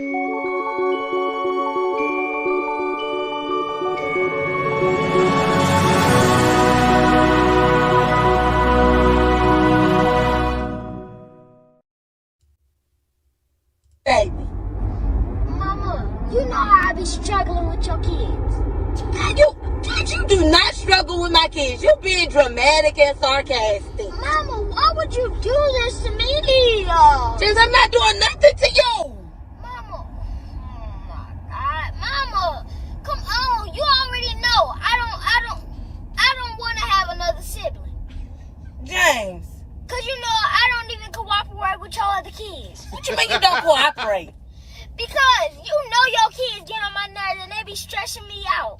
Baby. Mama, you know how I be struggling with your kids. You do not struggle with my kids. You being dramatic and sarcastic. Mama, why would you do this to me? Since I'm not doing nothing to you. Mama, oh my God, Mama, come on. You already know I don't want to have another sibling. James. Cause you know I don't even cooperate with your other kids. What you mean you don't cooperate? Because you know your kids get on my nerves and they be stressing me out.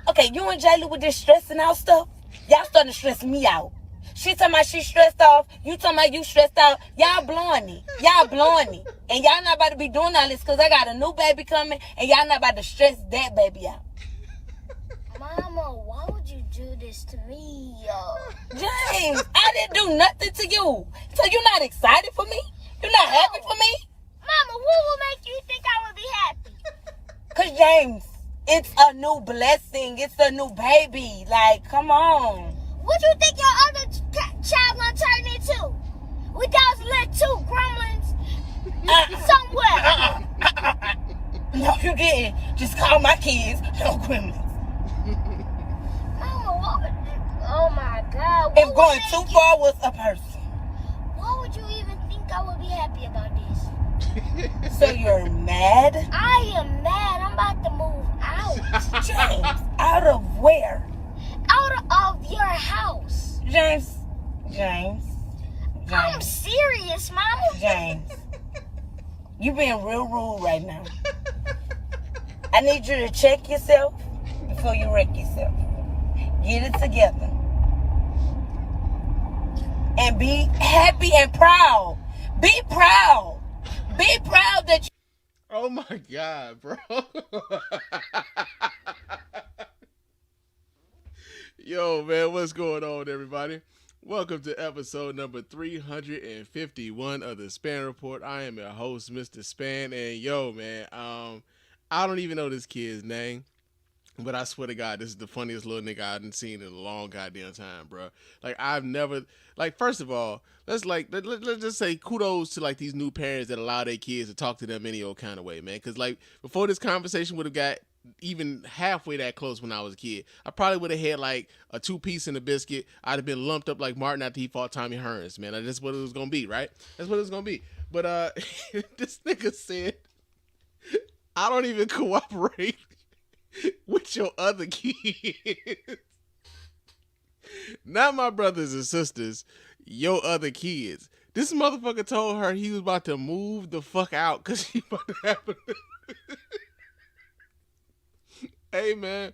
Okay, you and Jayla with this stressing out stuff, y'all starting to stress me out. She talking about she stressed off, you talking about you stressed out. Y'all blowing me. And y'all not about to be doing all this because I got a new baby coming and y'all not about to stress that baby out. Mama, why would you do this to me, James, I didn't do nothing to you. So you're not excited for me? You're not happy for me? Mama, what will make you think I would be happy? Because, James, it's a new blessing. It's a new baby. Like, come on. What do you think your other child gonna turn into? With those little two gremlins somewhere. No, you didn't. Just call my kids no gremlins. Mama, what would you... Oh, my God. If going too far was a person. Why would you even think I would be happy about this? So you're mad? I am mad. I'm about to move out. James, out of where? Out of your house. James. I'm serious, Mama. James. You being real rude right now. I need you to check yourself before you wreck yourself. Get it together. And be happy and proud. Be proud. Be proud that you... Oh my God, bro. Yo, man, what's going on, everybody? Welcome to episode number 351 of the Spann Report. I am your host, Mr. Spann, and yo, man, I don't even know this kid's name, but I swear to God, this is the funniest little nigga I haven't seen in a long goddamn time, bro. Like, I've never, like, first of all, let's just say kudos to, like, these new parents that allow their kids to talk to them any old kind of way, man. Because, like, before this conversation would have got even halfway that close when I was a kid, I probably would have had, like, a 2-piece and a biscuit. I'd have been lumped up like Martin after he fought Tommy Hearns, man. That's what it was going to be, right? That's what it was going to be. But this nigga said, I don't even cooperate with your other kids. Not my brothers and sisters, your other kids. This motherfucker told her he was about to move the fuck out because she about to have Hey, man.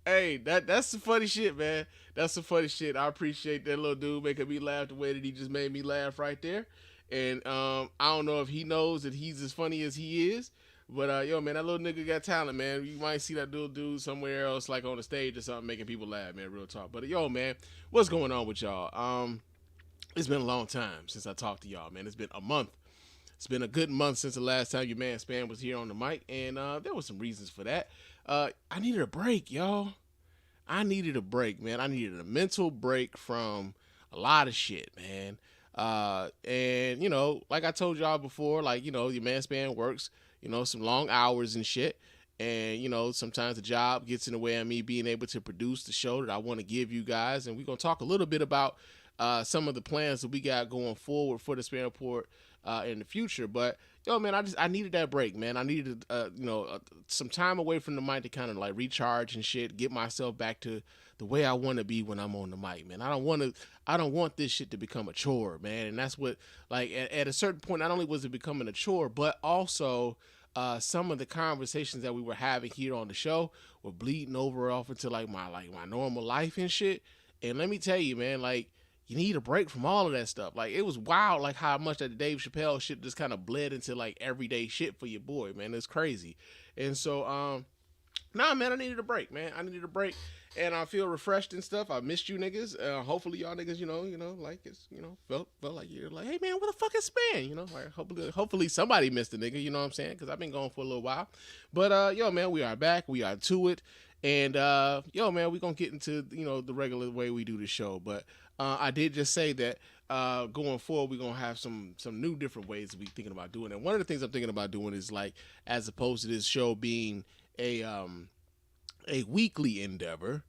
Hey, that's some funny shit, man. That's some funny shit. I appreciate that little dude making me laugh the way that he just made me laugh right there. And I don't know if he knows that he's as funny as he is. But, yo, man, that little nigga got talent, man. You might see that little dude somewhere else, like on the stage or something, making people laugh, man, real talk. But, yo, man, what's going on with y'all? It's been a long time since I talked to y'all, man. It's been a month. It's been a good month since the last time your man Spann was here on the mic, and there were some reasons for that. I needed a break, y'all. I needed a break, man. I needed a mental break from a lot of shit, man. And, you know, like I told y'all before, like, you know, your man Spann works, you know, some long hours and shit. And, you know, sometimes the job gets in the way of me being able to produce the show that I want to give you guys. And we're going to talk a little bit about some of the plans that we got going forward for the Spann Report in the future. But, yo, man, I needed that break, man. I needed, some time away from the mic to kind of, like, recharge and shit, get myself back to the way I want to be when I'm on the mic, man. I don't want this shit to become a chore, man. And that's what, like, at a certain point, not only was it becoming a chore, but also some of the conversations that we were having here on the show were bleeding over off into, like my normal life and shit. And let me tell you, man, like, you need a break from all of that stuff. Like, it was wild, like, how much that Dave Chappelle shit just kind of bled into, like, everyday shit for your boy, man. It's crazy. And so, Nah, man, I needed a break, man. I needed a break, and I feel refreshed and stuff. I missed you niggas. Hopefully, y'all niggas, like it's, felt like you're like, hey, man, where the fuck is Spann? Like hopefully somebody missed a nigga. You know what I'm saying? Because I've been gone for a little while. But yo, man, we are back. We are to it, and yo, man, we gonna get into the regular way we do the show. But I did just say that going forward, we're gonna have some new different ways to be thinking about doing it. One of the things I'm thinking about doing is like, as opposed to this show being a weekly endeavor,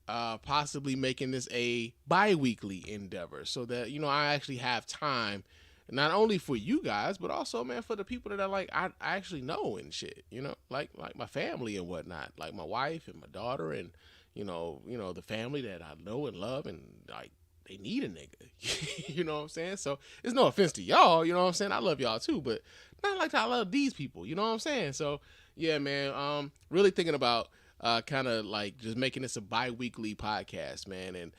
possibly making this a bi-weekly endeavor, so that I actually have time, not only for you guys, but also, man, for the people that I actually know and shit, like my family and whatnot, like my wife and my daughter, and the family that I know and love, and like they need a nigga. You know what I'm saying? So it's no offense to y'all, you know what I'm saying? I love y'all too, but not like I love these people, you know what I'm saying? So yeah, man, really thinking about kind of like just making this a bi-weekly podcast, man. And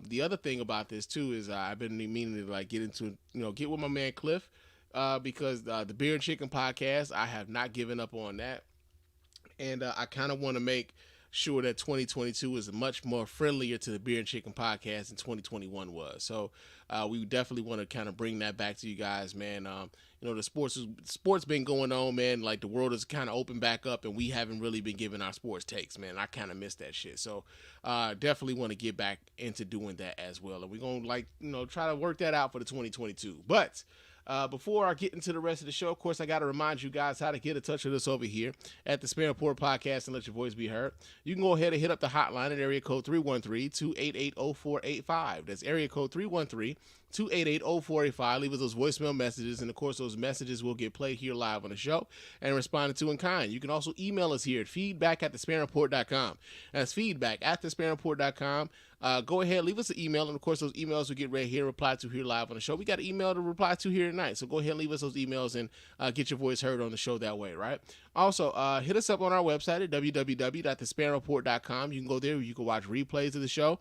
the other thing about this too is I've been meaning to like get with my man Cliff, because the Beer and Chicken podcast, I have not given up on that, and I kind of want to make sure that 2022 is much more friendlier to the Beer and Chicken podcast than 2021 was. So we definitely want to kind of bring that back to you guys, man. The sports been going on, man. Like the world is kind of open back up, and we haven't really been giving our sports takes, man. I kind of missed that shit. So definitely want to get back into doing that as well. And we're going to try to work that out for the 2022. But before I get into the rest of the show, of course, I got to remind you guys how to get in touch with us over here at the Spann Report Podcast and let your voice be heard. You can go ahead and hit up the hotline at area code 313-288-0485. That's area code 313-288-0485. Leave us those voicemail messages, and of course, those messages will get played here live on the show and responded to in kind. You can also email us here at feedback@thespannreport.com. That's feedback@thespannreport.com. Go ahead, leave us an email, and of course, those emails will get read here, replied to here live on the show. We got an email to reply to here tonight, so go ahead and leave us those emails and get your voice heard on the show that way, right? Also, hit us up on our website at www.thespannreport.com. You can go there, you can watch replays of the show.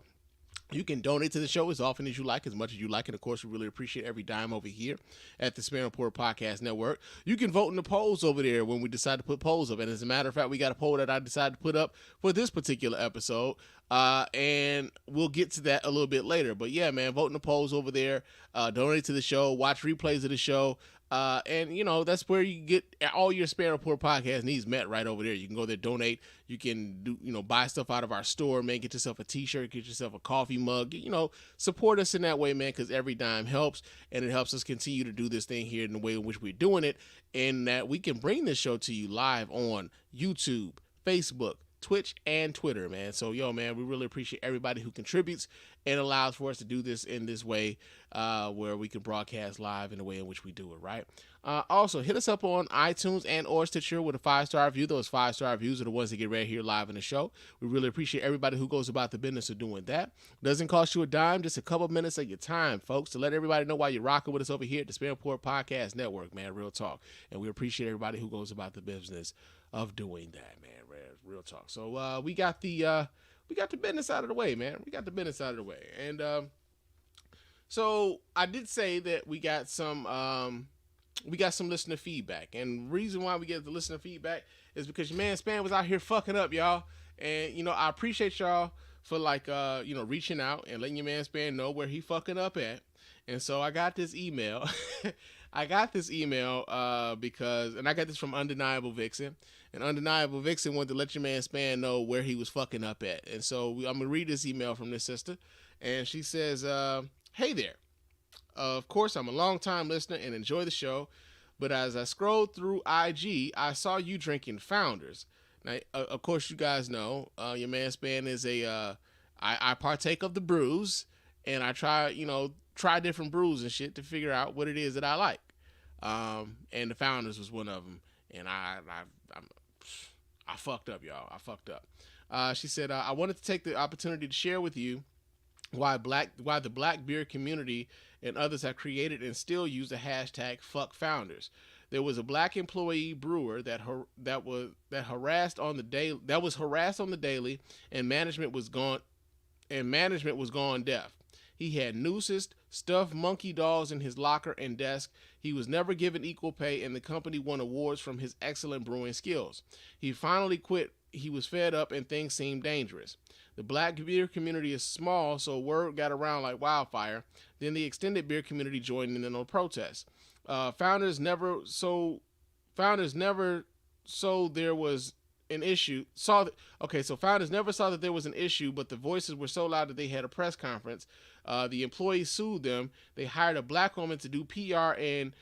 You can donate to the show as often as you like, as much as you like. And, of course, we really appreciate every dime over here at the Spann Report Podcast Network. You can vote in the polls over there when we decide to put polls up. And as a matter of fact, we got a poll that I decided to put up for this particular episode. And we'll get to that a little bit later. But, yeah, man, vote in the polls over there. Donate to the show. Watch replays of the show. And, that's where you get all your Spann Report podcast needs met right over there. You can go there, donate. You can do, buy stuff out of our store, man. Get yourself a t-shirt, get yourself a coffee mug, support us in that way, man, because every dime helps, and it helps us continue to do this thing here in the way in which we're doing it, and that we can bring this show to you live on YouTube, Facebook, Twitch, and Twitter, man. So, man, we really appreciate everybody who contributes and allows for us to do this in this way, where we can broadcast live in the way in which we do it, right? Also, hit us up on iTunes and or Stitcher with a 5-star review. Those 5-star reviews are the ones that get read here live in the show. We really appreciate everybody who goes about the business of doing that. Doesn't cost you a dime, just a couple minutes of your time, folks, to let everybody know why you're rocking with us over here at the Spann Report Podcast Network, man. Real talk. And we appreciate everybody who goes about the business of doing that, man. Real talk. So we got the business out of the way, man. We got the business out of the way. And so I did say that we got some listener feedback. And the reason why we get the listener feedback is because your man Spann was out here fucking up, y'all. And I appreciate y'all for reaching out and letting your man Spann know where he fucking up at. And so I got this email. Because I got this from Undeniable Vixen. And Undeniable Vixen wanted to let your man Spann know where he was fucking up at. And so I'm going to read this email from this sister. And she says, hey there. Of course, I'm a long-time listener and enjoy the show. But as I scrolled through IG, I saw you drinking Founders. Now, of course, you guys know your man Spann is I partake of the brews. And I try different brews and shit to figure out what it is that I like. And the Founders was one of them. And I fucked up, y'all. I fucked up. She said, I wanted to take the opportunity to share with you why the black beer community and others have created and still use the hashtag #FuckFounders. There was a black employee brewer that was harassed on the daily, and management was gone deaf. He had nooses, stuffed monkey dolls in his locker and desk. He was never given equal pay, and the company won awards from his excellent brewing skills. He finally quit he was fed up and things seemed dangerous. The black beer community is small, so word got around like wildfire. Then the extended beer community joined in on the protest. Founders never so there was an issue. So founders never saw that there was an issue, but the voices were so loud that they had a press conference. The employees sued them. They hired a black woman to do PR and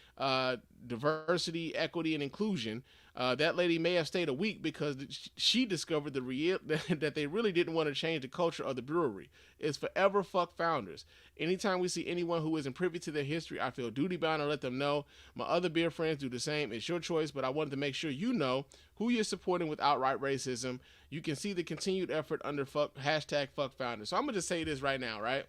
diversity, equity, and inclusion. That lady may have stayed a week because she discovered that they really didn't want to change the culture of the brewery. It's forever fuck founders. Anytime we see anyone who isn't privy to their history, I feel duty bound to let them know. My other beer friends do the same. It's your choice, but I wanted to make sure you know who you're supporting with outright racism. You can see the continued effort under hashtag fuck founders. So I'm going to just say this right now, right?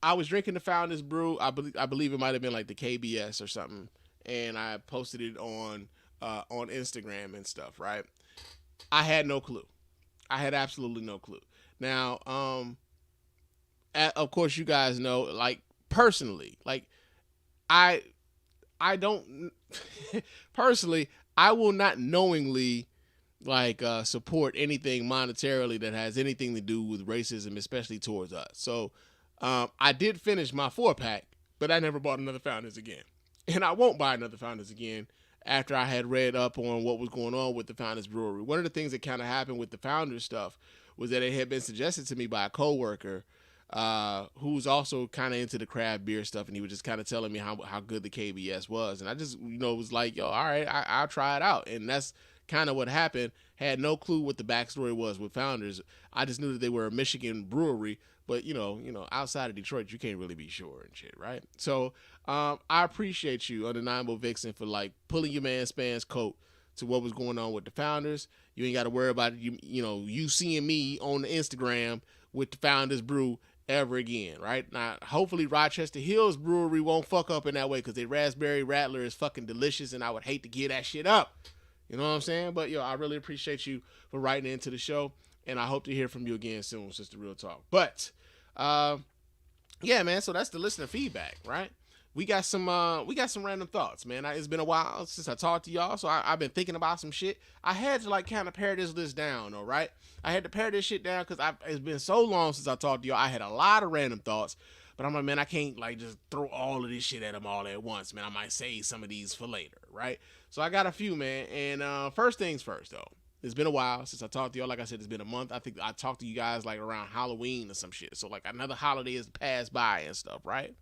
I was drinking the Founders Brew. I believe it might have been like the KBS or something, and I posted it on Instagram and stuff. Right? I had no clue. I had absolutely no clue. Now, of course, you guys know, like personally, like I don't personally, I will not knowingly like support anything monetarily that has anything to do with racism, especially towards us. So I did finish my 4-pack, but I never bought another Founders again. And I won't buy another Founders again after I had read up on what was going on with the Founders Brewery. One of the things that kind of happened with the Founders stuff was that it had been suggested to me by a coworker who's also kind of into the craft beer stuff, and he was just kind of telling me how good the KBS was. And I just, was like, yo, all right, I'll try it out. And that's kind of what happened. Had no clue what the backstory was with Founders. I just knew that they were a Michigan brewery, but outside of Detroit, you can't really be sure and shit, right? So I appreciate you, Undeniable Vixen, for like pulling your man Spann's coat to what was going on with the Founders. You ain't got to worry about you seeing me on the Instagram with the Founders Brew ever again, right? Now, hopefully Rochester Hills Brewery won't fuck up in that way, because their Raspberry Rattler is fucking delicious, and I would hate to give that shit up. You know what I'm saying? But, I really appreciate you for writing into the show, and I hope to hear from you again soon, Sister Real Talk. But, yeah, man, so that's the listener feedback, right? We got some random thoughts, man. It's been a while since I talked to y'all, so I've been thinking about some shit. I had to, like, kind of pare this list down, all right? I had to pare this shit down because it's been so long since I talked to y'all. I had a lot of random thoughts, but I'm like, man, I can't, like, just throw all of this shit at them all at once, man. I might save some of these for later, right? So I got a few, man, and first things first, though. It's been a while since I talked to y'all. Like I said, it's been a month. I think I talked to you guys, like, around Halloween or some shit. So, like, another holiday has passed by and stuff, right?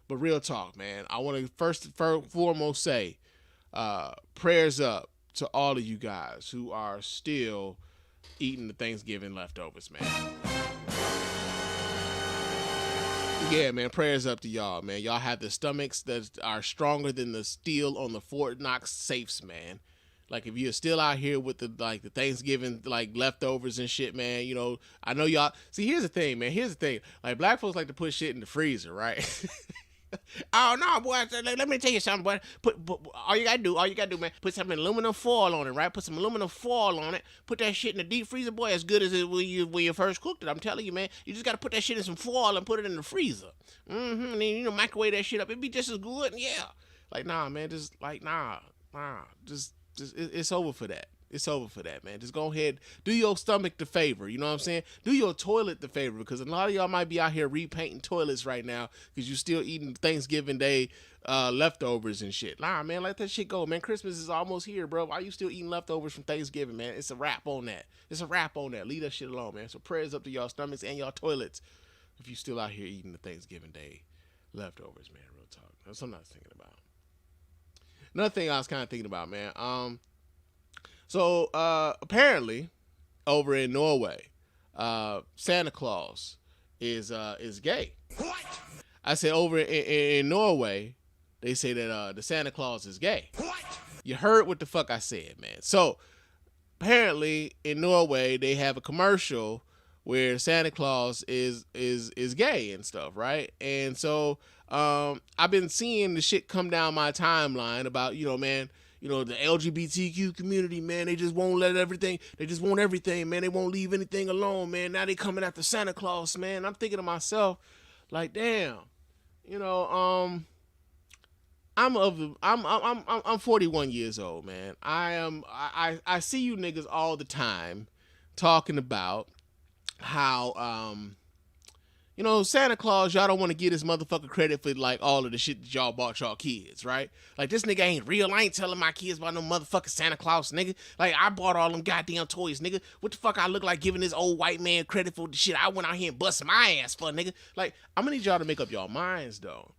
But real talk, man. I want to first and foremost say prayers up to all of you guys who are still eating the Thanksgiving leftovers, man. Yeah, man, prayers up to y'all, man. Y'all have the stomachs that are stronger than the steel on the Fort Knox safes, man. Like, if you're still out here with the Thanksgiving, like, leftovers and shit, man, I know y'all. See, here's the thing, man. Like, black folks like to put shit in the freezer, right? Oh no, boy! Let me tell you something, boy. Put all you gotta do, man. Put some aluminum foil on it, right? Put some aluminum foil on it. Put that shit in the deep freezer, boy. As good as it when you first cooked it. I'm telling you, man. You just gotta put that shit in some foil and put it in the freezer. And then microwave that shit up. It'd be just as good. Yeah. Like, nah, man. Just like nah. Just it's over for that. It's over for that, man. Just go ahead, do your stomach the favor. You know what I'm saying? Do your toilet the favor, because a lot of y'all might be out here repainting toilets right now because you still eating Thanksgiving Day leftovers and shit. Nah, man, let that shit go, man. Christmas is almost here, bro. Why you still eating leftovers from Thanksgiving, man? It's a wrap on that. Leave that shit alone, man. So prayers up to y'all stomachs and y'all toilets if you still out here eating the Thanksgiving Day leftovers, man. Real talk. That's something I was thinking about. Another thing I was kind of thinking about, man. So apparently, over in Norway, Santa Claus is gay. What? I said over in Norway, they say that the Santa Claus is gay. What? You heard what the fuck I said, man. So apparently in Norway, they have a commercial where Santa Claus is gay and stuff, right? And so I've been seeing the shit come down my timeline about, man. The LGBTQ community, man, they just won't let everything. They just want everything, man. They won't leave anything alone, man. Now they coming after Santa Claus, man. I'm thinking to myself, like, damn, I I'm 41 years old, man. I see you niggas all the time talking about how Santa Claus, y'all don't want to give this motherfucker credit for like all of the shit that y'all bought y'all kids, right? Like this nigga ain't real. I ain't telling my kids about no motherfucking Santa Claus, nigga. Like I bought all them goddamn toys, nigga. What the fuck I look like giving this old white man credit for the shit I went out here and busted my ass for, nigga? Like I'm gonna need y'all to make up y'all minds though.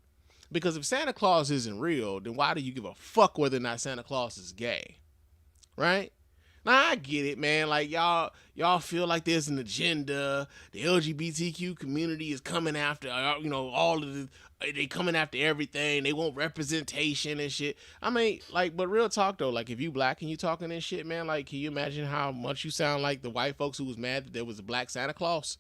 Because if Santa Claus isn't real, then why do you give a fuck whether or not Santa Claus is gay? Right? Now I get it, man. Like y'all feel like there's an agenda. The LGBTQ community is coming after, all of they coming after everything. They want representation and shit. I mean, like, but real talk though, like if you black and you talking this shit, man, like, can you imagine how much you sound like the white folks who was mad that there was a black Santa Claus?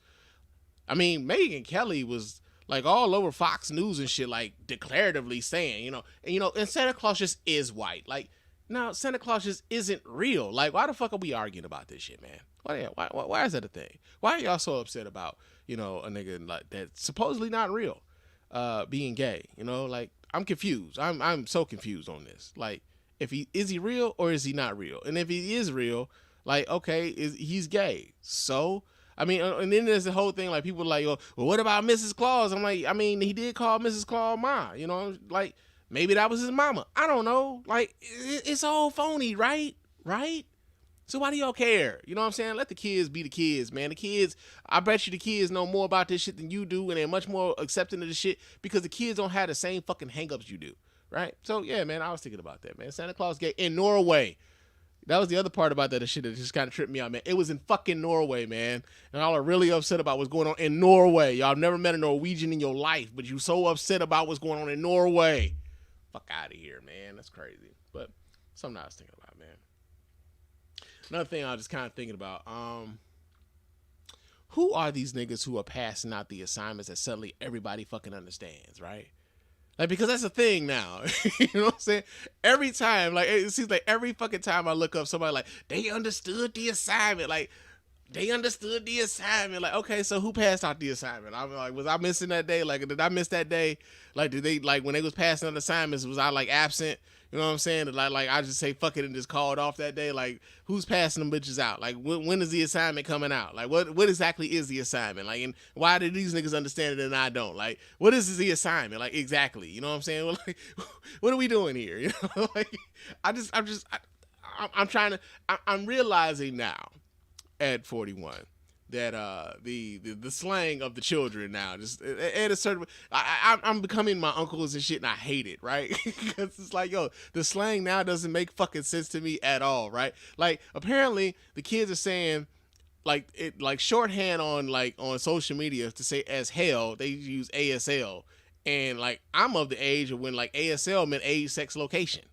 I mean, Megyn Kelly was like all over Fox News and shit, like declaratively saying, and Santa Claus just is white. Like, no, Santa Claus just isn't real. Like, why the fuck are we arguing about this shit, man? Why is that a thing? Why are y'all so upset about, a nigga like that's supposedly not real, being gay? Like, I'm confused. I'm so confused on this. Like, is he real or is he not real? And if he is real, like, okay, he's gay. So, I mean, and then there's the whole thing, like, people are like, well, what about Mrs. Claus? I'm like, I mean, he did call Mrs. Claus Ma, like, maybe that was his mama. I don't know. Like, it's all phony, right? Right? So why do y'all care? You know what I'm saying? Let the kids be the kids, man. The kids, I bet you the kids know more about this shit than you do, and they're much more accepting of the shit because the kids don't have the same fucking hangups you do, right? So, yeah, man, I was thinking about that, man. Santa Claus gay in Norway. That was the other part about that shit that just kind of tripped me out, man. It was in fucking Norway, man. And y'all are really upset about what's going on in Norway. Y'all have never met a Norwegian in your life, but you so upset about what's going on in Norway. Fuck out of here, man. That's crazy. But something I was thinking about, man. Another thing I was just kind of thinking about, who are these niggas who are passing out the assignments that suddenly everybody fucking understands, right? Like, because that's a thing now. You know what I'm saying? Every time, like, it seems like every fucking time I look up somebody like, they understood the assignment. Like, they understood the assignment. Like, okay, so who passed out the assignment? I'm like, was I missing that day? Like, did I miss that day? Like, did they, like, when they was passing out assignments, was I, like, absent? You know what I'm saying? Like I just say fuck it and just called off that day. Like, who's passing them bitches out? Like, when is the assignment coming out? Like, what exactly is the assignment? Like, and why do these niggas understand it and I don't? Like, what is the assignment? Like, exactly. You know what I'm saying? Well, like, what are we doing here? You know, like, I'm realizing now at 41 that the slang of the children now just at a certain I'm becoming my uncles and shit, and I hate it, right? Because it's like, yo, the slang now doesn't make fucking sense to me at all, right? Like, apparently the kids are saying like shorthand on social media to say as hell, they use ASL, and like I'm of the age of when like ASL meant age, sex, location.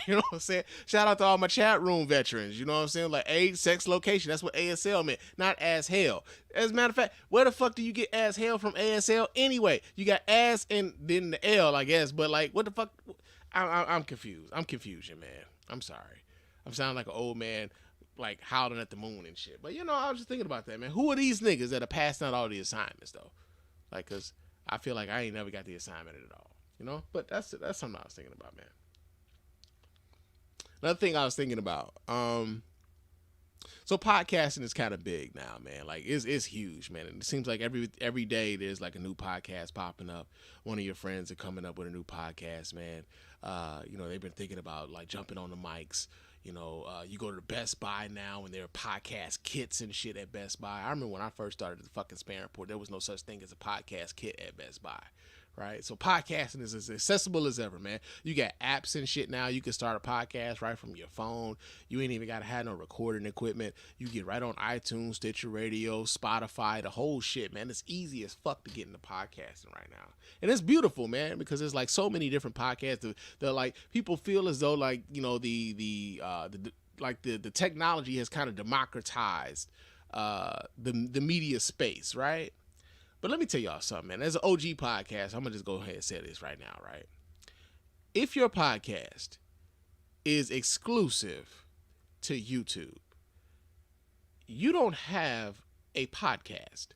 You know what I'm saying? Shout out to all my chat room veterans. You know what I'm saying? Like age, sex, location. That's what ASL meant, not as hell. As a matter of fact, where the fuck do you get as hell from ASL anyway? You got ass and then the L, I guess. But like, what the fuck? I'm confused. I'm confusion, man. I'm sorry. I'm sounding like an old man, like howling at the moon and shit. But I was just thinking about that, man. Who are these niggas that are passing out all the assignments though? Like, cause I feel like I ain't never got the assignment at all. But that's something I was thinking about, man. Another thing I was thinking about, so podcasting is kind of big now, man. Like, it's huge, man. And it seems like every day there's like a new podcast popping up. One of your friends are coming up with a new podcast, man. They've been thinking about like jumping on the mics. You go to the Best Buy now and there are podcast kits and shit at Best Buy. I remember when I first started at the fucking Spann Report, there was no such thing as a podcast kit at Best Buy. Right, so podcasting is as accessible as ever, man. You got apps and shit now. You can start a podcast right from your phone. You ain't even gotta have no recording equipment. You get right on iTunes, Stitcher Radio, Spotify, the whole shit, man. It's easy as fuck to get into podcasting right now, and it's beautiful, man, because there's like so many different podcasts that like people feel as though like the technology has kind of democratized the media space, right? But let me tell y'all something, man. As an OG podcast, I'm going to just go ahead and say this right now, right? If your podcast is exclusive to YouTube, you don't have a podcast.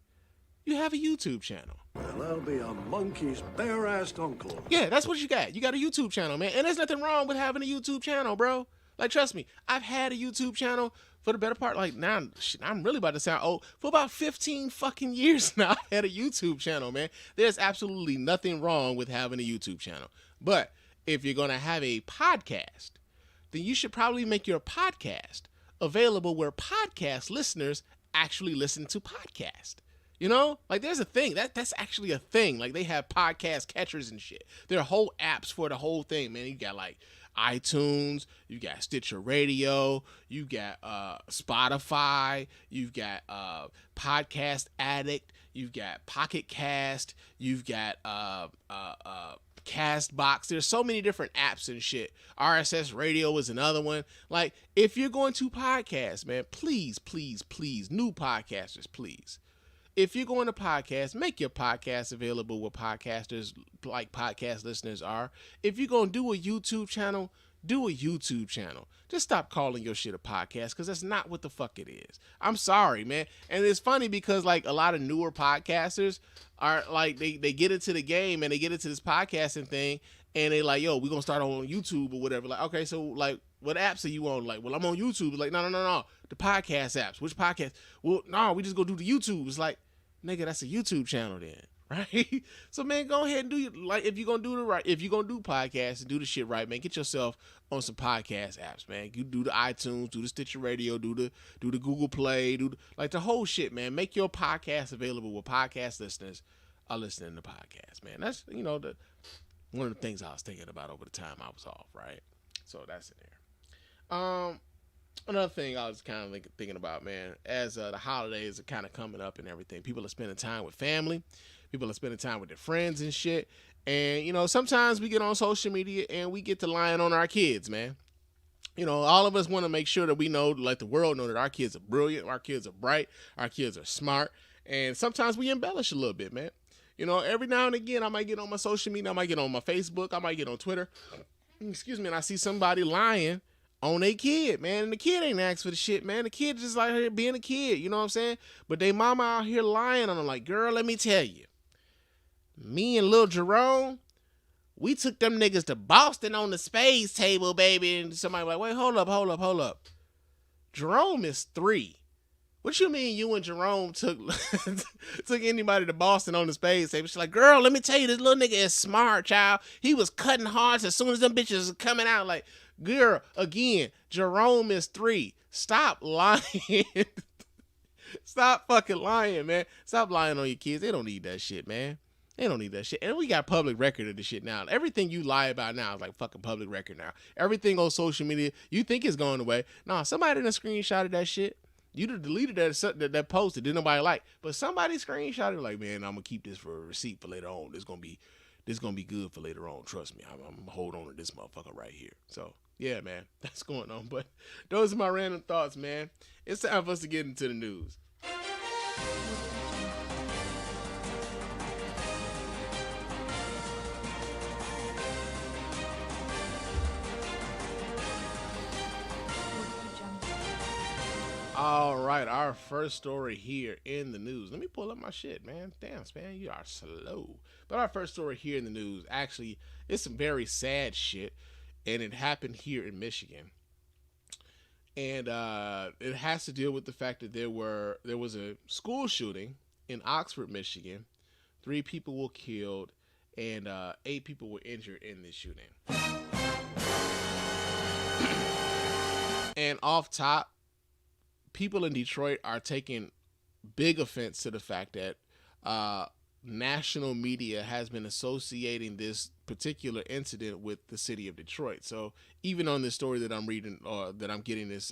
You have a YouTube channel. And I'll be a monkey's bare-assed uncle. Yeah, that's what you got. You got a YouTube channel, man. And there's nothing wrong with having a YouTube channel, bro. Like, trust me, I've had a YouTube channel for the better part, like, now, shit, I'm really about to sound old. For about 15 fucking years now, I had a YouTube channel, man. There's absolutely nothing wrong with having a YouTube channel. But if you're going to have a podcast, then you should probably make your podcast available where podcast listeners actually listen to podcasts. You know, like there's a thing that's actually a thing. Like they have podcast catchers and shit. There are whole apps for the whole thing, man. You got like iTunes, you got Stitcher Radio, you got Spotify, you've got Podcast Addict, you've got Pocket Cast, you've got Castbox. There's so many different apps and shit. RSS Radio is another one. Like if you're going to podcast, man, please, new podcasters, please. If you're going to podcast, make your podcast available where podcasters like podcast listeners are. If you're going to do a YouTube channel, do a YouTube channel. Just stop calling your shit a podcast because that's not what the fuck it is. I'm sorry, man. And it's funny because like a lot of newer podcasters are like, they get into the game and they get into this podcasting thing and they like, yo, we're going to start on YouTube or whatever. Like, okay, so like, what apps are you on? Like, well, I'm on YouTube. Like, no. The podcast apps. Which podcast? Well, no, we just go do the YouTube. It's like, nigga, that's a YouTube channel then, right? So man, go ahead and do like if you're gonna do if you're gonna do podcasts and do the shit right, man, get yourself on some podcast apps, man. You do the iTunes, do the Stitcher Radio, do the Google Play, like the whole shit, man. Make your podcast available where podcast listeners are listening to podcasts, man. That's one of the things I was thinking about over the time I was off, right? So that's in there. Another thing I was kind of thinking about, man, as the holidays are kind of coming up and everything, people are spending time with family, people are spending time with their friends and shit. And, you know, sometimes we get on social media and we get to lying on our kids, man. You know, all of us want to make sure that we know, like the world know that our kids are brilliant, our kids are bright, our kids are smart. And sometimes we embellish a little bit, man. You know, every now and again, I might get on my social media, I might get on my Facebook, I might get on Twitter, and I see somebody lying on a kid, man, and the kid ain't asked for the shit, man. The kid just like here being a kid, you know what I'm saying? But they mama out here lying on them like, girl, let me tell you, me and Lil Jerome, we took them niggas to Boston on the spades table, baby. And somebody like, wait, hold up. Jerome is 3. What you mean you and Jerome took anybody to Boston on the spades table? She's like, girl, let me tell you, this little nigga is smart, child. He was cutting hearts as soon as them bitches are coming out. Like, girl, again, Jerome is 3. Stop lying. Stop fucking lying, man. Stop lying on your kids. They don't need that shit, man. They don't need that shit. And we got public record of the shit now. Everything you lie about now is like fucking public record now. Everything on social media, you think is going away. Nah, somebody done screenshotted that shit. You done deleted that post that didn't nobody like. But somebody screenshotted like, man, I'm gonna keep this for a receipt for later on. This gonna be good for later on. Trust me. I'm gonna hold on to this motherfucker right here. So yeah, man, that's going on. But those are my random thoughts, man. It's time for us to get into the news. All right, our first story here in the news. Let me pull up my shit, man. Damn, Spann, you are slow. But our first story here in the news, actually, it's some very sad shit, and it happened here in Michigan. And it has to deal with the fact that there was a school shooting in Oxford, Michigan. 3 people were killed, and 8 people were injured in this shooting. And off top, people in Detroit are taking big offense to the fact that national media has been associating this particular incident with the city of Detroit. So even on this story that I'm reading, or that I'm getting this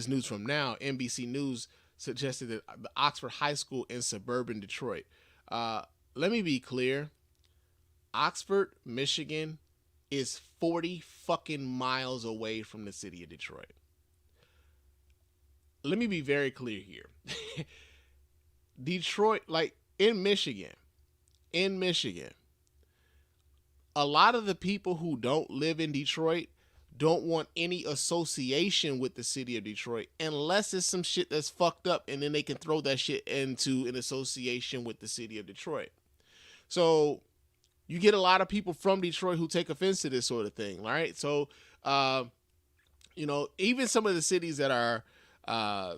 news from now, NBC News suggested that the Oxford High School in suburban Detroit. Let me be clear. Oxford, Michigan is 40 fucking miles away from the city of Detroit. Let me be very clear here. Detroit, like in Michigan, a lot of the people who don't live in Detroit don't want any association with the city of Detroit unless it's some shit that's fucked up, and then they can throw that shit into an association with the city of Detroit. So you get a lot of people from Detroit who take offense to this sort of thing, right? So, even some of the cities that are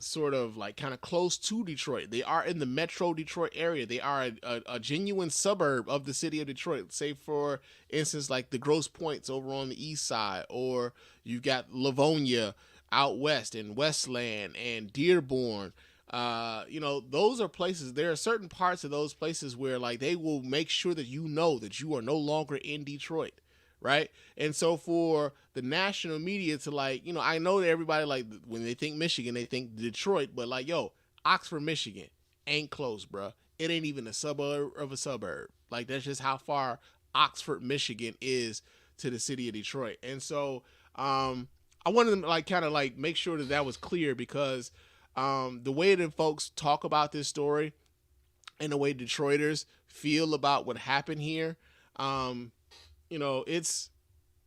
sort of like kind of close to Detroit, they are in the metro Detroit area. They are a genuine suburb of the city of Detroit. Say, for instance, like the Grosse Pointes over on the east side, or you've got Livonia out west, and Westland and Dearborn. Those are places. There are certain parts of those places where like they will make sure that you know that you are no longer in Detroit, right? And so for the national media to like, I know that everybody, like, when they think Michigan, they think Detroit, but like, yo, Oxford, Michigan ain't close, bruh. It ain't even a suburb of a suburb. Like, that's just how far Oxford, Michigan is to the city of Detroit. And so I wanted to like kind of like make sure that was clear, because the way that folks talk about this story and the way Detroiters feel about what happened here, it's,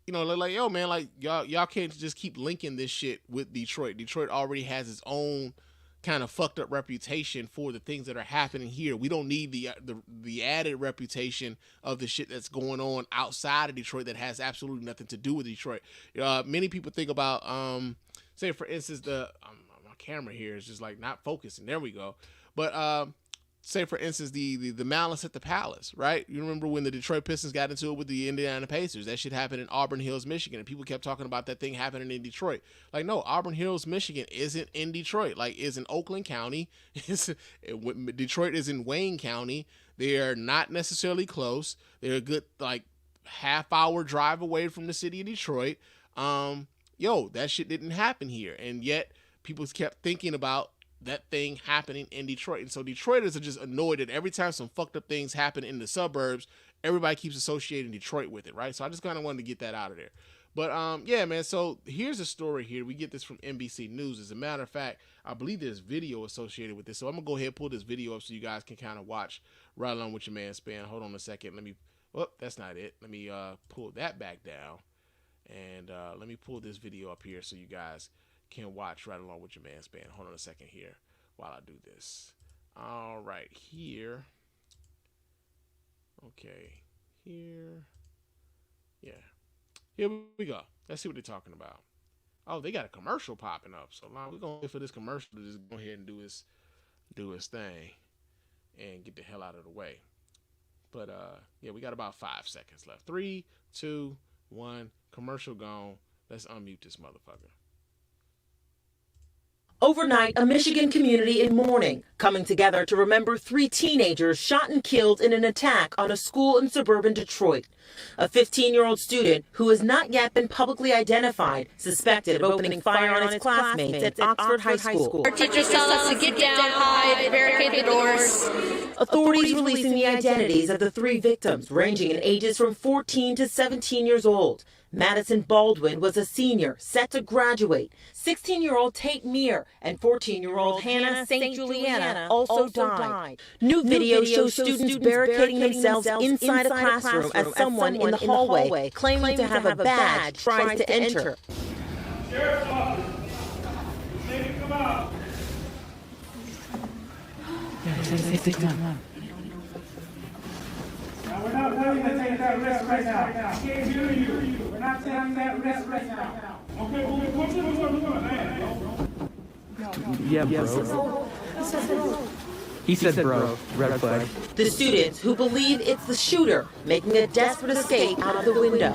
like, yo, man, like y'all can't just keep linking this shit with Detroit. Detroit already has its own kind of fucked up reputation for the things that are happening here. We don't need the added reputation of the shit that's going on outside of Detroit that has absolutely nothing to do with Detroit. Many people think about, say for instance, my camera here is just like not focusing. There we go. But say for instance the malice at the Palace, right? You remember when the Detroit Pistons got into it with the Indiana Pacers? That shit happened in Auburn Hills, Michigan, and people kept talking about that thing happening in Detroit. Like, no, Auburn Hills, Michigan isn't in Detroit. Like, is in Oakland County. Detroit is in Wayne County. They are not necessarily close. They're a good like half-hour drive away from the city of Detroit. That shit didn't happen here, and yet people kept thinking about that thing happening in Detroit. And so Detroiters are just annoyed that every time some fucked up things happen in the suburbs, everybody keeps associating Detroit with it, right? So I just kind of wanted to get that out of there. But yeah, man, so here's a story here. We get this from NBC News. As a matter of fact, I believe there's video associated with this. So I'm going to go ahead and pull this video up so you guys can kind of watch right along with your man Spann. Hold on a second. That's not it. Let me pull that back down. And let me pull this video up here so you guys can watch right along with your man Spann. Hold on a second here while I do this. All right, here. Okay, here. Yeah, here we go. Let's see what they're talking about. Oh, they got a commercial popping up. So now we're gonna wait for this commercial to just go ahead and do his thing and get the hell out of the way. But yeah, we got about 5 seconds left. 3, 2, 1. Commercial gone. Let's unmute this motherfucker. Overnight, a Michigan community in mourning, coming together to remember 3 teenagers shot and killed in an attack on a school in suburban Detroit. A 15-year-old student who has not yet been publicly identified, suspected of opening fire on his classmates at Oxford High School. Our teachers tell us to get down, hide, barricade the doors. Authorities releasing the identities of the 3 victims, ranging in ages from 14 to 17 years old. Madison Baldwin was a senior, set to graduate. 16-year-old Tate Meir and 14-year-old Hannah St. Juliana also died. New video shows students barricading themselves inside a classroom as someone in the hallway claiming to have a badge tries to enter. Sheriff's office. Say come out. Now, we're not telling you to take that risk right now. I can't hear you. We're not taking that risk right now. Okay, well, what's Yeah, bro. He said bro. Red flag. The students, who believe it's the shooter, making a desperate escape out of the window.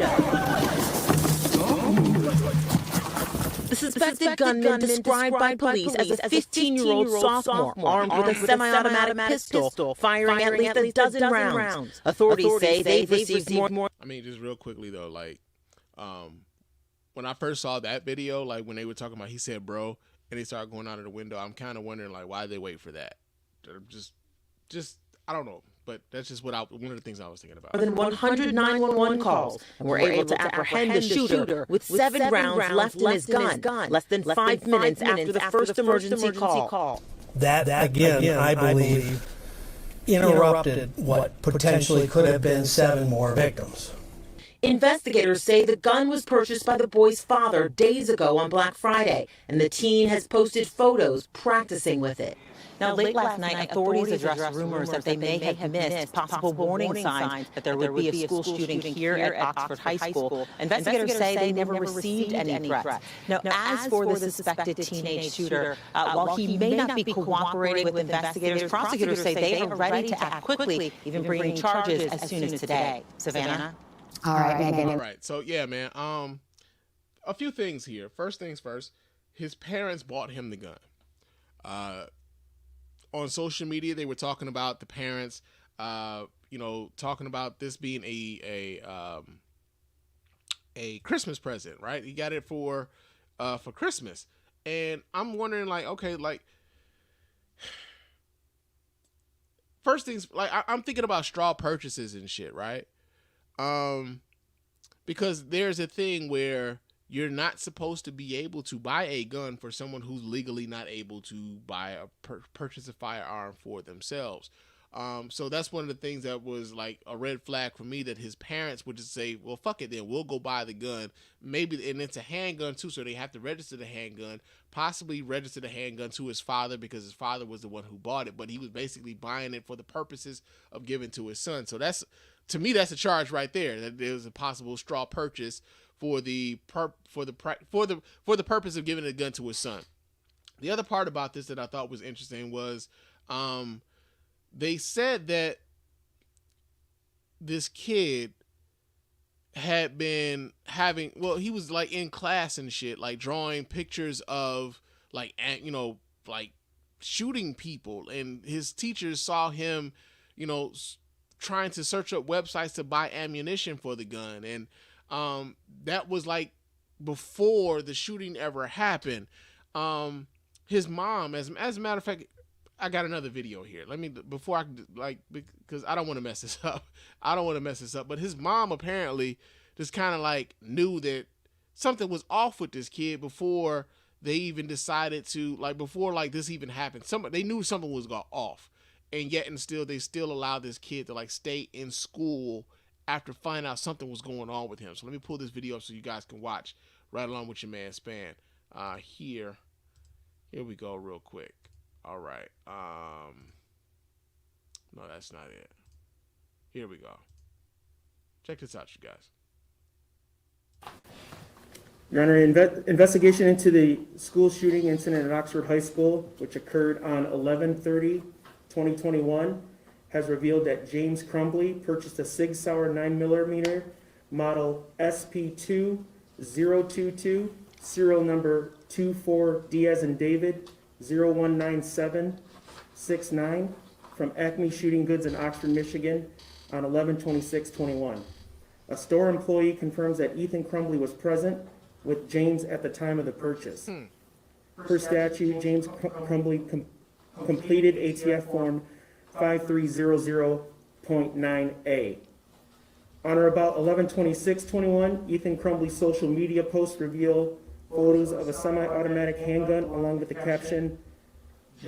The suspected gunman, described by police as a 15-year-old sophomore, armed with a semi-automatic pistol, firing at least a dozen rounds. Authorities say they've received more. I mean, just real quickly though, like, when I first saw that video, like when they were talking about, he said bro, and they started going out of the window, I'm kind of wondering like why they wait for that. Just I don't know. But that's just one of the things I was thinking about. More than 100 911 calls, and were able to apprehend the shooter with 7 rounds left in his gun, less than 5 minutes after the first emergency call. That again, I believe, interrupted what potentially could have been 7 more victims. Investigators say the gun was purchased by the boy's father days ago on Black Friday, and the teen has posted photos practicing with it. Now, late last night, authorities addressed rumors that they may have missed possible warning signs that there would be a school shooting here at Oxford High School. Investigators say they never received any threats. Now, as for the suspected teenage shooter, while he may not be cooperating with investigators, prosecutors say they are ready to act quickly, even bringing charges as soon as today. Savannah? All right, Megan. All right. So yeah, man. A few things here. First things first. His parents bought him the gun. On social media, they were talking about the parents, talking about this being a Christmas present, right? He got it for Christmas, and I'm wondering, like, okay, like, first things, like, I'm thinking about straw purchases and shit, right? Because there's a thing where you're not supposed to be able to buy a gun for someone who's legally not able to purchase a firearm for themselves. So that's one of the things that was like a red flag for me, that his parents would just say, well, fuck it then, we'll go buy the gun. Maybe, and it's a handgun too, so they have to register the handgun, possibly register the handgun to his father, because his father was the one who bought it, but he was basically buying it for the purposes of giving to his son. So that's, to me, that's a charge right there, that there's a possible straw purchase for the purpose of giving a gun to his son. The other part about this that I thought was interesting was, they said that this kid had been having, well, he was like in class and shit, like drawing pictures of like shooting people, and his teachers saw him, trying to search up websites to buy ammunition for the gun. And that was like before the shooting ever happened. His mom, as a matter of fact, I got another video here. Let me, before I, like, because I don't want to mess this up. But his mom apparently just kind of like knew that something was off with this kid before they even decided to, like, before like this even happened. They knew something was off, and yet and still they still allowed this kid to like stay in school after finding out something was going on with him. So let me pull this video up so you guys can watch right along with your man Spann. Here we go real quick. All right. No, that's not it. Here we go. Check this out, you guys. Your Honor, investigation into the school shooting incident at Oxford High School, which occurred on 11/30/2021, has revealed that James Crumbley purchased a Sig Sauer 9mm model SP2-022, serial number 24D as in David 019769 from Acme Shooting Goods in Oxford, Michigan on 11/26/21. A store employee confirms that Ethan Crumbley was present with James at the time of the purchase. Per statute, James Crumbley completed ATF form 5300.9A. On or about 11/26/21, Ethan Crumbley's social media posts reveal photos of a semi-automatic handgun along with the caption,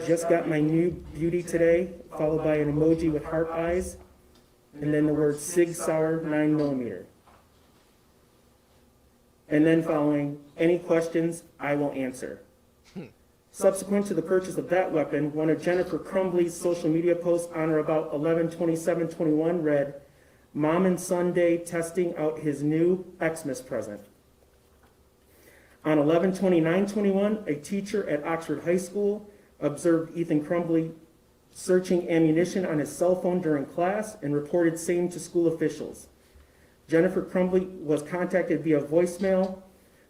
"Just got my new beauty today," followed by an emoji with heart eyes, and then the word Sig Sauer 9mm. And then following, "Any questions, I will answer." Subsequent to the purchase of that weapon, one of Jennifer Crumbley's social media posts on or about 11/27/21 read, "Mom and son day testing out his new Xmas present." On 11/29/21, a teacher at Oxford High School observed Ethan Crumbley searching ammunition on his cell phone during class and reported same to school officials. Jennifer Crumbley was contacted via voicemail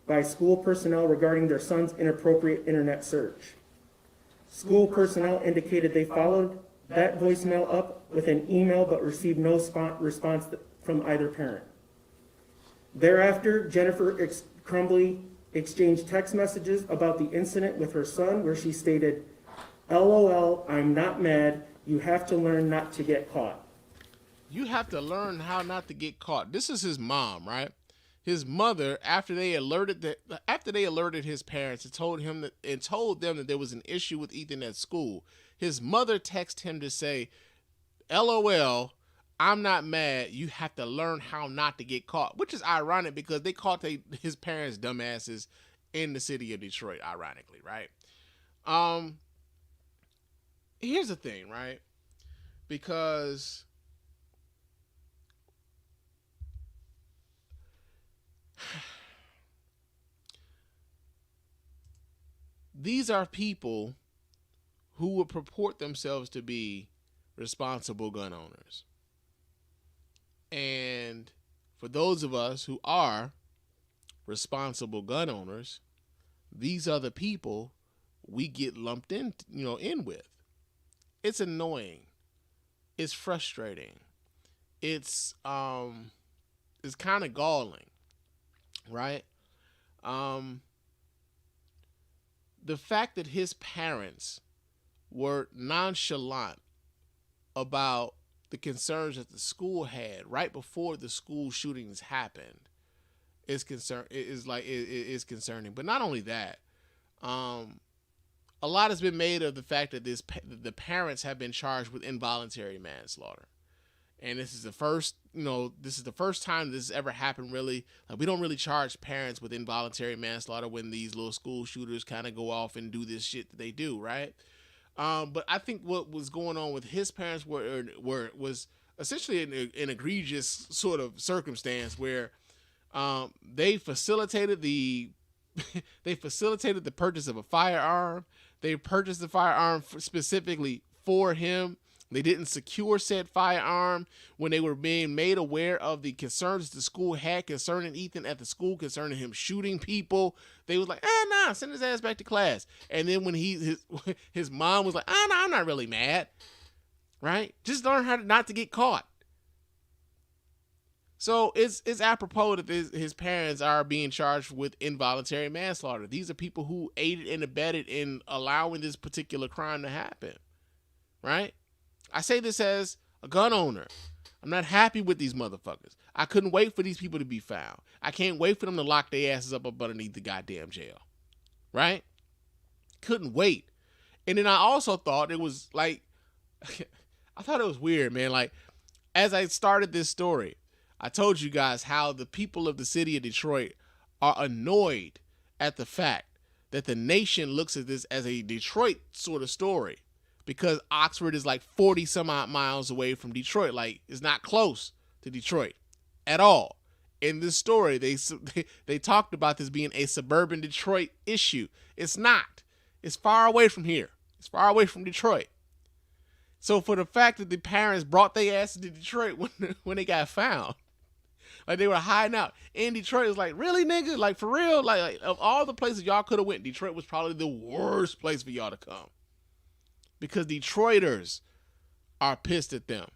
by school personnel regarding their son's inappropriate internet search. School personnel indicated they followed that voicemail up with an email but received no response from either parent. Thereafter, Jennifer Crumbley exchanged text messages about the incident with her son where she stated, "LOL, I'm not mad. You have to learn not to get caught." You have to learn how not to get caught. This is his mom, right? His mother, after they alerted his parents and told them that there was an issue with Ethan at school, his mother texted him to say, "LOL, I'm not mad. You have to learn how not to get caught," which is ironic because they caught his parents dumbasses in the city of Detroit, ironically, right? here's the thing, right? Because these are people who would purport themselves to be responsible gun owners. And for those of us who are responsible gun owners, these are the people we get lumped in with. It's annoying. It's frustrating. It's kind of galling, right? The fact that his parents were nonchalant about the concerns that the school had right before the school shootings happened is concerning. But not only that, a lot has been made of the fact that the parents have been charged with involuntary manslaughter. And this is the first time this has ever happened, really. Like, we don't really charge parents with involuntary manslaughter when these little school shooters kind of go off and do this shit that they do, right? But I think what was going on with his parents was essentially an egregious sort of circumstance where they facilitated the purchase of a firearm. They purchased the firearm specifically for him. They didn't secure said firearm when they were being made aware of the concerns the school had concerning Ethan at the school, concerning him shooting people. They was like, nah, send his ass back to class. And then when his mom was like, nah, I'm not really mad, right? Just learn how not to get caught. So it's apropos that his parents are being charged with involuntary manslaughter. These are people who aided and abetted in allowing this particular crime to happen, right? I say this as a gun owner. I'm not happy with these motherfuckers. I couldn't wait for these people to be found. I can't wait for them to lock their asses up underneath the goddamn jail. Right? Couldn't wait. And then I also thought it was like, I thought it was weird, man. Like, as I started this story, I told you guys how the people of the city of Detroit are annoyed at the fact that the nation looks at this as a Detroit sort of story. Because Oxford is like 40 some odd miles away from Detroit. Like, it's not close to Detroit at all. In this story, they talked about this being a suburban Detroit issue. It's not. It's far away from here. It's far away from Detroit. So for the fact that the parents brought their asses to Detroit when they got found, like they were hiding out in Detroit, it was like, really, nigga? Like, for real? Like of all the places y'all could have went, Detroit was probably the worst place for y'all to come. Because Detroiters are pissed at them.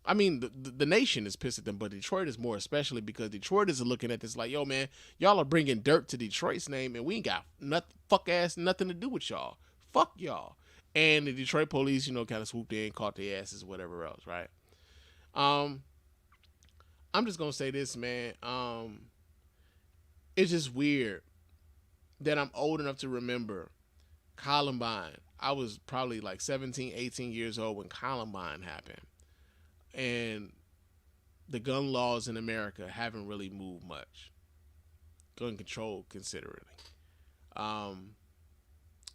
I mean, the nation is pissed at them, but Detroit is more especially because Detroiters are looking at this like, yo, man, y'all are bringing dirt to Detroit's name, and we ain't got nothing to do with y'all. Fuck y'all. And the Detroit police, kind of swooped in, caught their asses, whatever else, right? I'm just gonna say this, man. It's just weird that I'm old enough to remember Columbine. I was probably like 17, 18 years old when Columbine happened. And the gun laws in America haven't really moved much. Gun control considerably.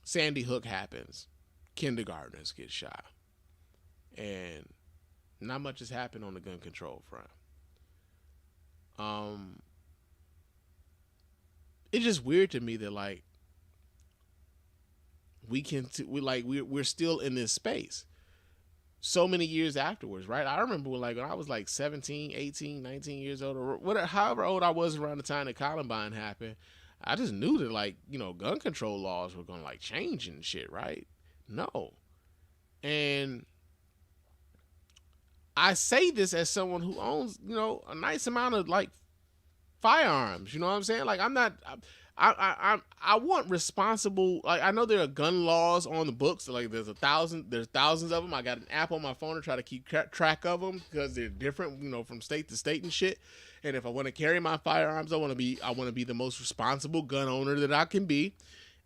Sandy Hook happens. Kindergartners get shot. And not much has happened on the gun control front. It's just weird to me that like we're still in this space so many years afterwards, right? I remember when I was like 17, 18, 19 years old, or whatever, however old I was around the time that Columbine happened. I just knew that gun control laws were gonna change and shit, right? No. And I say this as someone who owns, a nice amount of firearms. You know what I'm saying? Like, I'm not. I want responsible. Like, I know there are gun laws on the books. Like, there's thousands of them. I got an app on my phone to try to keep track of them because they're different, from state to state and shit. And if I want to carry my firearms, I want to be the most responsible gun owner that I can be,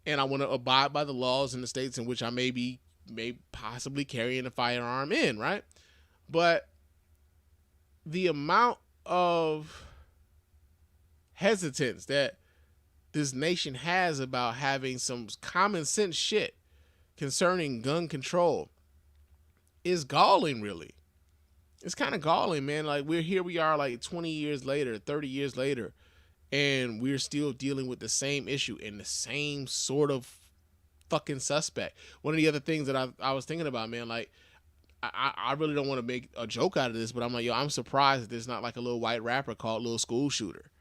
and I want to abide by the laws in the states in which I may possibly carrying a firearm in, right? But the amount of hesitance that this nation has about having some common sense shit concerning gun control is galling, really. It's kind of galling, man. Like, we are like 20 years later, 30 years later, and we're still dealing with the same issue and the same sort of fucking suspect. One of the other things that I was thinking about, man, like, I really don't want to make a joke out of this, but I'm like, yo, I'm surprised that there's not like a little white rapper called Little School Shooter.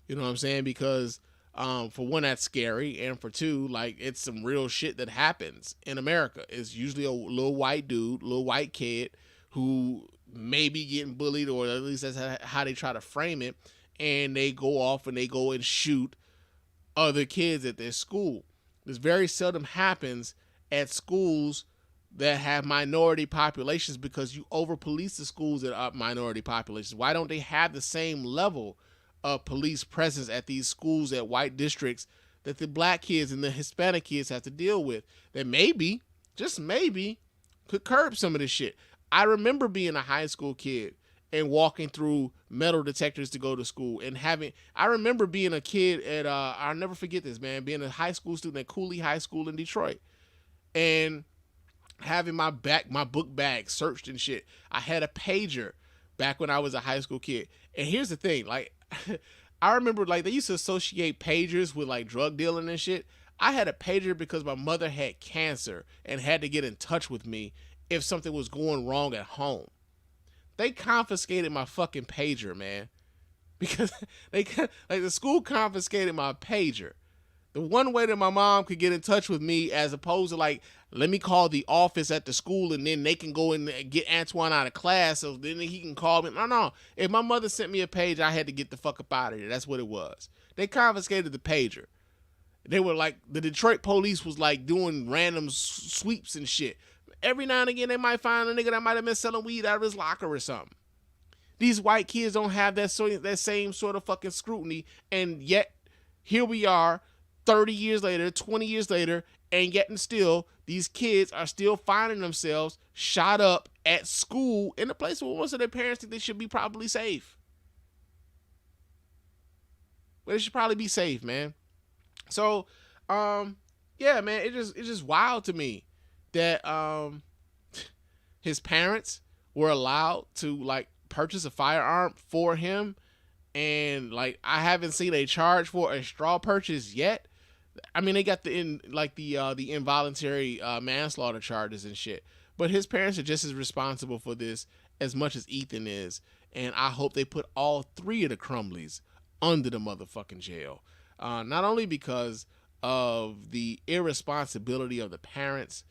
You know what I'm saying? Because for one, that's scary, and for two, like, it's some real shit that happens in America. It's usually a little white dude, little white kid who may be getting bullied, or at least that's how they try to frame it, and they go off and they go and shoot other kids at their school. This very seldom happens at schools that have minority populations, because you over-police the schools that are minority populations. Why don't they have the same level of police presence at these schools, at white districts, that the black kids and the Hispanic kids have to deal with, that maybe, just maybe, could curb some of this shit? I remember being a high school kid and walking through metal detectors to go to school, and I remember being a kid at, I'll never forget this, man, being a high school student at Cooley High School in Detroit, and having my book bag searched and shit. I had a pager back when I was a high school kid. And here's the thing, like, I remember, like, they used to associate pagers with, like, drug dealing and shit. I had a pager because my mother had cancer and had to get in touch with me if something was going wrong at home. They confiscated my fucking pager, man. Because the school confiscated my pager. The one way that my mom could get in touch with me, as opposed to, like, let me call the office at the school and then they can go and get Antoine out of class so then he can call me. No. If my mother sent me a page, I had to get the fuck up out of there. That's what it was. They confiscated the pager. They were like, the Detroit police was like doing random sweeps and shit. Every now and again, they might find a nigga that might have been selling weed out of his locker or something. These white kids don't have that same sort of fucking scrutiny, and yet here we are 30 years later, 20 years later, and yet and still, these kids are still finding themselves shot up at school in a place where most of their parents think they should be probably safe. But they should probably be safe, man. So, yeah, man, it's just wild to me that his parents were allowed to, like, purchase a firearm for him, and, like, I haven't seen a charge for a straw purchase yet. I mean, they got the involuntary manslaughter charges and shit, but his parents are just as responsible for this as much as Ethan is, and I hope they put all three of the Crumbleys under the motherfucking jail. Not only because of the irresponsibility of the parents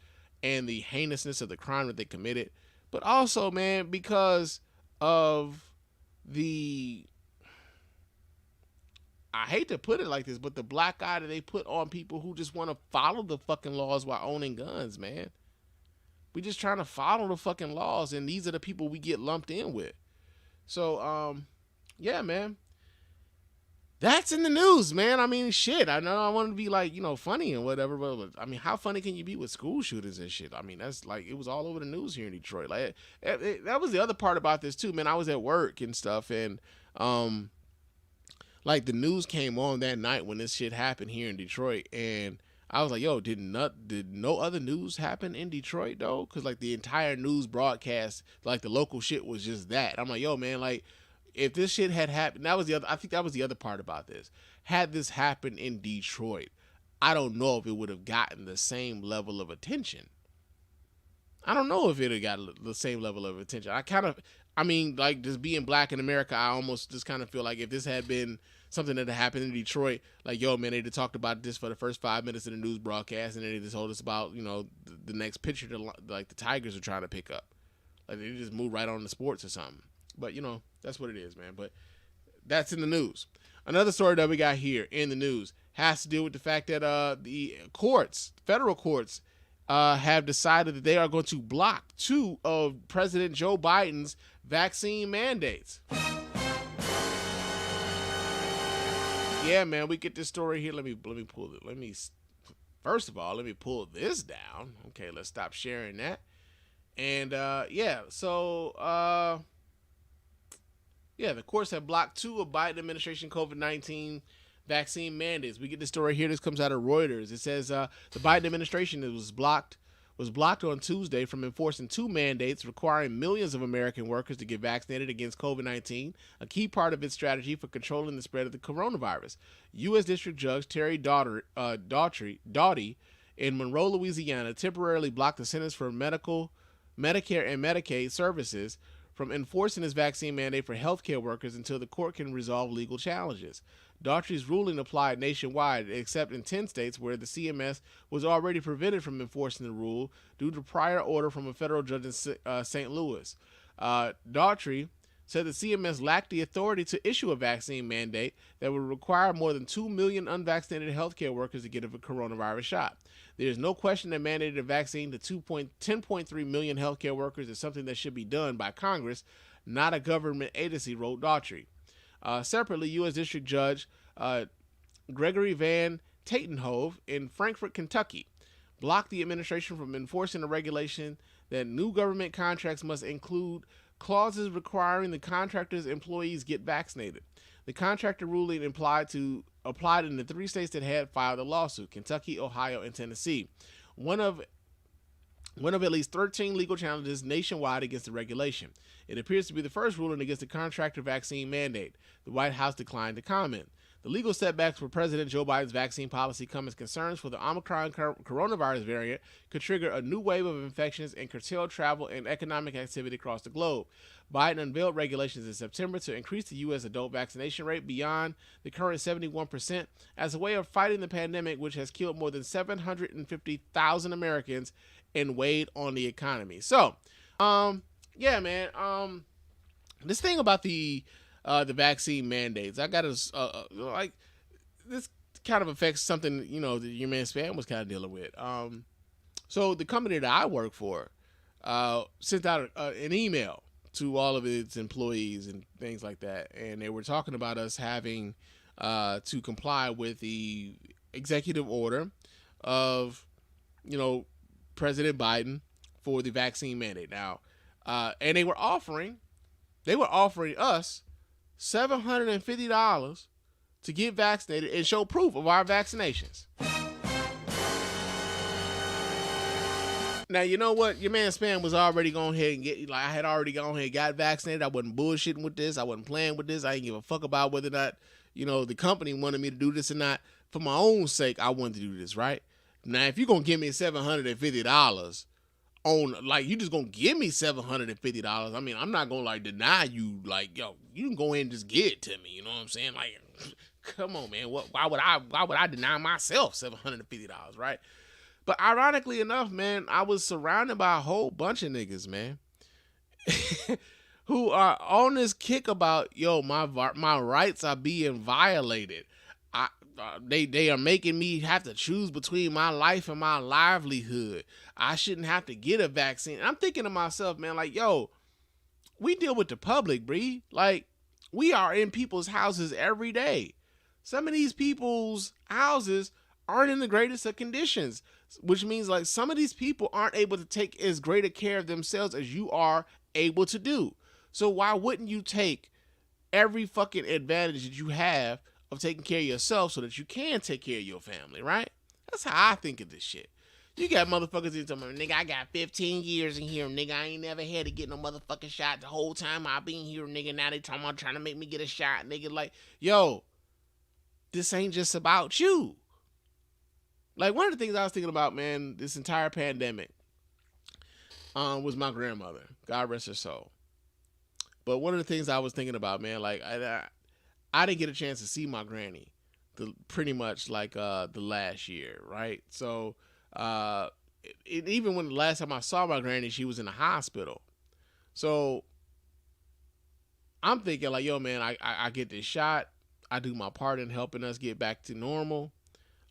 and the heinousness of the crime that they committed, but also, man, because of the, I hate to put it like this, but the black eye that they put on people who just want to follow the fucking laws while owning guns, man. We just trying to follow the fucking laws, and these are the people we get lumped in with. So, yeah, man. That's in the news, man. I mean, shit. I know I want to be, like, you know, funny and whatever, but I mean, how funny can you be with school shootings and shit? I mean, that's like, it was all over the news here in Detroit. Like, that was the other part about this too, man. I was at work and stuff, and like, the news came on that night when this shit happened here in Detroit, and I was like, yo, did no other news happen in Detroit though? Because, like, the entire news broadcast, like, the local shit was just that. I'm like, yo, man, like, if this shit had happened, I think that was the other part about this. Had this happened in Detroit, I don't know if it would have gotten the same level of attention. I don't know if it had got the same level of attention. I mean, like, just being black in America, I almost just kind of feel like if this had been something that had happened in Detroit, like, yo, man, they'd have talked about this for the first 5 minutes of the news broadcast, and then they just told us about, you know, the next picture that, like, the Tigers are trying to pick up. Like, they just move right on to sports or something. But, you know, that's what it is, man. But that's in the news. Another story that we got here in the news has to do with the fact that the courts, federal courts, have decided that they are going to block 2 of President Joe Biden's vaccine mandates. Yeah, man, we get this story here. Let me pull it. First of all, let me pull this down. Okay, let's stop sharing that. And yeah, so yeah, the courts have blocked 2 of Biden administration COVID-19 vaccine mandates. We get this story here. This comes out of Reuters. It says the Biden administration was blocked was blocked on Tuesday from enforcing 2 mandates requiring millions of American workers to get vaccinated against COVID-19, a key part of its strategy for controlling the spread of the coronavirus. U.S. District Judge Terry Doughty in Monroe, Louisiana, temporarily blocked the Centers for Medicare and Medicaid Services from enforcing its vaccine mandate for healthcare workers until the court can resolve legal challenges. Daughtry's ruling applied nationwide, except in 10 states where the CMS was already prevented from enforcing the rule due to prior order from a federal judge in St. Louis. Daughtry said the CMS lacked the authority to issue a vaccine mandate that would require more than 2 million unvaccinated healthcare workers to get a coronavirus shot. There is no question that mandating a vaccine to 10.3 million healthcare workers is something that should be done by Congress, not a government agency, wrote Daughtry. Separately, U.S. District Judge Gregory Van Tatenhove in Frankfort, Kentucky, blocked the administration from enforcing a regulation that new government contracts must include clauses requiring the contractor's employees get vaccinated. The contractor ruling applied in the 3 states that had filed the lawsuit: Kentucky, Ohio, and Tennessee. One of at least 13 legal challenges nationwide against the regulation. It appears to be the first ruling against the contractor vaccine mandate. The White House declined to comment. The legal setbacks for President Joe Biden's vaccine policy come as concerns for the Omicron coronavirus variant could trigger a new wave of infections and curtail travel and economic activity across the globe. Biden unveiled regulations in September to increase the U.S. adult vaccination rate beyond the current 71% as a way of fighting the pandemic, which has killed more than 750,000 Americans and weighed on the economy. So, yeah, man. This thing about the vaccine mandates, I gotta like, this kind of affects something, you know, that your man Spann was kind of dealing with. So the company that I work for sent out an email to all of its employees and things like that, and they were talking about us having to comply with the executive order of, you know, President Biden for the vaccine mandate. Now, and they were offering us $750 to get vaccinated and show proof of our vaccinations. Now, you know what? Your man Spann was already going ahead and I had already gone ahead and got vaccinated. I wasn't bullshitting with this. I wasn't playing with this. I didn't give a fuck about whether or not, you know, the company wanted me to do this or not. For my own sake, I wanted to do this, right? Now, if you're going to give me $750 on, like, you just going to give me $750, I mean, I'm not going to, like, deny you, like, yo, you can go ahead and just give it to me, you know what I'm saying? Like, come on, man. Why would I deny myself $750, right? But ironically enough, man, I was surrounded by a whole bunch of niggas, man, who are on this kick about, yo, my rights are being violated. They are making me have to choose between my life and my livelihood. I shouldn't have to get a vaccine. And I'm thinking to myself, man, like, yo, we deal with the public, Bree. Like, we are in people's houses every day. Some of these people's houses aren't in the greatest of conditions, which means, like, some of these people aren't able to take as great a care of themselves as you are able to do. So why wouldn't you take every fucking advantage that you have of taking care of yourself so that you can take care of your family, right? That's how I think of this shit. You got motherfuckers in talking about, nigga, I got 15 years in here, nigga, I ain't never had to get no motherfucking shot the whole time I been here, nigga, now they talking about trying to make me get a shot, nigga. Like, yo, this ain't just about you. Like, one of the things I was thinking about, man, this entire pandemic was my grandmother. God rest her soul. But one of the things I was thinking about, man, like, I didn't get a chance to see my granny pretty much like the last year, right? So even when the last time I saw my granny, she was in the hospital. So I'm thinking, like, yo, man, I get this shot. I do my part in helping us get back to normal.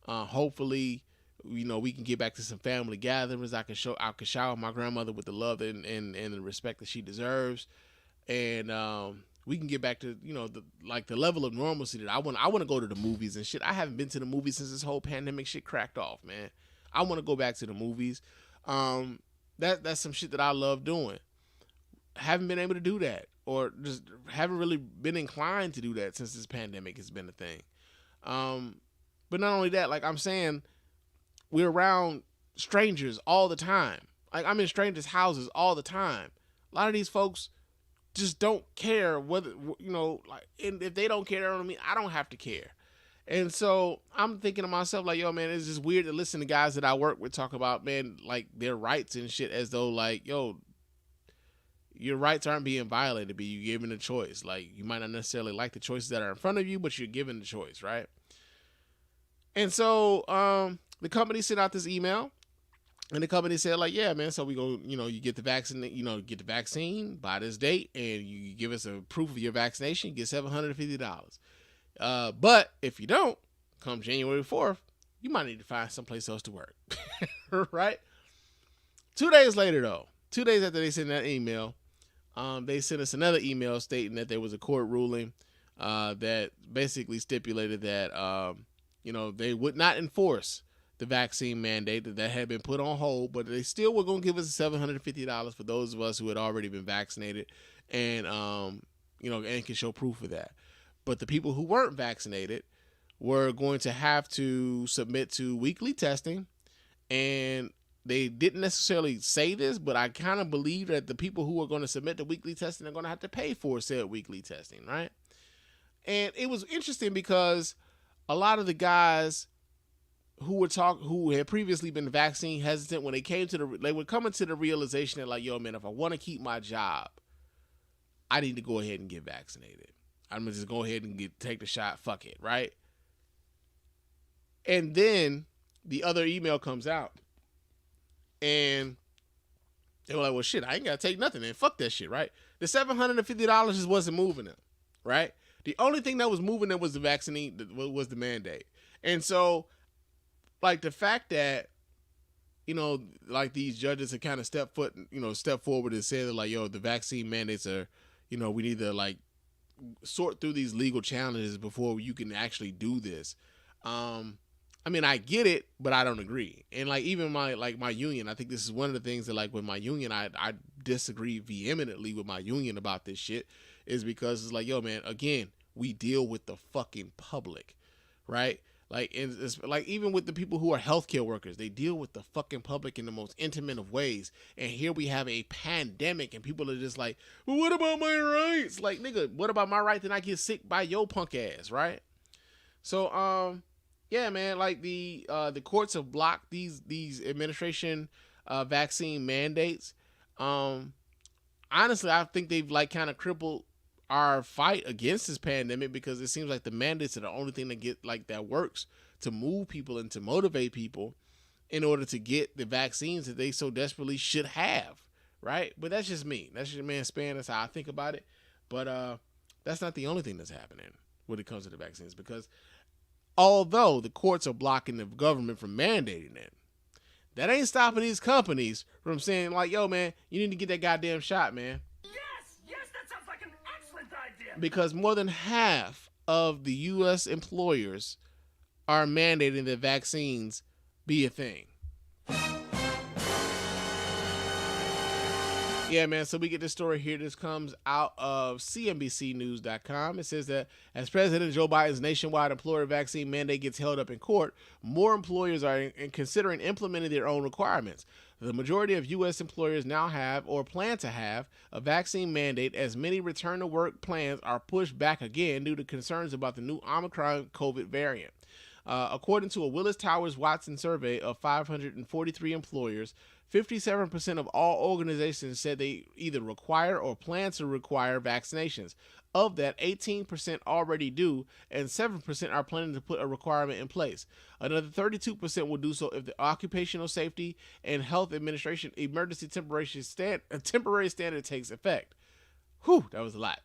Hopefully, you know, we can get back to some family gatherings. I can shower my grandmother with the love and the respect that she deserves. And we can get back to, you know, the level of normalcy that I want to go to the movies and shit. I haven't been to the movies since this whole pandemic shit cracked off, man. I want to go back to the movies. That's some shit that I love doing. Haven't been able to do that, or just haven't really been inclined to do that since this pandemic has been a thing. But not only that, like I'm saying, we're around strangers all the time. Like, I'm in strangers' houses all the time. A lot of these folks just don't care whether, you know, like, and if they don't care, I don't have to care. And so I'm thinking to myself, like, yo, man, it's just weird to listen to guys that I work with talk about, man, like, their rights and shit, as though, like, yo, your rights aren't being violated, but you're given a choice. Like, you might not necessarily like the choices that are in front of you, but you're given the choice, right? And so the company sent out this email, and the company said, like, yeah, man, so we go, you know, you get the vaccine by this date, and you give us a proof of your vaccination, you get $750. But if you don't, come January 4th, you might need to find someplace else to work, right? 2 days later, though, 2 days after they sent that email, they sent us another email stating that there was a court ruling that basically stipulated that, you know, they would not enforce the vaccine mandate that had been put on hold, but they still were going to give us $750 for those of us who had already been vaccinated and, you know, and can show proof of that. But the people who weren't vaccinated were going to have to submit to weekly testing. And they didn't necessarily say this, but I kind of believe that the people who are going to submit to weekly testing are going to have to pay for said weekly testing, right? And it was interesting because a lot of the guys who had previously been vaccine hesitant, when they would come into the realization that, like, yo, man, if I want to keep my job, I need to go ahead and get vaccinated. I'm gonna just go ahead and take the shot. Fuck it, right? And then the other email comes out, and they were like, well, shit, I ain't gotta take nothing, and fuck that shit, right? The $750 just wasn't moving them, right? The only thing that was moving them was the vaccine, was the mandate. And so, like, the fact that, you know, like, these judges have kind of stepped forward and said, like, yo, the vaccine mandates are, you know, we need to, like, sort through these legal challenges before you can actually do this. I mean, I get it, but I don't agree. And, like, even my union, I think this is one of the things that, like, with my union, I disagree vehemently with my union about this shit, is because it's like, yo, man, again, we deal with the fucking public, right? Like, it's like, even with the people who are healthcare workers, they deal with the fucking public in the most intimate of ways. And here we have a pandemic, and people are just like, well, what about my rights? Like, nigga, what about my right to not get sick by your punk ass, right? So, yeah, man, like, the courts have blocked these administration vaccine mandates. Honestly, I think they've, like, kind of crippled our fight against this pandemic, because it seems like the mandates are the only thing that works to move people and to motivate people in order to get the vaccines that they so desperately should have, right? But that's just me. That's just man Spann. That's how I think about it. But that's not the only thing that's happening when it comes to the vaccines, because although the courts are blocking the government from mandating it, that ain't stopping these companies from saying, like, yo, man, you need to get that goddamn shot, man. Yes, that sounds like an excellent idea. Because more than half of the U.S. employers are mandating that vaccines be a thing. Yeah, man, so we get this story here. This comes out of CNBCnews.com. It says that as President Joe Biden's nationwide employer vaccine mandate gets held up in court, more employers are considering implementing their own requirements. The majority of U.S. employers now have or plan to have a vaccine mandate, as many return-to-work plans are pushed back again due to concerns about the new Omicron COVID variant. According to a Willis Towers Watson survey of 543 employers, 57% of all organizations said they either require or plan to require vaccinations. Of that, 18% already do, and 7% are planning to put a requirement in place. Another 32% will do so if the Occupational Safety and Health Administration emergency temporary standard takes effect. Whew, that was a lot.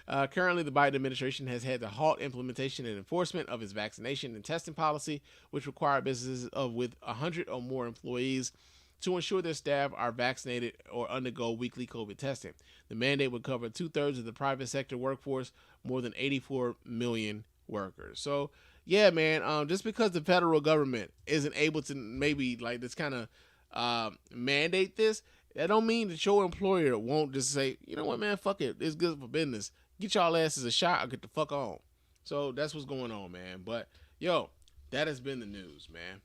Currently, the Biden administration has had to halt implementation and enforcement of its vaccination and testing policy, which require businesses with 100 or more employees to ensure their staff are vaccinated or undergo weekly COVID testing. The mandate would cover 2/3 of the private sector workforce, more than 84 million workers. So, yeah, man, just because the federal government isn't able to maybe, like, this kind of mandate this, that don't mean that your employer won't just say, you know what, man, fuck it, it's good for business. Get y'all asses a shot or get the fuck on. So that's what's going on, man. But, yo, that has been the news, man.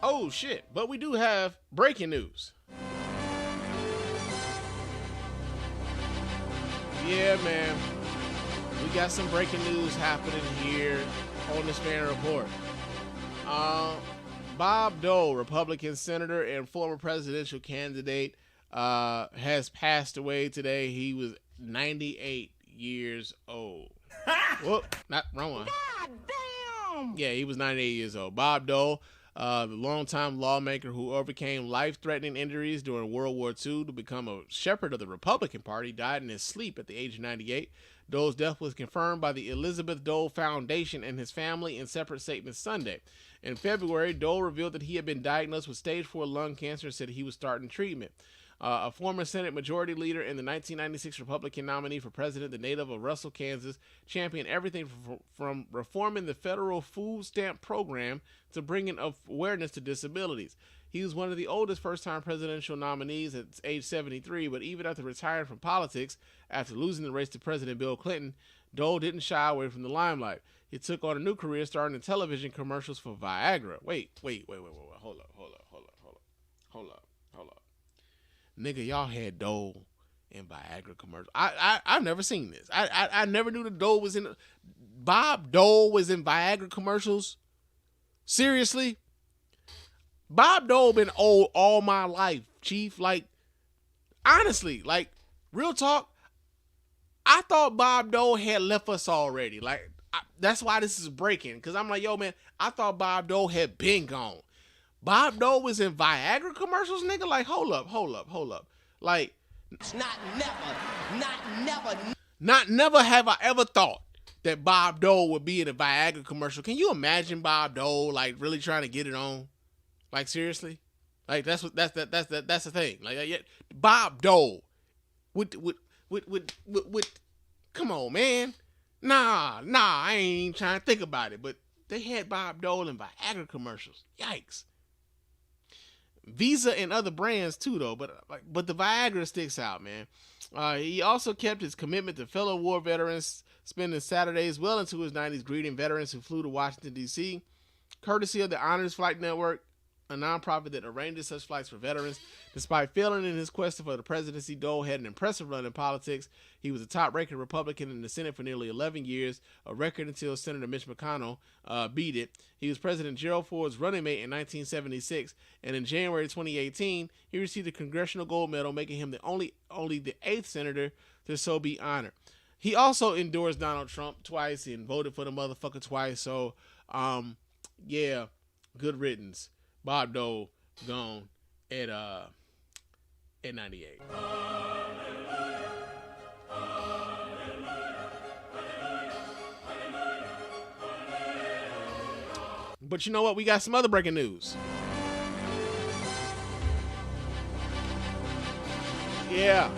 Oh shit, but we do have breaking news. Yeah, man. We got some breaking news happening here on the Spann Report. Bob Dole, Republican senator and former presidential candidate, has passed away today. He was 98 years old. Whoop, not wrong one. God damn! Yeah, he was 98 years old. Bob Dole, the longtime lawmaker who overcame life-threatening injuries during World War II to become a shepherd of the Republican Party, died in his sleep at the age of 98. Dole's death was confirmed by the Elizabeth Dole Foundation and his family in separate statements Sunday. In February, Dole revealed that he had been diagnosed with stage 4 lung cancer and said he was starting treatment. A former Senate Majority Leader and the 1996 Republican nominee for president, the native of Russell, Kansas, championed everything from reforming the federal food stamp program to bringing awareness to disabilities. He was one of the oldest first-time presidential nominees at age 73, but even after retiring from politics, after losing the race to President Bill Clinton, Dole didn't shy away from the limelight. He took on a new career starring in television commercials for Viagra. Wait. Hold up. Nigga, y'all had Dole in Viagra commercials. I've never seen this. I never knew that Dole was in. Bob Dole was in Viagra commercials? Seriously? Bob Dole been old all my life, Chief. Like, honestly, like, real talk, I thought Bob Dole had left us already. Like, that's why this is breaking. Because I'm like, yo, man, I thought Bob Dole had been gone. Bob Dole was in Viagra commercials, nigga? Like, hold up. Like, not never have I ever thought that Bob Dole would be in a Viagra commercial. Can you imagine Bob Dole, like, really trying to get it on? Like, seriously? Like, that's the thing. Like, yeah, Bob Dole with come on, man. Nah, I ain't even trying to think about it. But they had Bob Dole in Viagra commercials. Yikes. Visa and other brands too, though, but the Viagra sticks out, man. He also kept his commitment to fellow war veterans, spending Saturdays well into his 90s greeting veterans who flew to Washington, D.C., courtesy of the Honors Flight Network, a nonprofit that arranges such flights for veterans. Despite failing in his quest for the presidency, Dole had an impressive run in politics. He was a top-ranking Republican in the Senate for nearly 11 years, a record until Senator Mitch McConnell beat it. He was President Gerald Ford's running mate in 1976, and in January 2018, he received a Congressional Gold Medal, making him only the 8th senator to so be honored. He also endorsed Donald Trump twice and voted for the motherfucker twice, so, yeah, good riddance. Bob Dole gone at 98. But you know what? We got some other breaking news. Yeah.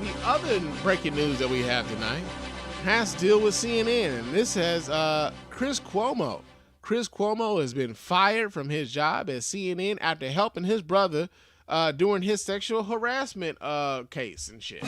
The other breaking news that we have tonight has to deal with CNN. And this has Chris Cuomo. Chris Cuomo has been fired from his job at CNN after helping his brother during his sexual harassment case and shit.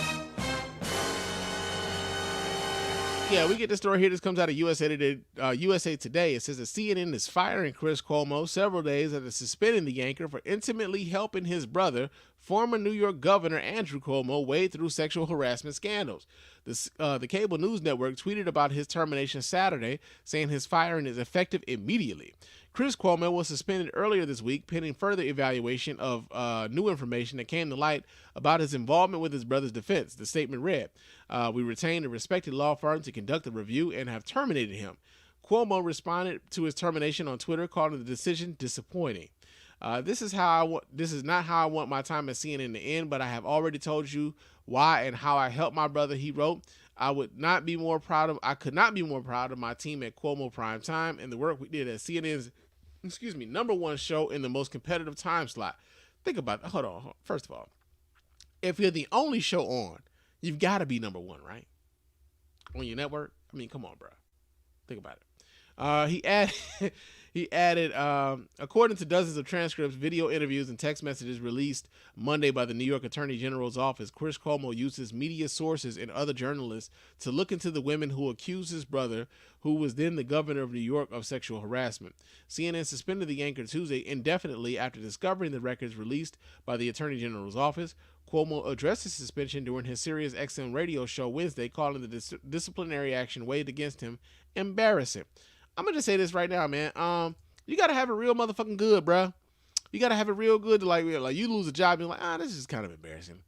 Yeah, we get the story here. This comes out of USA Today. It says that CNN is firing Chris Cuomo several days after suspending the anchor for intimately helping his brother, former New York Governor Andrew Cuomo, wade through sexual harassment scandals. The cable news network tweeted about his termination Saturday, saying his firing is effective immediately. Chris Cuomo was suspended earlier this week, pending further evaluation of new information that came to light about his involvement with his brother's defense. The statement read, "We retained a respected law firm to conduct a review and have terminated him." Cuomo responded to his termination on Twitter, calling the decision disappointing. This is not how I want my time at CNN to end, but I have already told you why and how I helped my brother, he wrote. I could not be more proud of my team at Cuomo Primetime and the work we did at CNN's #1 show in the most competitive time slot. Think about it. Hold on. First of all, if you're the only show on, you've got to be #1, right? On your network. I mean, come on, bro. Think about it. He added, according to dozens of transcripts, video interviews, and text messages released Monday by the New York Attorney General's office, Chris Cuomo uses media sources and other journalists to look into the women who accused his brother, who was then the governor of New York, of sexual harassment. CNN suspended the anchor Tuesday indefinitely after discovering the records released by the Attorney General's office. Cuomo addressed his suspension during his Sirius XM radio show Wednesday, calling the disciplinary action weighed against him embarrassing. I'm gonna just say this right now, man. You gotta have it real motherfucking good, bro. You gotta have it real good to like you lose a job, you're like, this is kind of embarrassing,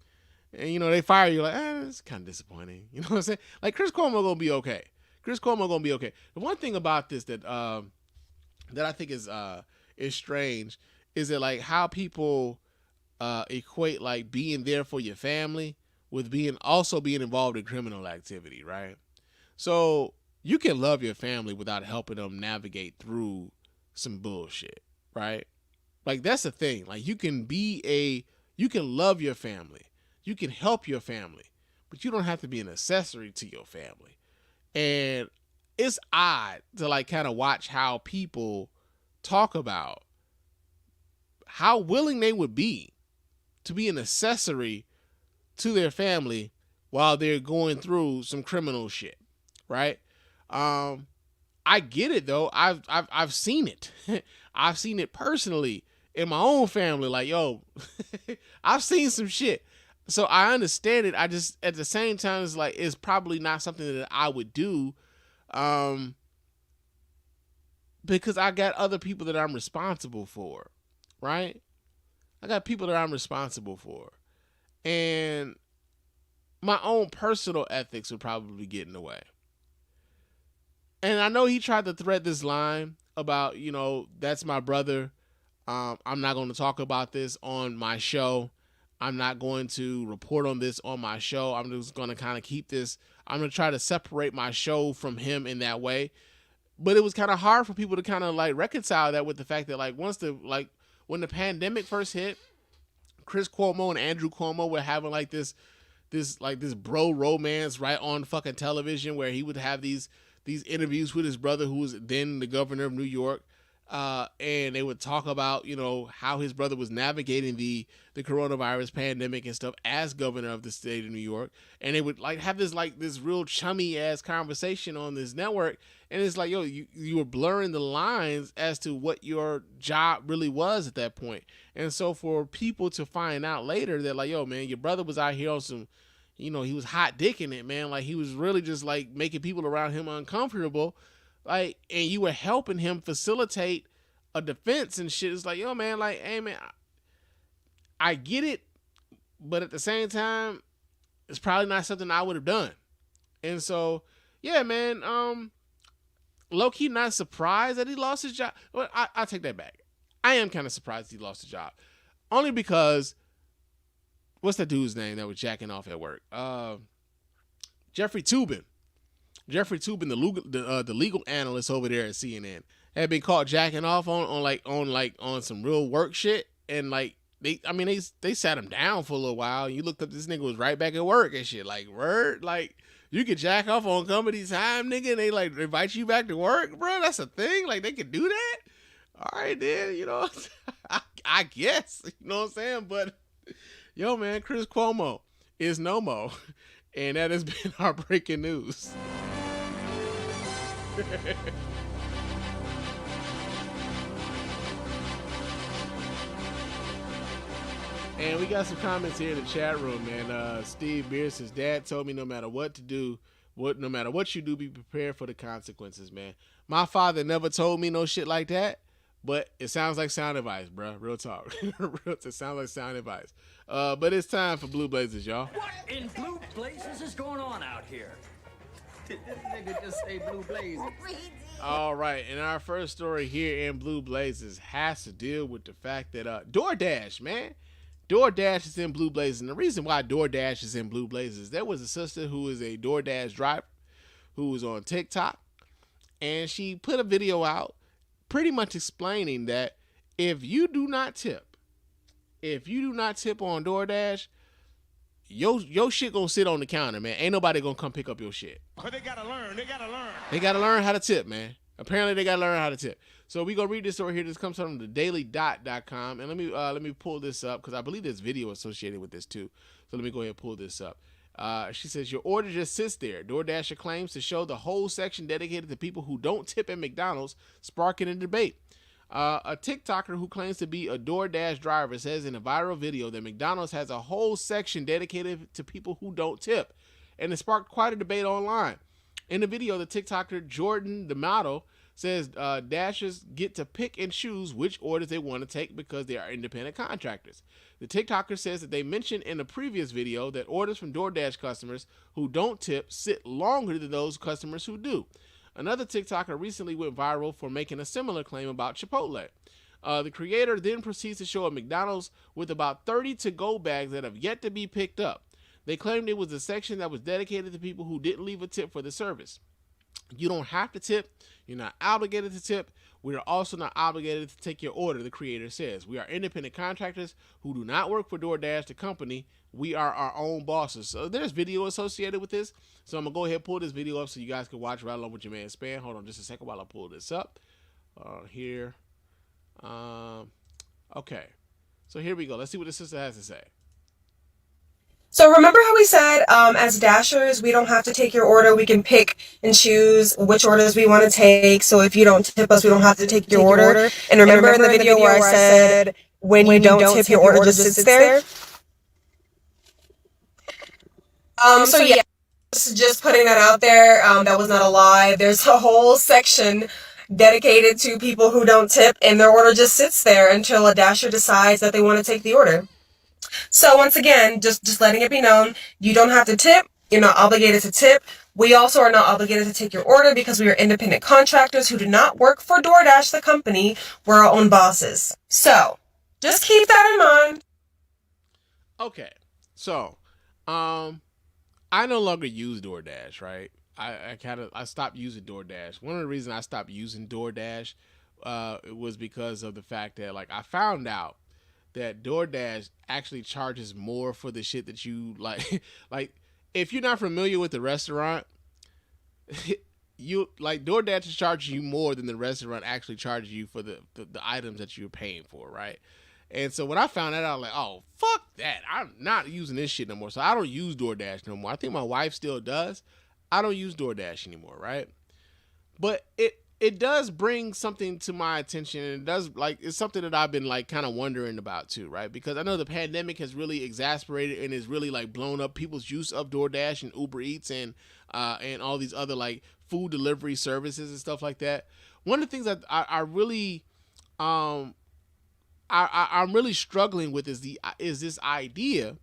and you know they fire you, like, it's kind of disappointing. You know what I'm saying? Like Chris Cuomo gonna be okay. Chris Cuomo gonna be okay. The one thing about this that I think is strange is that like how people equate like being there for your family with being involved in criminal activity, right? So you can love your family without helping them navigate through some bullshit, right? Like that's the thing. Like you can love your family, you can help your family, but you don't have to be an accessory to your family. And it's odd to like kind of watch how people talk about how willing they would be to be an accessory to their family while they're going through some criminal shit, right? I get it though. I've seen it. I've seen it personally in my own family. Like, yo, I've seen some shit. So I understand it. I just, at the same time, it's like, it's probably not something that I would do. Because I got other people that I'm responsible for, right? I got people that I'm responsible for. And my own personal ethics would probably get in the way. And I know he tried to thread this line about, you know, that's my brother. I'm not going to talk about this on my show. I'm not going to report on this on my show. I'm just going to kind of keep this. I'm going to try to separate my show from him in that way. But it was kind of hard for people to kind of like reconcile that with the fact that like when the pandemic first hit, Chris Cuomo and Andrew Cuomo were having like this bro romance right on fucking television where he would have these interviews with his brother, who was then the governor of New York, and they would talk about, you know, how his brother was navigating the coronavirus pandemic and stuff as governor of the state of New York, and they would like have this real chummy ass conversation on this network, and it's like, yo, you were blurring the lines as to what your job really was at that point. And so for people to find out later that like, yo, man, your brother was out here on some, you know, he was hot dicking it, man. Like he was really just like making people around him uncomfortable. Like, and you were helping him facilitate a defense and shit. It's like, yo, man, like, hey, man, I get it. But at the same time, it's probably not something I would have done. And so, yeah, man, low-key not surprised that he lost his job. Well, I take that back. I am kind of surprised he lost his job. Only because, what's that dude's name that was jacking off at work? Jeffrey Toobin. Jeffrey Toobin, the legal analyst over there at CNN, had been caught jacking off on some real work shit. And like, they sat him down for a little while. You looked up, this nigga was right back at work and shit. Like, word? Like, you could jack off on company time, nigga, and they like invite you back to work, bro? That's a thing? Like, they could do that? All right, then, you know, I guess, you know what I'm saying? But, yo, man, Chris Cuomo is no mo. And that has been our breaking news. And we got some comments here in the chat room, man. Steve Beer says, Dad told me no matter what to do, no matter what you do, be prepared for the consequences, man. My father never told me no shit like that, but it sounds like sound advice, bro. Real talk. It sounds like sound advice. But it's time for Blue Blazers, y'all. What in Blue Blazers is going on out here? Did this nigga just say Blue Blazers? All right, and our first story here in Blue Blazers has to deal with the fact that DoorDash, man. DoorDash is in Blue Blazers. And the reason why DoorDash is in Blue Blazers, there was a sister who is a DoorDash driver who was on TikTok, and she put a video out pretty much explaining that if you do not tip on DoorDash, your shit gonna sit on the counter, man. Ain't nobody gonna come pick up your shit. But they gotta learn. They gotta learn how to tip, man. Apparently they gotta learn how to tip. So we gonna read this story here. This comes from the dailydot.com, and let me pull this up because I believe there's video associated with this too. So let me go ahead and pull this up. She says, your order just sits there. DoorDasher claims to show the whole section dedicated to people who don't tip at McDonald's, sparking a debate. A TikToker who claims to be a DoorDash driver says in a viral video that McDonald's has a whole section dedicated to people who don't tip, and it sparked quite a debate online. In the video, the TikToker Jordan the model says Dashers get to pick and choose which orders they want to take because they are independent contractors. The TikToker says that they mentioned in a previous video that orders from DoorDash customers who don't tip sit longer than those customers who do. Another TikToker recently went viral for making a similar claim about Chipotle. The creator then proceeds to show a McDonald's with about 30 to-go bags that have yet to be picked up. They claimed it was a section that was dedicated to people who didn't leave a tip for the service. You don't have to tip. You're not obligated to tip. We are also not obligated to take your order, the creator says. We are independent contractors who do not work for DoorDash, the company. We are our own bosses. So there's video associated with this. So I'm going to go ahead and pull this video up so you guys can watch right along with your man Spann. Hold on just a second while I pull this up. Here. Okay. So here we go. Let's see what the sister has to say. So remember how we said, as Dashers, we don't have to take your order. We can pick and choose which orders we want to take. So if you don't tip us, we don't have to take your order. And remember in the video where I said, when you don't tip, your order just sits there? So yeah, just putting that out there. That was not a lie. There's a whole section dedicated to people who don't tip, and their order just sits there until a Dasher decides that they want to take the order. So once again, just letting it be known, you don't have to tip. You're not obligated to tip. We also are not obligated to take your order because we are independent contractors who do not work for DoorDash, the company. We're our own bosses. So just keep that in mind. Okay. So, I no longer use DoorDash, right? I stopped using DoorDash. One of the reasons I stopped using DoorDash was because of the fact that, like, I found out that DoorDash actually charges more for the shit that you like. Like, if you're not familiar with the restaurant, you like DoorDash is charging you more than the restaurant actually charges you for the items that you're paying for, right? And so when I found that out, I was like, oh, fuck that. I'm not using this shit no more. So I don't use DoorDash no more. I think my wife still does. I don't use DoorDash anymore, right? But it does bring something to my attention, and it does, like, it's something that I've been, like, kind of wondering about too, right? Because I know the pandemic has really exasperated and has really, like, blown up people's use of DoorDash and Uber Eats and all these other, like, food delivery services and stuff like that. One of the things that I really I'm really struggling with is this idea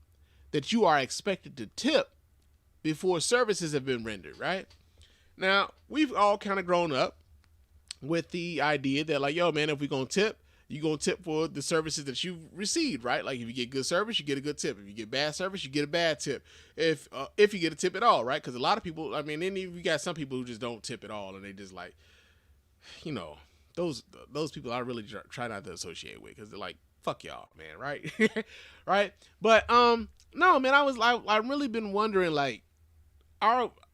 that you are expected to tip before services have been rendered, right? Now, we've all kind of grown up with the idea that, like, yo, man, if we're going to tip, you're going to tip for the services that you've received, right? Like, if you get good service, you get a good tip. If you get bad service, you get a bad tip. If you get a tip at all, right? Because a lot of people, I mean, then you got some people who just don't tip at all, and they just, like, you know, those people I really try not to associate with, because they're like, fuck y'all, man, right? Right? But, no, man, I've really been wondering, like,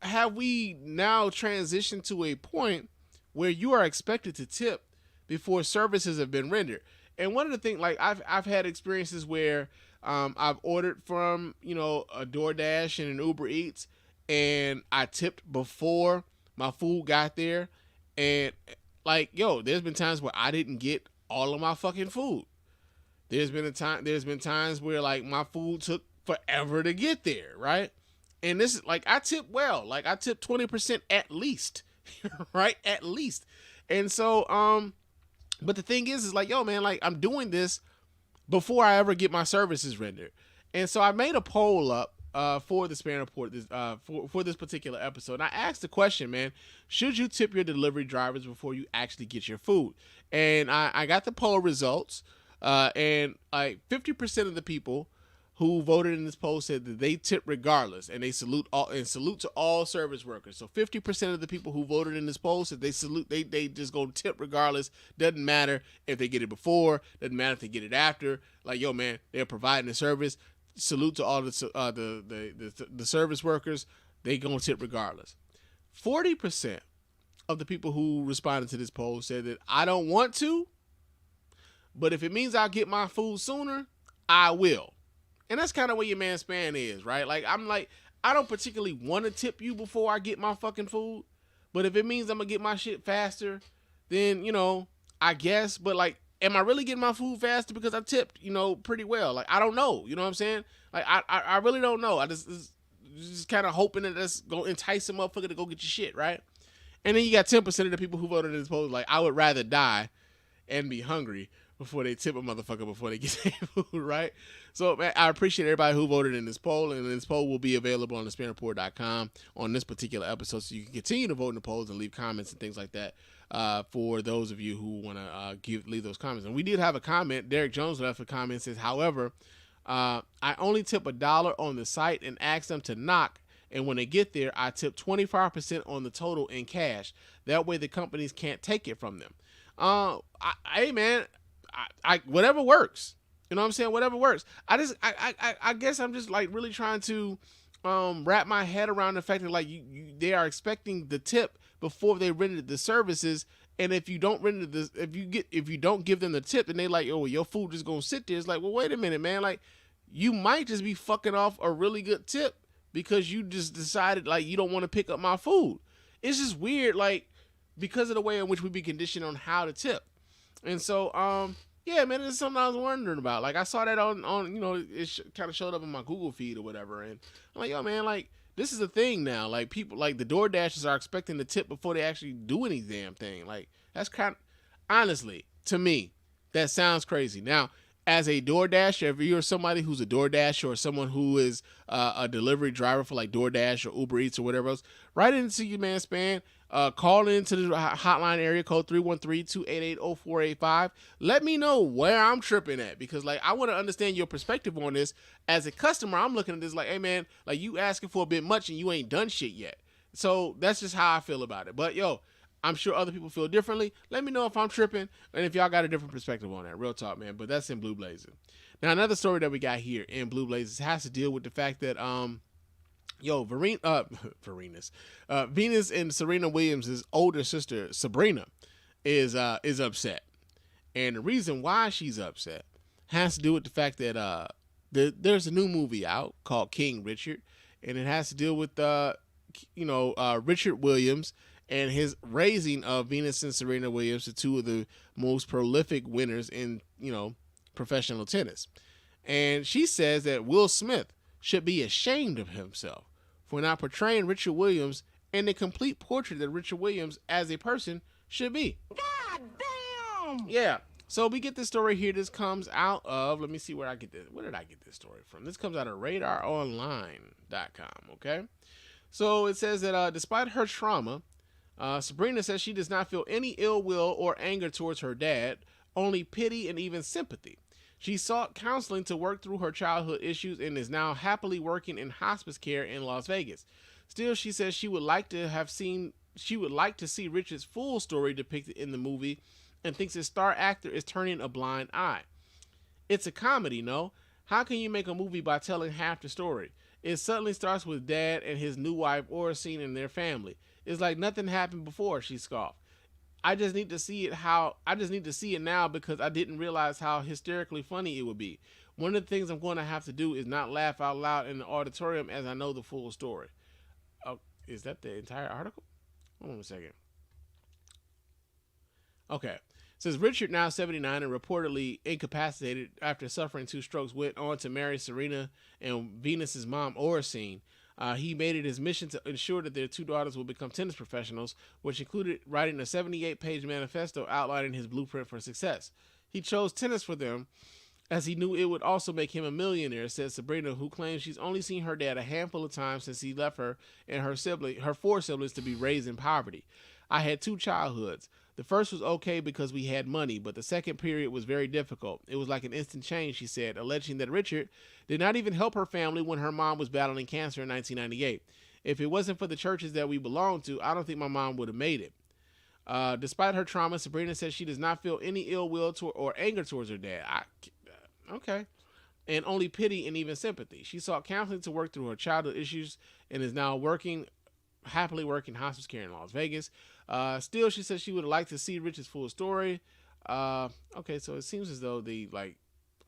have we now transitioned to a point where you are expected to tip before services have been rendered? And one of the things, like, I've had experiences where I've ordered from, you know, a DoorDash and an Uber Eats, and I tipped before my food got there. And, like, yo, there's been times where I didn't get all of my fucking food. There's been times where, like, my food took forever to get there, right? And this is, like, I tip well. Like, I tip 20% at least. Right? At least. And so, but the thing is like, yo, man, like, I'm doing this before I ever get my services rendered. And so I made a poll up for the Spann Report for this particular episode. And I asked the question, man, should you tip your delivery drivers before you actually get your food? And I got the poll results, and like 50% of the people who voted in this poll said that they tip regardless, and they salute to all service workers. So 50% of the people who voted in this poll said they just go tip regardless. Doesn't matter if they get it before, doesn't matter if they get it after. Like, yo, man, they're providing a service. Salute to all the service workers. They gonna tip regardless. 40% of the people who responded to this poll said that I don't want to, but if it means I'll get my food sooner, I will. And that's kind of where your man Spann is, right? Like, I'm like, I don't particularly want to tip you before I get my fucking food, but if it means I'm gonna get my shit faster, then, you know, I guess. But like, am I really getting my food faster because I tipped, you know, pretty well? Like, I don't know. You know what I'm saying? Like, I really don't know. I just kind of hoping that that's gonna entice some motherfucker to go get your shit, right? And then you got 10% of the people who voted in this poll like, I would rather die and be hungry before they tip a motherfucker before they get their food, right? So, man, I appreciate everybody who voted in this poll, and this poll will be available on thespannreport.com on this particular episode, so you can continue to vote in the polls and leave comments and things like that for those of you who want to leave those comments. And we did have a comment. Derek Jones left a comment, says, however, I only tip $1 on the site and ask them to knock, and when they get there, I tip 25% on the total in cash. That way the companies can't take it from them. Hey, man, I whatever works. You know what I'm saying? Whatever works. I guess I'm just like really trying to wrap my head around the fact that like they are expecting the tip before they rented the services, and if you don't render this, if you don't give them the tip, then they like, oh, your food is gonna sit there. It's like, well, wait a minute, man. Like, you might just be fucking off a really good tip because you just decided like you don't want to pick up my food. It's just weird, like, because of the way in which we be conditioned on how to tip. And so, yeah, man, it's something I was wondering about. Like, I saw that on you know, it kind of showed up in my Google feed or whatever. And I'm like, yo, man, like, this is a thing now. Like, people, like, the DoorDashers are expecting the tip before they actually do any damn thing. Like, that's kind of, honestly, to me, that sounds crazy. Now, as a DoorDasher, if you're somebody who's a DoorDasher or someone who is a delivery driver for like DoorDash or Uber Eats or whatever else, write into you, man, Spann. Call into the hotline area code 313-288-0485. Let me know where I'm tripping at, because like I want to understand your perspective on this. As a customer, I'm looking at this like, hey man, like you asking for a bit much and you ain't done shit yet. So that's just how I feel about it. But yo, I'm sure other people feel differently. Let me know if I'm tripping and if y'all got a different perspective on that. Real talk, man. But that's in Blue Blazing. Now, another story that we got here in Blue Blazers has to deal with the fact that Venus and Serena Williams' older sister Sabrina is upset, and the reason why she's upset has to do with the fact that there's a new movie out called King Richard, and it has to deal with Richard Williams and his raising of Venus and Serena Williams, the two of the most prolific winners in professional tennis. And she says that Will Smith should be ashamed of himself for not portraying Richard Williams in the complete portrait that Richard Williams as a person should be. God damn! Yeah. So we get this story here. This comes out of, let me see where I get this. Where did I get this story from? This comes out of RadarOnline.com, okay? So it says that despite her trauma, Sabrina says she does not feel any ill will or anger towards her dad, only pity and even sympathy. She sought counseling to work through her childhood issues and is now happily working in hospice care in Las Vegas. Still, she says she would like to see Richard's full story depicted in the movie and thinks his star actor is turning a blind eye. It's a comedy, no? How can you make a movie by telling half the story? It suddenly starts with dad and his new wife Osteen and their family. It's like nothing happened before, she scoffed. I just need to see it now because I didn't realize how hysterically funny it would be. One of the things I'm going to have to do is not laugh out loud in the auditorium as I know the full story. Oh, is that the entire article? Hold on a second. Okay. It says Richard, now 79 and reportedly incapacitated after suffering 2 strokes, went on to marry Serena and Venus's mom, Osteen. He made it his mission to ensure that their 2 daughters will become tennis professionals, which included writing a 78-page manifesto outlining his blueprint for success. He chose tennis for them as he knew it would also make him a millionaire, said Sabrina, who claims she's only seen her dad a handful of times since he left her and her 4 siblings to be raised in poverty. I had 2 childhoods. The first was okay because we had money, but the second period was very difficult. It was like an instant change, she said, alleging that Richard did not even help her family when her mom was battling cancer in 1998. If it wasn't for the churches that we belonged to, I don't think my mom would have made it. Despite her trauma, Sabrina says she does not feel any ill will or anger towards her dad. Okay. And only pity and even sympathy. She sought counseling to work through her childhood issues and is now happily working hospice care in Las Vegas. Still, she said she would like to see Rich's full story. Okay, so it seems as though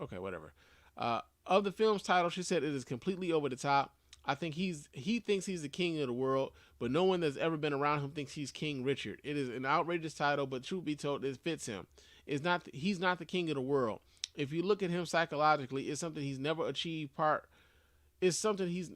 okay, whatever. Of the film's title, she said it is completely over the top. I think he thinks he's the king of the world, but no one that's ever been around him thinks he's King Richard. It is an outrageous title, but truth be told, it fits him. He's not the king of the world. If you look at him psychologically, it's something he's never achieved it's something he's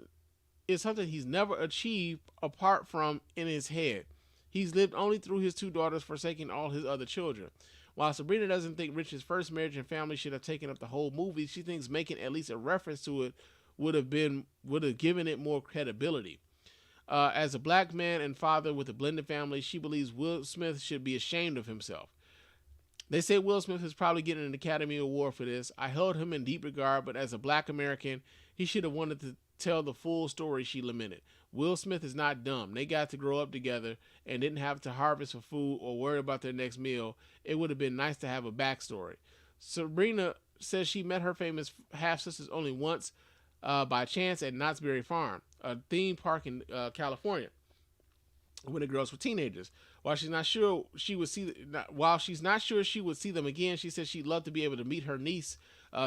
never achieved apart from in his head. He's lived only through his 2 daughters, forsaking all his other children. While Sabrina doesn't think Rich's first marriage and family should have taken up the whole movie, she thinks making at least a reference to it would have given it more credibility. As a black man and father with a blended family, she believes Will Smith should be ashamed of himself. They say Will Smith is probably getting an Academy Award for this. I held him in deep regard, but as a black American, he should have wanted to tell the full story, she lamented. Will Smith is not dumb. They got to grow up together and didn't have to harvest for food or worry about their next meal. It would have been nice to have a backstory. Sabrina says she met her famous half-sisters only once by chance at Knott's Berry Farm, a theme park in California, when the girls were teenagers. While she's not sure she would see them again, she said she'd love to be able to meet her niece,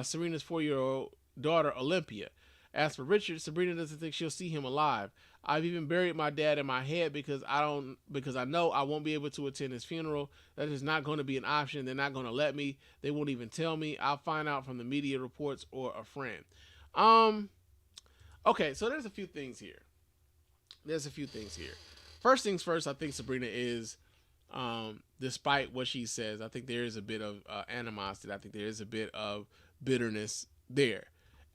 Serena's 4-year-old daughter, Olympia. As for Richard, Sabrina doesn't think she'll see him alive. I've even buried my dad in my head because I know I won't be able to attend his funeral. That is not going to be an option. They're not going to let me. They won't even tell me. I'll find out from the media reports or a friend. Okay, so there's a few things here. First things first, I think Sabrina is, despite what she says, I think there is a bit of animosity. I think there is a bit of bitterness there.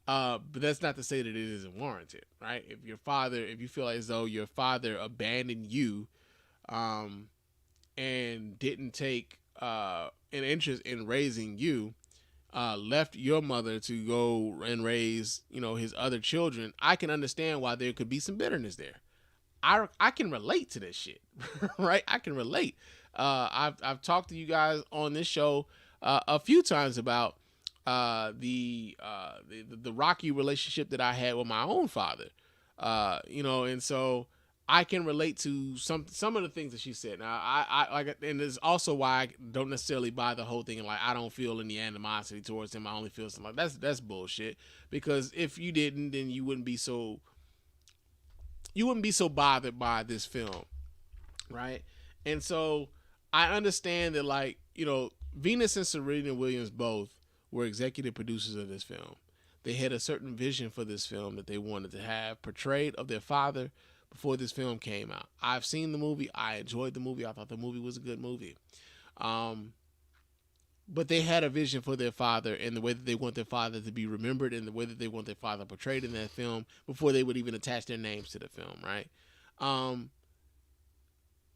But that's not to say that it isn't warranted, right? If you feel as though your father abandoned you, and didn't take an interest in raising you, left your mother to go and raise, his other children, I can understand why there could be some bitterness there. I can relate to this shit, right? I can relate. I've talked to you guys on this show a few times about the rocky relationship that I had with my own father, and so I can relate to some of the things that she said. Now, I like, and it's also why I don't necessarily buy the whole thing. And I don't feel any animosity towards him. I only feel something like that's bullshit. Because if you didn't, then you wouldn't be so bothered by this film, right? And so I understand that, Venus and Serena Williams both were executive producers of this film. They had a certain vision for this film that they wanted to have portrayed of their father before this film came out. I've seen the movie. I enjoyed the movie. I thought the movie was a good movie. But they had a vision for their father and the way that they want their father to be remembered and the way that they want their father portrayed in that film before they would even attach their names to the film, right?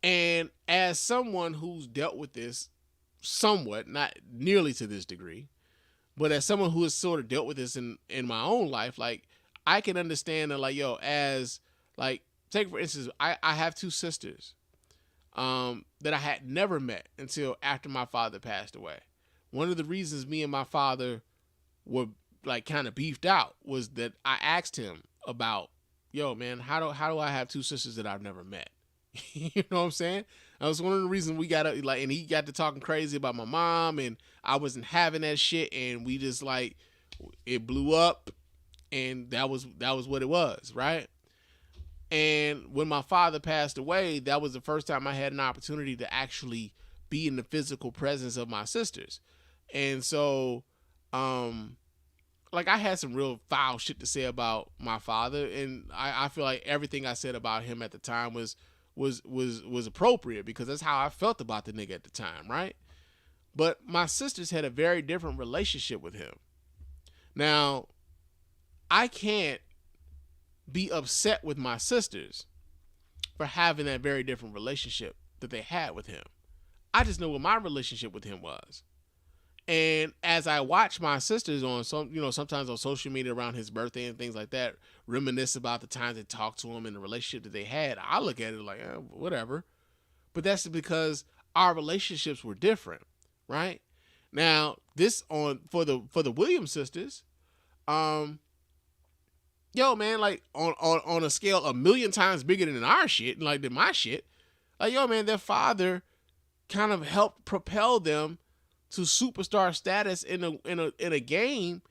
And as someone who's dealt with this somewhat, not nearly to this degree, but as someone who has sort of dealt with this in my own life, I can understand that, take for instance, I have 2 sisters that I had never met until after my father passed away. One of the reasons me and my father were kind of beefed out was that I asked him about, yo, man, how do I have 2 sisters that I've never met? You know what I'm saying? That was one of the reasons we got and he got to talking crazy about my mom, and I wasn't having that shit, and we just it blew up, and that was what it was, right? And when my father passed away, that was the first time I had an opportunity to actually be in the physical presence of my sisters. And so, I had some real foul shit to say about my father, and I feel like everything I said about him at the time was appropriate because that's how I felt about the nigga at the time, right? But my sisters had a very different relationship with him. Now, I can't be upset with my sisters for having that very different relationship that they had with him. I just know what my relationship with him was. And as I watch my sisters on sometimes on social media around his birthday and things like that, reminisce about the times they talked to him and the relationship that they had, I look at it whatever. But that's because our relationships were different, right? Now, this for the Williams sisters, yo, man, on a scale a million times bigger than our shit, than my shit, Like, yo, man, their father kind of helped propel them to superstar status in a game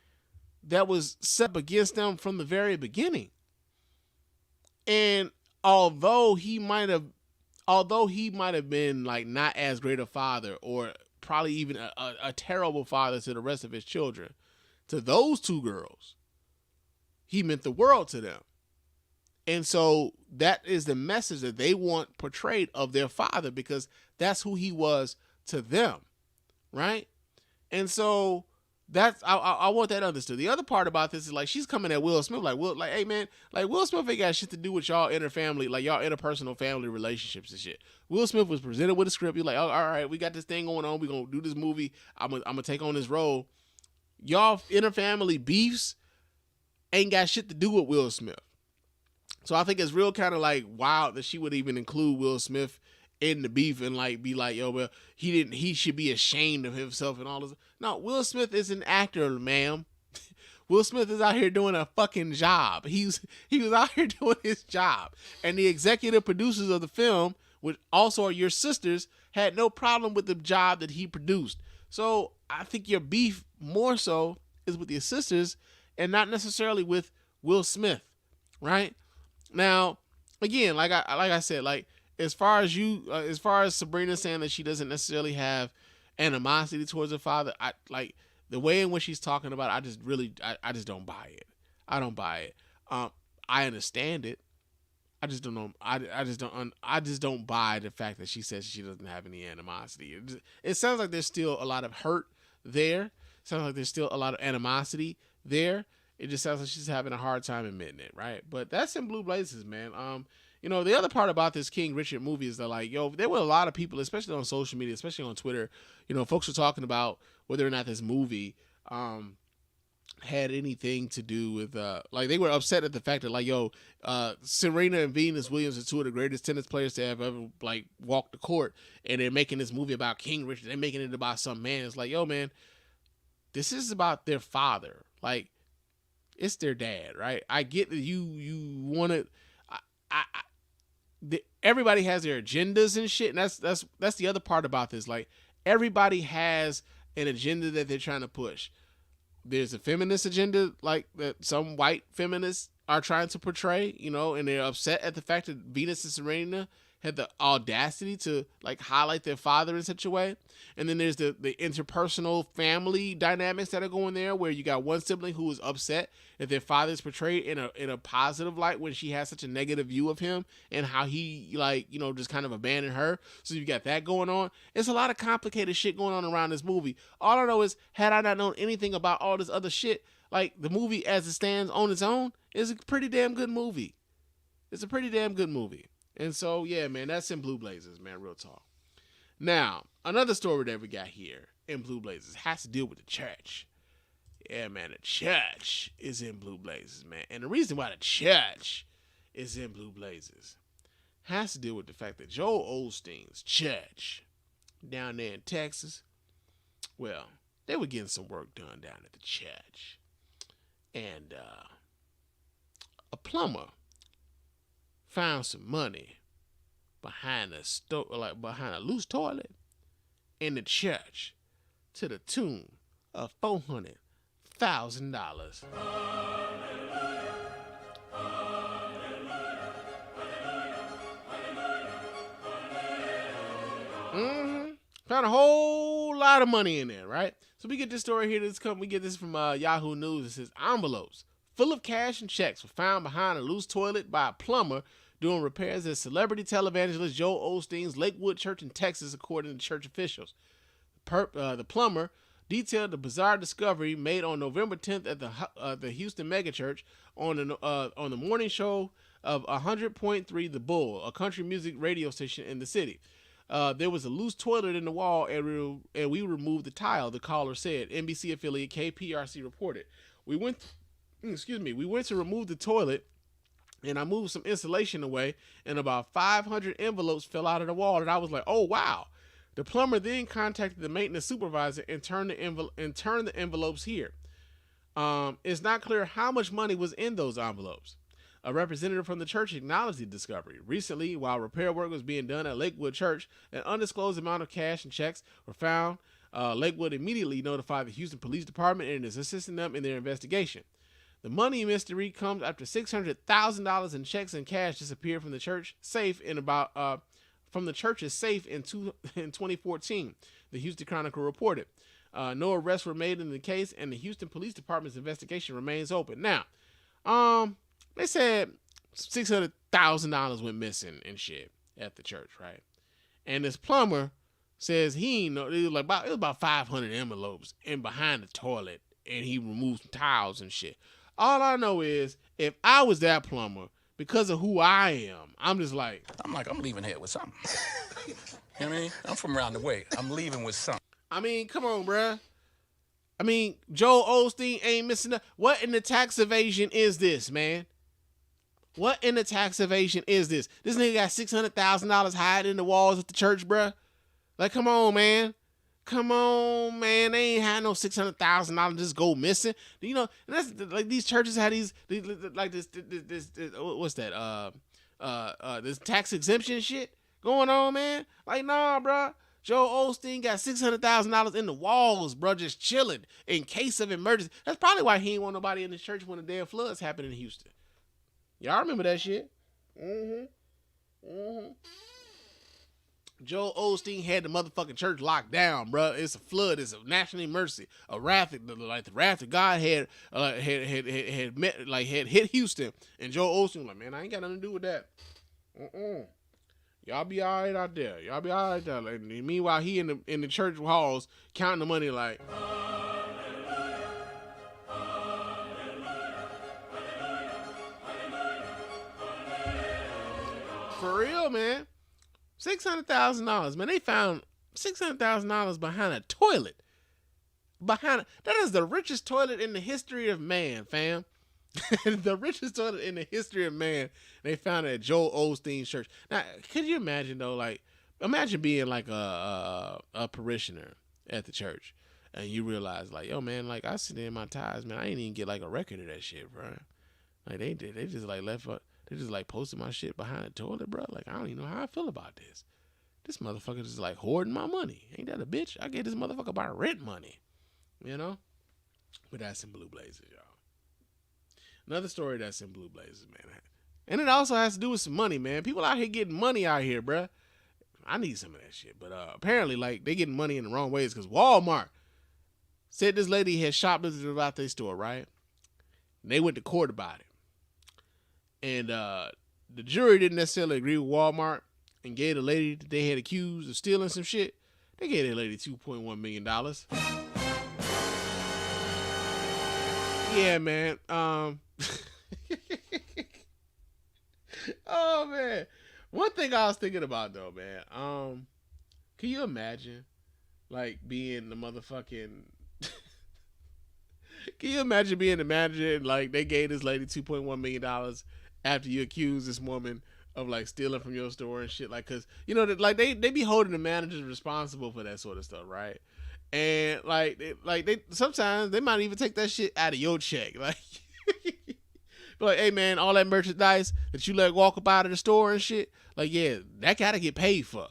that was set up against them from the very beginning. And although he might have been like not as great a father, or probably even a terrible father to the rest of his children, to those two girls, he meant the world to them. And so that is the message that they want portrayed of their father, because that's who he was to them, right? And so that's I want that understood. The other part about this is like she's coming at Will Smith like hey man, like Will Smith ain't got shit to do with y'all interfamily, like y'all interpersonal family relationships and shit. Will Smith was presented with a script. You're like, oh, all right, we got this thing going on. We're gonna do this movie. I'm gonna take on this role. Y'all interfamily beefs ain't got shit to do with Will Smith. So I think it's real kind of like wild that she would even include Will Smith in the beef and like be like, yo, well, he should be ashamed of himself and all this. No, Will Smith is an actor, ma'am. Will Smith is out here doing a fucking job. He was out here doing his job. And the executive producers of the film, which also are your sisters, had no problem with the job that he produced. So I think your beef more so is with your sisters and not necessarily with Will Smith, right? Now, again, like I said, like as far as Sabrina saying that she doesn't necessarily have animosity towards her father, I like the way in which she's talking about it, I just don't buy it. I don't buy it. I understand it. I just don't know. I just don't buy the fact that she says she doesn't have any animosity. It sounds like there's still a lot of hurt there. It sounds like there's still a lot of animosity there. It just sounds like she's having a hard time admitting it, right? But that's in Blue Blazes, man. You know, the other part about this King Richard movie is that, like, yo, there were a lot of people, especially on social media, especially on Twitter, you know, folks were talking about whether or not this movie had anything to do with, like, they were upset at the fact that, like, yo, Serena and Venus Williams are two of the greatest tennis players to have ever, like, walked the court, and they're making this movie about King Richard. They're making it about some man. It's like, yo, man, this is about their father. Like, it's their dad, right? I get that you want to. Everybody has their agendas and shit, and that's the other part about this. Like, everybody has an agenda that they're trying to push. There's a feminist agenda, like that some white feminists are trying to portray, you know, and they're upset at the fact that Venus and Serena had the audacity to like highlight their father in such a way. And then there's the interpersonal family dynamics that are going there, where you got one sibling who is upset that their father is portrayed in a positive light when she has such a negative view of him and how he, like, you know, just kind of abandoned her. So you got that going on. It's a lot of complicated shit going on around this movie. All I know is, had I not known anything about all this other shit, like, the movie as it stands on its own is a pretty damn good movie. It's a pretty damn good movie. And so, yeah, man, that's in Blue Blazes, man, real talk. Now, another story that we got here in Blue Blazes has to deal with the church. Yeah, man, the church is in Blue Blazes, man. And the reason why the church is in Blue Blazes has to deal with the fact that Joel Osteen's church down there in Texas, well, they were getting some work done down at the church. And a plumber found some money behind a loose toilet in the church to the tune of $400,000. Found a whole lot of money in there, right? So we get this story here. We get this from Yahoo News. It says envelopes full of cash and checks were found behind a loose toilet by a plumber doing repairs at celebrity televangelist Joel Osteen's Lakewood Church in Texas, according to church officials. The plumber detailed the bizarre discovery made on November 10th at the Houston megachurch on the morning show of 100.3 The Bull, a country music radio station in the city. There was a loose toilet in the wall, and we removed the tile, the caller said. NBC affiliate KPRC reported. We went to remove the toilet, and I moved some insulation away, and about 500 envelopes fell out of the wall, and I was like, oh, wow. The plumber then contacted the maintenance supervisor and turned the envelopes here. It's not clear how much money was in those envelopes. A representative from the church acknowledged the discovery. Recently, while repair work was being done at Lakewood Church, an undisclosed amount of cash and checks were found. Lakewood immediately notified the Houston Police Department and is assisting them in their investigation. The money mystery comes after $600,000 in checks and cash disappeared from the church safe in from the church's safe in 2014. The Houston Chronicle reported. No arrests were made in the case, and the Houston Police Department's investigation remains open. Now, they said $600,000 went missing and shit at the church, right? And this plumber says he ain't know. It was about 500 envelopes in behind the toilet, and he removed some towels and shit. All I know is if I was that plumber, because of who I am, I'm leaving here with something. You know what I mean? I'm from around the way. I'm leaving with something. I mean, come on, bruh. I mean, Joel Osteen ain't missing up. What in the tax evasion is this, man? What in the tax evasion is this? This nigga got $600,000 hiding in the walls of the church, bruh. Like, come on, man. Come on, man. They ain't had no $600,000 just go missing. You know, and that's like these churches had these like this what's that? This tax exemption shit going on, man. Like, nah, bruh. Joel Osteen got $600,000 in the walls, bro, just chilling in case of emergency. That's probably why he ain't want nobody in the church when the damn floods happened in Houston. Y'all remember that shit? Joel Osteen had the motherfucking church locked down, bro. It's a flood. It's a national emergency. A wrath, like the wrath of God had hit Houston, and Joel Osteen was like, man, I ain't got nothing to do with that. Y'all be all right out there. Y'all be all right out there. And meanwhile, he in the church halls counting the money like. For real, man. $600,000, man. They found $600,000 behind a toilet. That is the richest toilet in the history of man, fam. The richest toilet in the history of man. They found it at Joel Osteen's church. Now, could you imagine though? Like, imagine being like a parishioner at the church, and you realize like, yo, man, like I sit in my tithes, man. I ain't even get like a record of that shit, bro. Like they did. They just like left. They just like posted my shit behind the toilet, bro. Like I don't even know how I feel about this. This motherfucker just like hoarding my money. Ain't that a bitch? I get this motherfucker by rent money, you know. But that's in Blue Blazers, y'all. Another story that's in Blue Blazers, man. And it also has to do with some money, man. People out here getting money out here, bruh. I need some of that shit. But apparently, like, they getting money in the wrong ways because Walmart said this lady had shoplifted about their store, right? And they went to court about it. And the jury didn't necessarily agree with Walmart and gave the lady that they had accused of stealing some shit. They gave that lady $2.1 million. Yeah, man. Oh man, one thing I was thinking about though, man. Can you imagine, like, being the motherfucking? Can you imagine being the manager and like they gave this lady $2.1 million after you accused this woman of like stealing from your store and shit, like, cause you know that like they be holding the managers responsible for that sort of stuff, right? And they sometimes they might even take that shit out of your check, like. But like, hey man, all that merchandise that you let walk up out of the store and shit, like, yeah, that gotta get paid for.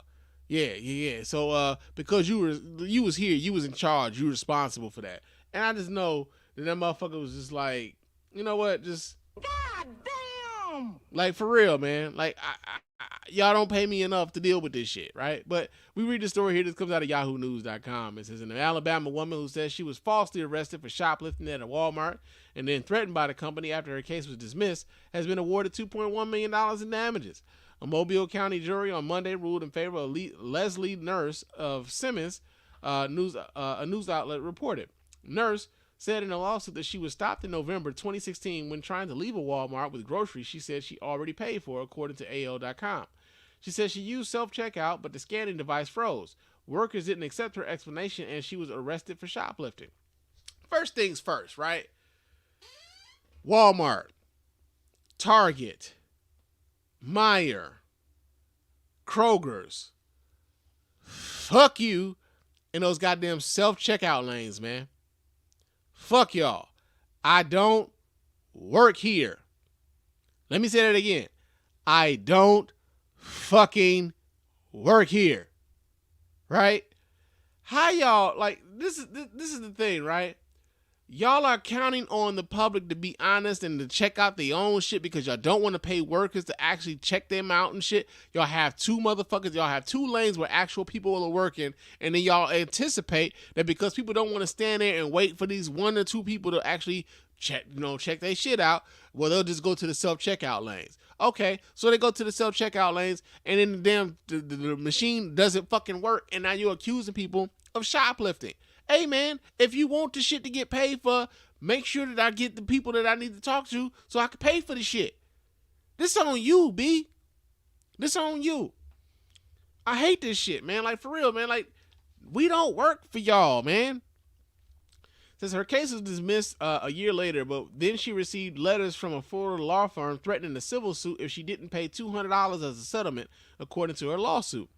Yeah. So because you was here, you was in charge, you were responsible for that. And I just know that motherfucker was just like, you know what, just God damn, like for real, man. Like y'all don't pay me enough to deal with this shit, right? But we read the story here. This comes out of yahoonews.com. It says an Alabama woman who says she was falsely arrested for shoplifting at a Walmart and then threatened by the company after her case was dismissed has been awarded $2.1 million in damages. A Mobile County jury on Monday ruled in favor of Leslie Nurse of Simmons, a news outlet reported. Nurse said in a lawsuit that she was stopped in November 2016 when trying to leave a Walmart with groceries she said she already paid for, according to AL.com. She said she used self-checkout, but the scanning device froze. Workers didn't accept her explanation, and she was arrested for shoplifting. First things first, right? Walmart, Target, Meijer, Kroger's. Fuck you in those goddamn self-checkout lanes, man. Fuck y'all. I don't work here. Let me say that again. I don't fucking work here. Right? How y'all, like, this is the thing, right? Y'all are counting on the public to be honest and to check out their own shit because y'all don't want to pay workers to actually check them out and shit. Y'all have two lanes where actual people are working, and then y'all anticipate that because people don't want to stand there and wait for these 1 or 2 people to actually check their shit out, well, they'll just go to the self-checkout lanes. Okay, so they go to the self-checkout lanes, and then the machine doesn't fucking work, and now you're accusing people of shoplifting. Hey, man, if you want the shit to get paid for, make sure that I get the people that I need to talk to so I can pay for the shit. This on you, B. This on you. I hate this shit, man. Like, for real, man. Like, we don't work for y'all, man. Since her case was dismissed a year later, but then she received letters from a Florida law firm threatening a civil suit if she didn't pay $200 as a settlement, according to her lawsuit.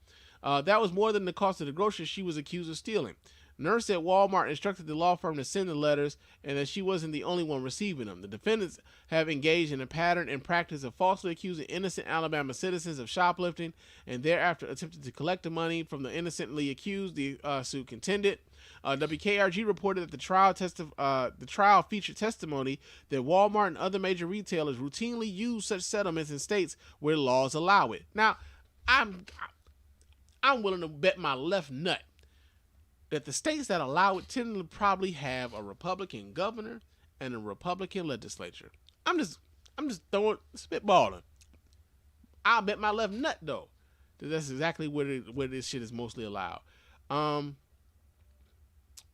That was more than the cost of the groceries she was accused of stealing. Nurse at Walmart instructed the law firm to send the letters and that she wasn't the only one receiving them. The defendants have engaged in a pattern and practice of falsely accusing innocent Alabama citizens of shoplifting and thereafter attempted to collect the money from the innocently accused, the suit contended. WKRG reported that the trial featured testimony that Walmart and other major retailers routinely use such settlements in states where laws allow it. Now, I'm willing to bet my left nut that the states that allow it tend to probably have a Republican governor and a Republican legislature. I'm just throwing spitballing. I'll bet my left nut though that that's exactly where this shit is mostly allowed.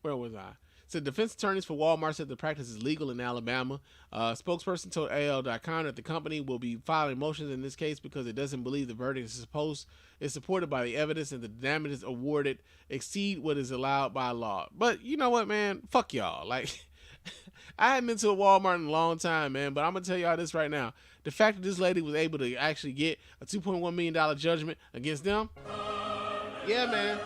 Where was I? So defense attorneys for Walmart said the practice is legal in Alabama. Spokesperson told AL.com that the company will be filing motions in this case because it doesn't believe the verdict is supported by the evidence and the damages awarded exceed what is allowed by law. But you know what, man? Fuck y'all. Like, I haven't been to a Walmart in a long time, man, but I'm going to tell y'all this right now. The fact that this lady was able to actually get a $2.1 million judgment against them, yeah, man.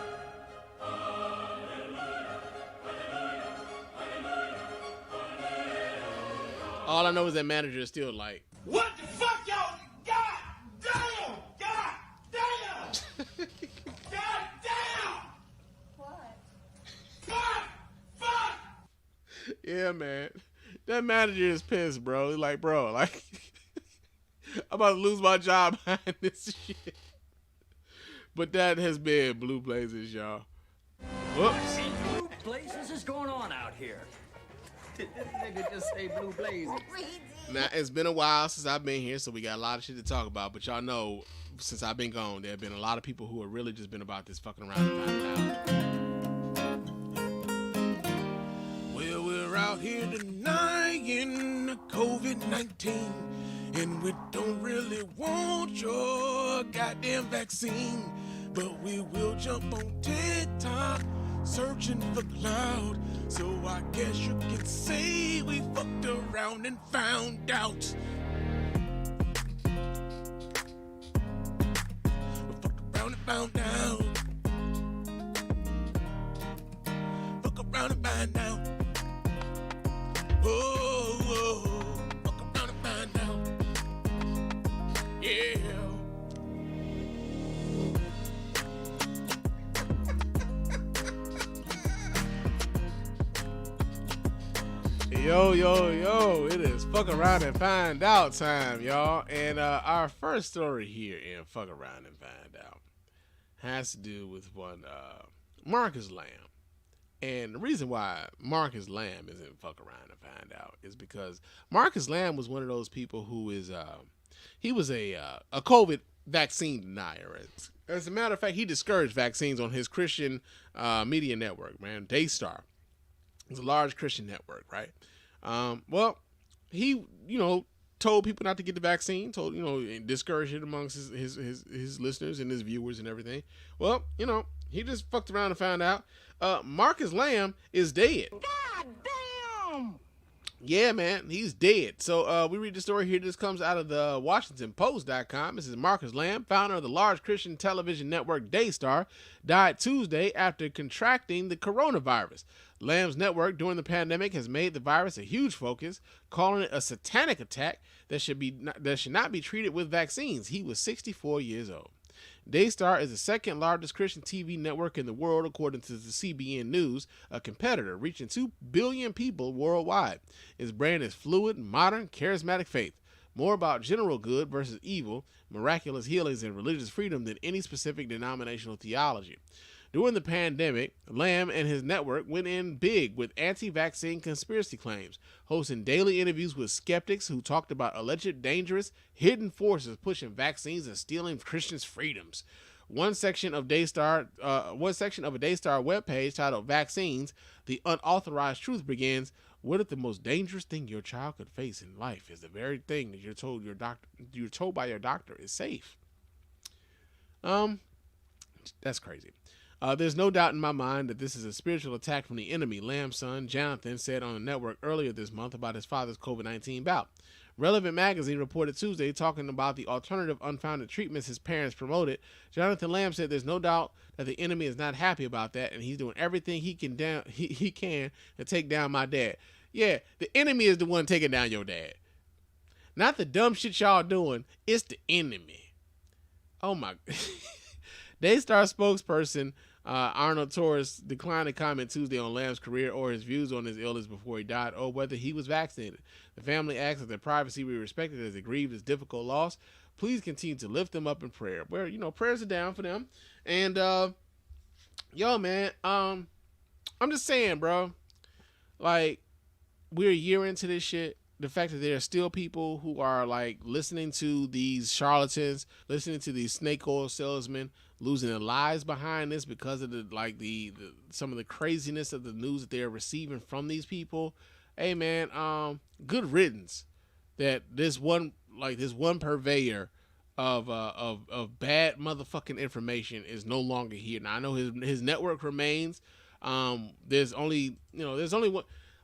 All I know is that manager is still like, what the fuck, y'all? God damn! God damn! God damn! What? Fuck! Yeah, man. That manager is pissed, bro. He's like, bro, like, I'm about to lose my job behind this shit. But that has been Blue Blazers, y'all. Whoops. Blue Blazers is going on out here. This nigga just say Blue Blazers. Now, it's been a while since I've been here, so we got a lot of shit to talk about. But y'all know, since I've been gone, there have been a lot of people who have really just been about this fucking around and finding out. Well, we're out here denying COVID-19, and we don't really want your goddamn vaccine, but we will jump on TikTok searching for cloud. So I guess you can say we fucked around and found out. We fucked around and found out. Fuck around and find out. Oh, fuck around and find out. Yeah. Yo, it is fuck around and find out time, y'all. And our first story here in fuck around and find out has to do with one Marcus Lamb. And the reason why Marcus Lamb isn't fuck around and find out is because Marcus Lamb was one of those people who is he was a COVID vaccine denier. As a matter of fact, he discouraged vaccines on his Christian media network, man, Daystar. It's a large Christian network, right? Well, he, told people not to get the vaccine, and discouraged it amongst his listeners and his viewers and everything. Well, he just fucked around and found out Marcus Lamb is dead. God damn! Yeah, man, he's dead. So we read the story here. This comes out of the WashingtonPost.com. This is Marcus Lamb, founder of the large Christian television network Daystar, died Tuesday after contracting the coronavirus. Lamb's network during the pandemic has made the virus a huge focus, calling it a satanic attack that should not be treated with vaccines. He was 64 years old. Daystar is the second largest Christian TV network in the world, according to the CBN News, a competitor reaching 2 billion people worldwide. Its brand is fluid, modern, charismatic faith. More about general good versus evil, miraculous healings, and religious freedom than any specific denominational theology. During the pandemic, Lamb and his network went in big with anti-vaccine conspiracy claims, hosting daily interviews with skeptics who talked about alleged dangerous, hidden forces pushing vaccines and stealing Christians' freedoms. One section of a Daystar webpage titled "Vaccines: The Unauthorized Truth" begins, "What if the most dangerous thing your child could face in life is the very thing that you're told by your doctor is safe?" That's crazy. There's no doubt in my mind that this is a spiritual attack from the enemy, Lamb's son, Jonathan, said on the network earlier this month about his father's COVID-19 bout. Relevant magazine reported Tuesday, talking about the alternative unfounded treatments his parents promoted. Jonathan Lamb said there's no doubt that the enemy is not happy about that, and he's doing everything he can to take down my dad. Yeah, the enemy is the one taking down your dad. Not the dumb shit y'all doing, it's the enemy. Oh my... Daystar spokesperson Arnold Torres declined to comment Tuesday on Lamb's career or his views on his illness before he died or whether he was vaccinated. The family asks that their privacy be respected as they grieve this difficult loss. Please continue to lift them up in prayer. Where, prayers are down for them. And, yo, man, I'm just saying, bro, like, we're a year into this shit. The fact that there are still people who are like listening to these charlatans, listening to these snake oil salesmen, losing their lives behind this because of the some of the craziness of the news that they're receiving from these people. Hey man, good riddance that this one purveyor of bad motherfucking information is no longer here. Now I know his network remains. There's only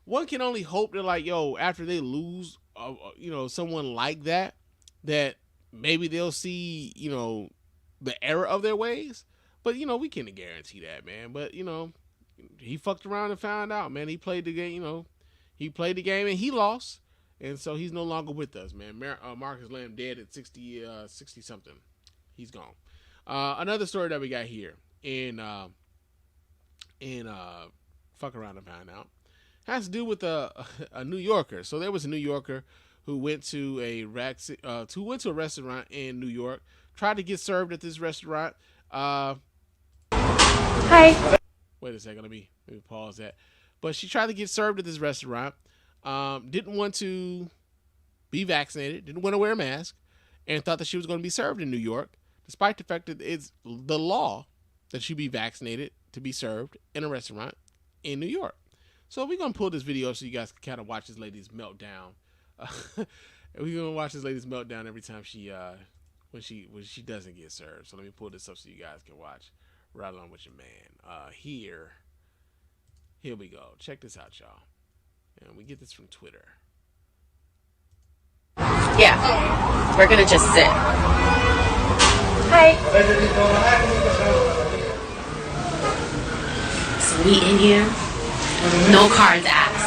one can only hope that, like, after they lose, someone like that maybe they'll see, the error of their ways. But, we can't guarantee that, man. But, he fucked around and found out, man. He played the game, and he lost. And so he's no longer with us, man. Marcus Lamb dead at 60 something. He's gone. Another story that we got here in fuck around and find out. Has to do with a New Yorker. So there was a New Yorker who went to a restaurant in New York, tried to get served at this restaurant. Hi. Wait a second, let me pause that. But she tried to get served at this restaurant. Didn't want to be vaccinated, didn't want to wear a mask, and thought that she was going to be served in New York, despite the fact that it's the law that she be vaccinated to be served in a restaurant in New York. So we're going to pull this video up so you guys can kind of watch this lady's meltdown. We're going to watch this lady's meltdown every time when she doesn't get served. So let me pull this up so you guys can watch right along with your man. Here we go. Check this out, y'all. And we get this from Twitter. Yeah, we're going to just sit. Hi. Sweet in here. No cards asked.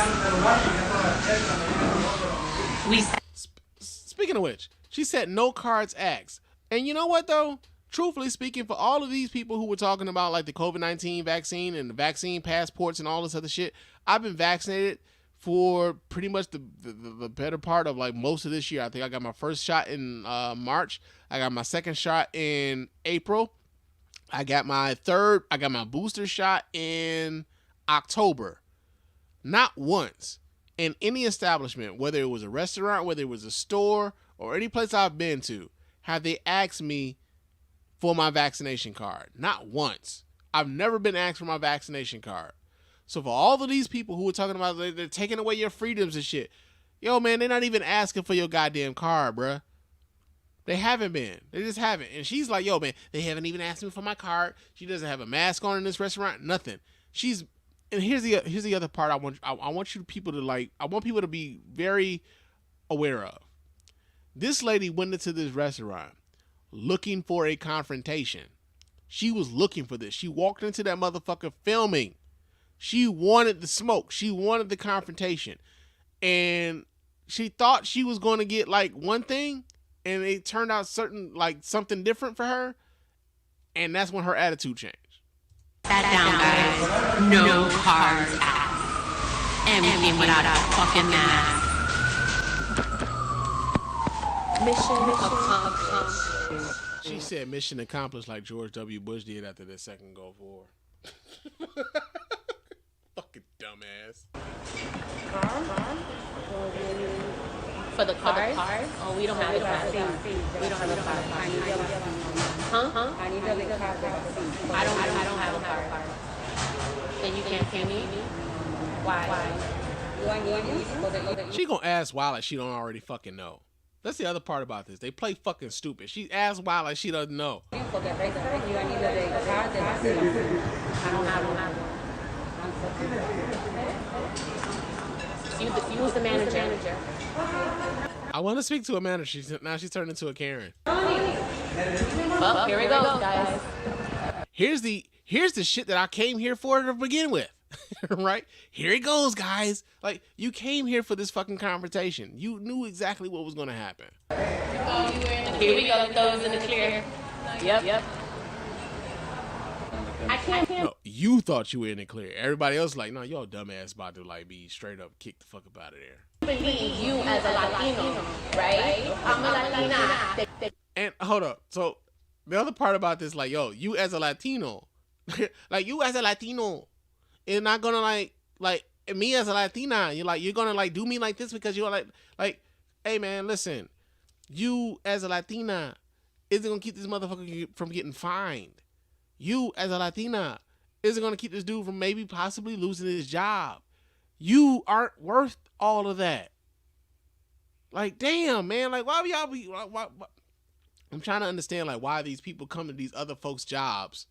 Speaking of which, she said no cards asked. And you know what though? Truthfully speaking, for all of these people who were talking about like the COVID-19 vaccine and the vaccine passports and all this other shit, I've been vaccinated for pretty much the better part of like most of this year. I think I got my first shot in March. I got my second shot in April. I got my booster shot in October. Not once in any establishment, whether it was a restaurant, whether it was a store, or any place I've been to, have they asked me for my vaccination card. Not once. I've never been asked for my vaccination card. So for all of these people who are talking about they're taking away your freedoms and shit, yo, man, they're not even asking for your goddamn card, bruh. They haven't been. They just haven't. And she's like, yo, man, they haven't even asked me for my card. She doesn't have a mask on in this restaurant. Nothing. And here's the other part I want people to be very aware of. This lady went into this restaurant looking for a confrontation. She was looking for this. She walked into that motherfucker filming. She wanted the smoke. She wanted the confrontation. And she thought she was going to get like one thing, and it turned out something different for her. And that's when her attitude changed. Sat down, guys. No cards asked. Everything without a fucking mask. Mission accomplished. She said mission accomplished like George W. Bush did after the second Gulf War. Fucking dumbass. For the card? Oh, we don't have a card. We don't have a card. Huh? I need a card. I don't have a card. Then you can't pay me? Why? She gonna ask why like she don't already fucking know. That's the other part about this. They play fucking stupid. She asks why like she doesn't know. I don't have Use the manager. I want to speak to a manager. Now she's turned into a Karen. Well, here we go, guys. Here's the shit that I came here for to begin with. Right? Here it goes, guys. Like, you came here for this fucking confrontation. You knew exactly what was going to happen. Here we go. Those in the clear. Yep. I can't. No, you thought you were in the clear. Everybody else like, no, your dumbass about to like be straight up kicked the fuck up out of there. Believe you as a Latino, right? I'm a Latina. And hold up. So the other part about this, like, yo, you as a Latino, like you as a Latino, is not gonna like me as a Latina. You're gonna like do me like this because you're like, hey man, listen, you as a Latina isn't gonna keep this motherfucker from getting fined. You as a Latina isn't gonna keep this dude from maybe possibly losing his job. You aren't worth all of that. Like, damn, man. Like, why y'all be? Why? I'm trying to understand like why these people come to these other folks' jobs,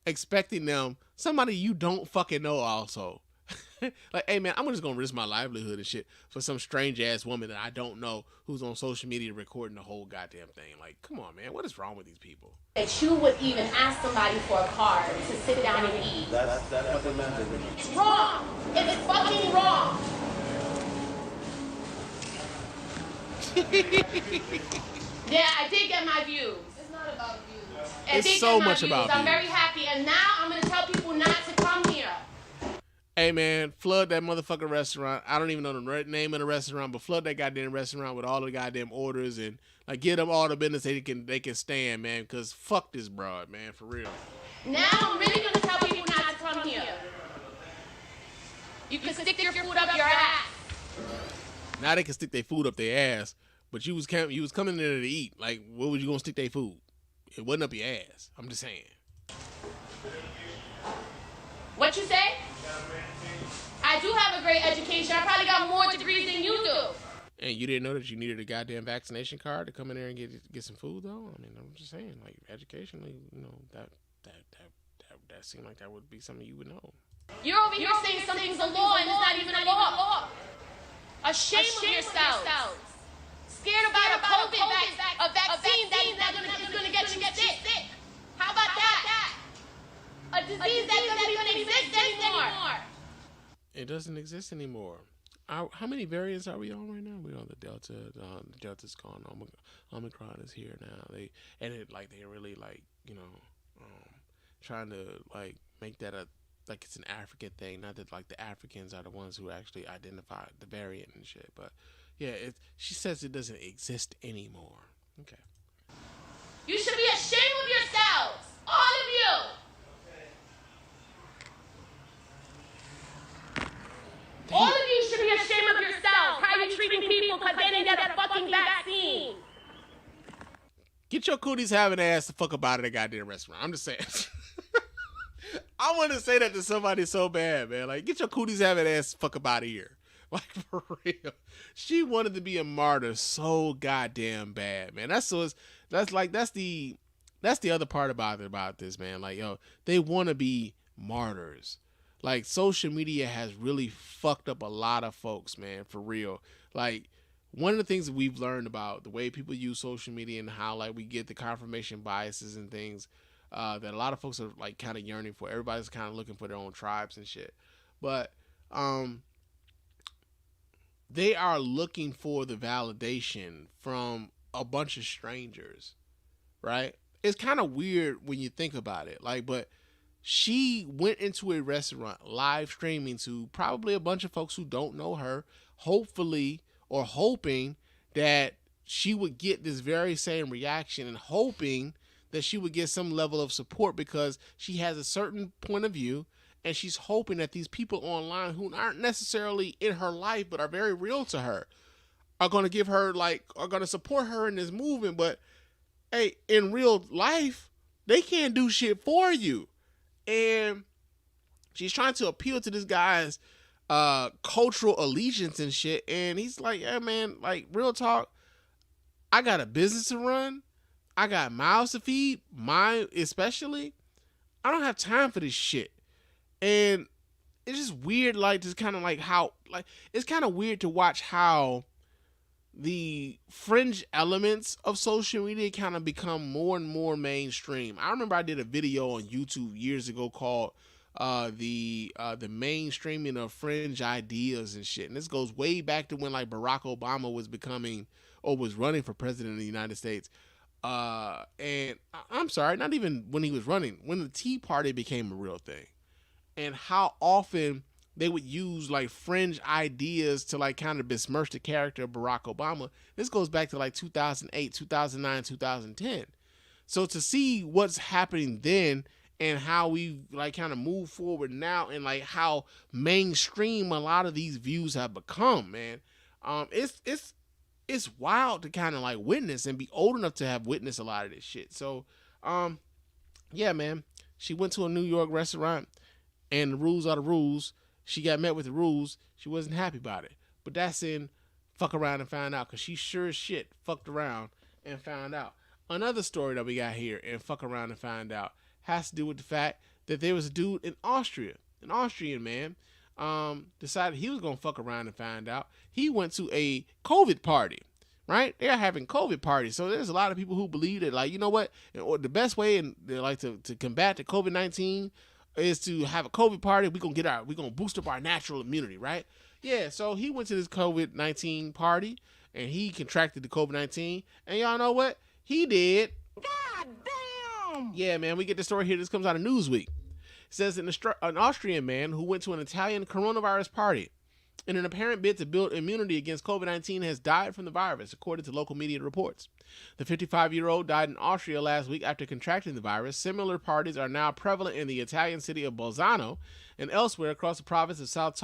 expecting them somebody you don't fucking know also. Like, hey man, I'm just gonna risk my livelihood and shit for some strange ass woman that I don't know who's on social media recording the whole goddamn thing. Like, come on, man, what is wrong with these people? That you would even ask somebody for a card to sit down and eat. That's what they meant. It's wrong. It's fucking wrong. Yeah, I did get my views. It's not about views. It's so much about views. I'm very happy, and now I'm gonna tell people not to come here. Hey man, flood that motherfucking restaurant. I don't even know the name of the restaurant, but flood that goddamn restaurant with all the goddamn orders and like give them all the business they can stand, man. Because fuck this broad, man, for real. Now I'm really gonna tell people not to come here. You can stick your food up your ass. Now they can stick their food up their ass, but you was coming there to eat. Like, where was you gonna stick their food? It wasn't up your ass. I'm just saying. What you say? I do have a great education. I probably got more degrees than you do. And you didn't know that you needed a goddamn vaccination card to come in there and get some food, though? I mean, I'm just saying, like, educationally, you know, that seemed like that would be something you would know. You're over here saying something's a law and it's not even a law. Ashamed of yourselves. Scared about a COVID vaccine that's going to get you sick. How about that? A disease that doesn't even exist anymore. It doesn't exist anymore. How many variants are we on right now? We're on the Delta. The Delta's gone. Omicron is here now. They're really like, you know, trying to like make that like it's an African thing. Not that like the Africans are the ones who actually identify the variant and shit. But yeah, she says it doesn't exist anymore. Okay. You should be ashamed of yourselves, all of you. All of you should be ashamed of yourselves. How you treating people because they didn't get a fucking vaccine. Get your cooties having ass the fuck up out of the goddamn restaurant. I'm just saying. I want to say that to somebody so bad, man. Like, get your cooties having ass the fuck up out of here. Like, for real. She wanted to be a martyr so goddamn bad, man. That's the other part about this, man. Like, yo, they want to be martyrs. Like, social media has really fucked up a lot of folks, man, for real. Like, one of the things that we've learned about the way people use social media and how, like, we get the confirmation biases and things that a lot of folks are, like, kind of yearning for. Everybody's kind of looking for their own tribes and shit. but they are looking for the validation from a bunch of strangers, right? It's kind of weird when you think about it. Like, but she went into a restaurant live streaming to probably a bunch of folks who don't know her, hopefully, or hoping that she would get this very same reaction and hoping that she would get some level of support because she has a certain point of view, and she's hoping that these people online who aren't necessarily in her life but are very real to her are going to give her, like, are going to support her in this movement. But hey, in real life, they can't do shit for you. And she's trying to appeal to this guy's cultural allegiance and shit. And he's like, yeah, man, like, real talk, I got a business to run. I got mouths to feed, mine especially. I don't have time for this shit. And it's just weird, like, just kind of like how, like, it's kind of weird to watch how the fringe elements of social media kind of become more and more mainstream. I remember I did a video on YouTube years ago called the mainstreaming of fringe ideas and shit. And this goes way back to when, like, Barack Obama was becoming or was running for president of the United States. And I'm sorry, not even when he was running, when the Tea Party became a real thing, and how often they would use, like, fringe ideas to, like, kind of besmirch the character of Barack Obama. This goes back to, like, 2008, 2009, 2010. So to see what's happening then and how we, like, kind of move forward now and, like, how mainstream a lot of these views have become, man, it's wild to kind of, like, witness and be old enough to have witnessed a lot of this shit. So, yeah, man, she went to a New York restaurant and the rules are the rules. She got met with the rules. She wasn't happy about it. But that's in fuck around and find out, because she sure as shit fucked around and found out. Another story that we got here in fuck around and find out has to do with the fact that there was a dude in Austria, an Austrian man, decided he was going to fuck around and find out. He went to a COVID party, right? They're having COVID parties. So there's a lot of people who believe that, like, you know what, or the best way and like to combat the COVID-19 is to have a COVID party. We're gonna boost up our natural immunity, right? Yeah, so he went to this COVID-19 party and he contracted the COVID-19. And y'all know what? He did. God damn! Yeah, man, we get the story here. This comes out of Newsweek. It says an Austrian man who went to an Italian coronavirus party in an apparent bid to build immunity against COVID-19 has died from the virus, according to local media reports. The 55-year-old died in Austria last week after contracting the virus. Similar parties are now prevalent in the Italian city of Bolzano and elsewhere across the province of South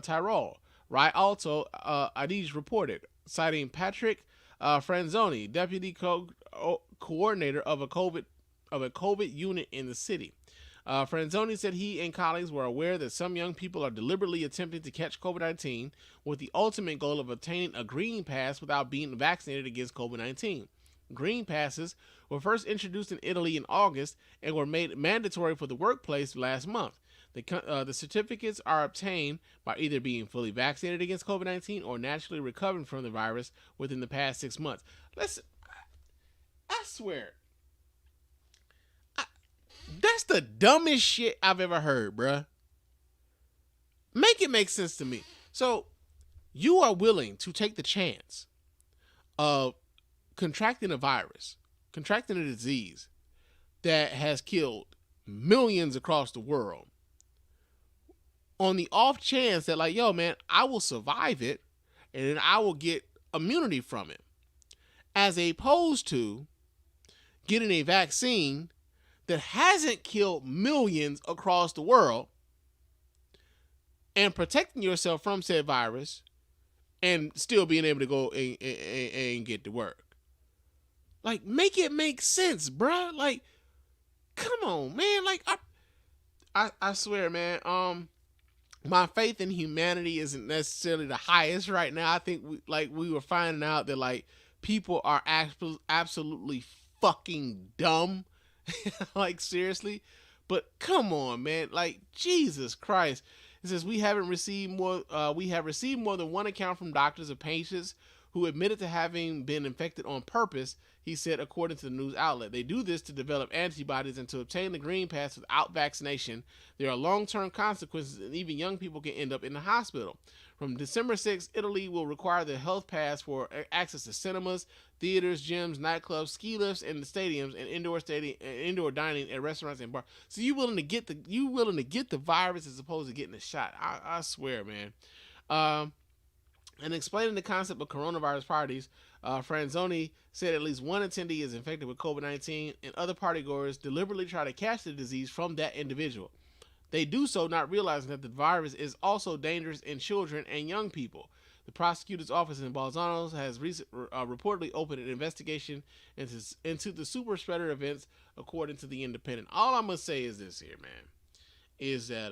Tyrol. Rai Alto Adige reported, citing Patrick Franzoni, deputy coordinator of a COVID unit in the city. Franzoni said he and colleagues were aware that some young people are deliberately attempting to catch COVID-19 with the ultimate goal of obtaining a green pass without being vaccinated against COVID-19. Green passes were first introduced in Italy in August and were made mandatory for the workplace last month. The certificates are obtained by either being fully vaccinated against COVID-19 or naturally recovering from the virus within the past 6 months. Listen, I swear, that's the dumbest shit I've ever heard, bruh. Make it make sense to me. So, you are willing to take the chance of contracting a virus, contracting a disease that has killed millions across the world, on the off chance that, like, yo, man, I will survive it and then I will get immunity from it, as opposed to getting a vaccine that hasn't killed millions across the world and protecting yourself from said virus and still being able to go and get to work. Like, make it make sense, bruh. Like, come on, man. Like, I swear, man, my faith in humanity isn't necessarily the highest right now. I think we were finding out that, like, people are absolutely fucking dumb. Like, seriously. But come on, man. Like, Jesus Christ. It says we have received more than one account from doctors of patients who admitted to having been infected on purpose, he said, according to the news outlet. They do this to develop antibodies and to obtain the green pass without vaccination. There are long-term consequences, and even young people can end up in the hospital. From December 6th, Italy will require the health pass for access to cinemas, theaters, gyms, nightclubs, ski lifts, and the stadiums, and indoor dining at restaurants and bars. So you willing to get the virus as opposed to getting the shot? I swear, man. And explaining the concept of coronavirus parties, Franzoni said at least one attendee is infected with COVID-19, and other partygoers deliberately try to catch the disease from that individual. They do so not realizing that the virus is also dangerous in children and young people. The prosecutor's office in Bolzano has reportedly opened an investigation into the super spreader events, according to the Independent. All I'm going to say is this here, man, is that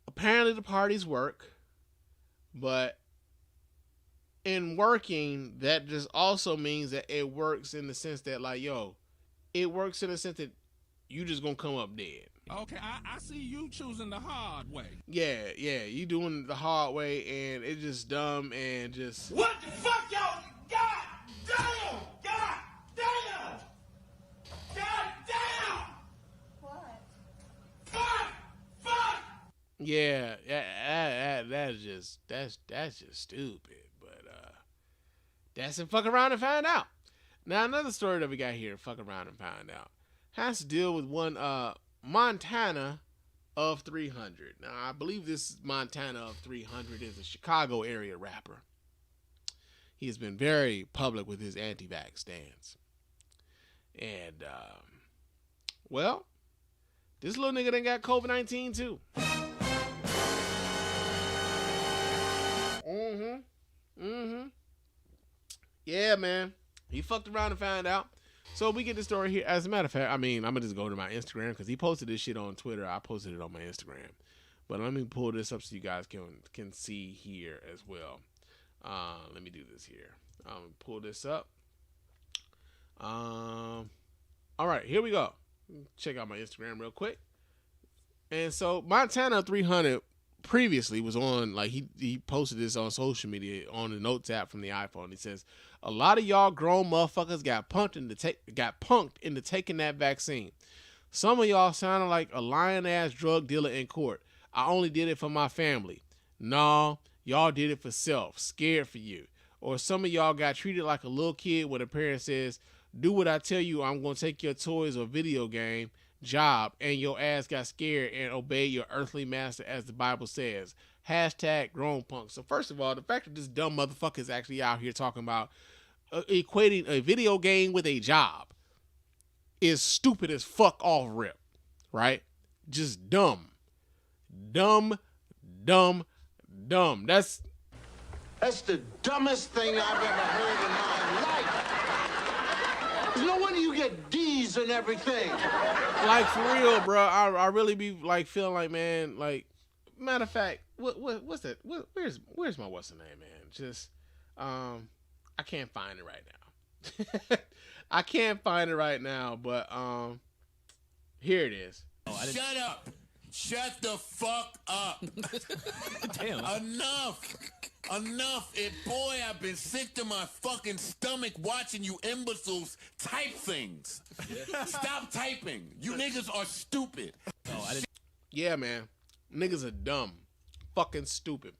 apparently the parties work, but in working, that just also means that it works in the sense that, like, yo, it works in the sense that you just gonna come up dead. Okay, I see you choosing the hard way. Yeah, you doing the hard way, and it's just dumb and just... What the fuck, y'all? God damn! God damn! God damn! What? Fuck! Yeah, that's just stupid. But that's some fuck around and find out. Now another story that we got here, fuck around and find out, has to deal with one Montana of 300. Now I believe this Montana of 300 is a Chicago area rapper. He has been very public with his anti-vax stance. And well, this little nigga done got COVID-19 too. Yeah, man. He fucked around and found out. So we get the story here. As a matter of fact, I mean, I'm going to just go to my Instagram because he posted this shit on Twitter. I posted it on my Instagram. But let me pull this up so you guys can see here as well. Let me do this here. Pull this up. All right, here we go. Check out my Instagram real quick. And so Montana 300 previously was on, like, he posted this on social media on the notes app from the iPhone. He says, a lot of y'all grown motherfuckers got punked into taking that vaccine. Some of y'all sounded like a lying ass drug dealer in court. I only did it for my family. Nah, y'all did it for self, scared for you. Or some of y'all got treated like a little kid when a parent says, do what I tell you, I'm going to take your toys or video game job, and your ass got scared and obeyed your earthly master as the Bible says. Hashtag grown punk. So first of all, the fact that this dumb motherfucker is actually out here talking about equating a video game with a job is stupid as fuck off rip, right? Just dumb. Dumb. That's the dumbest thing I've ever heard in my life. There's no wonder you get D's and everything. Like, for real, bro. I really be like feeling like, man, like, matter of fact, what's that? Where's my what's the name, man? Just I can't find it right now. I can't find it right now, but here it is. Shut up. Shut the fuck up. Damn. Enough. Boy, I've been sick to my fucking stomach watching you imbeciles type things. Yeah. Stop typing. You niggas are stupid. Yeah, man. Niggas are dumb. Fucking stupid.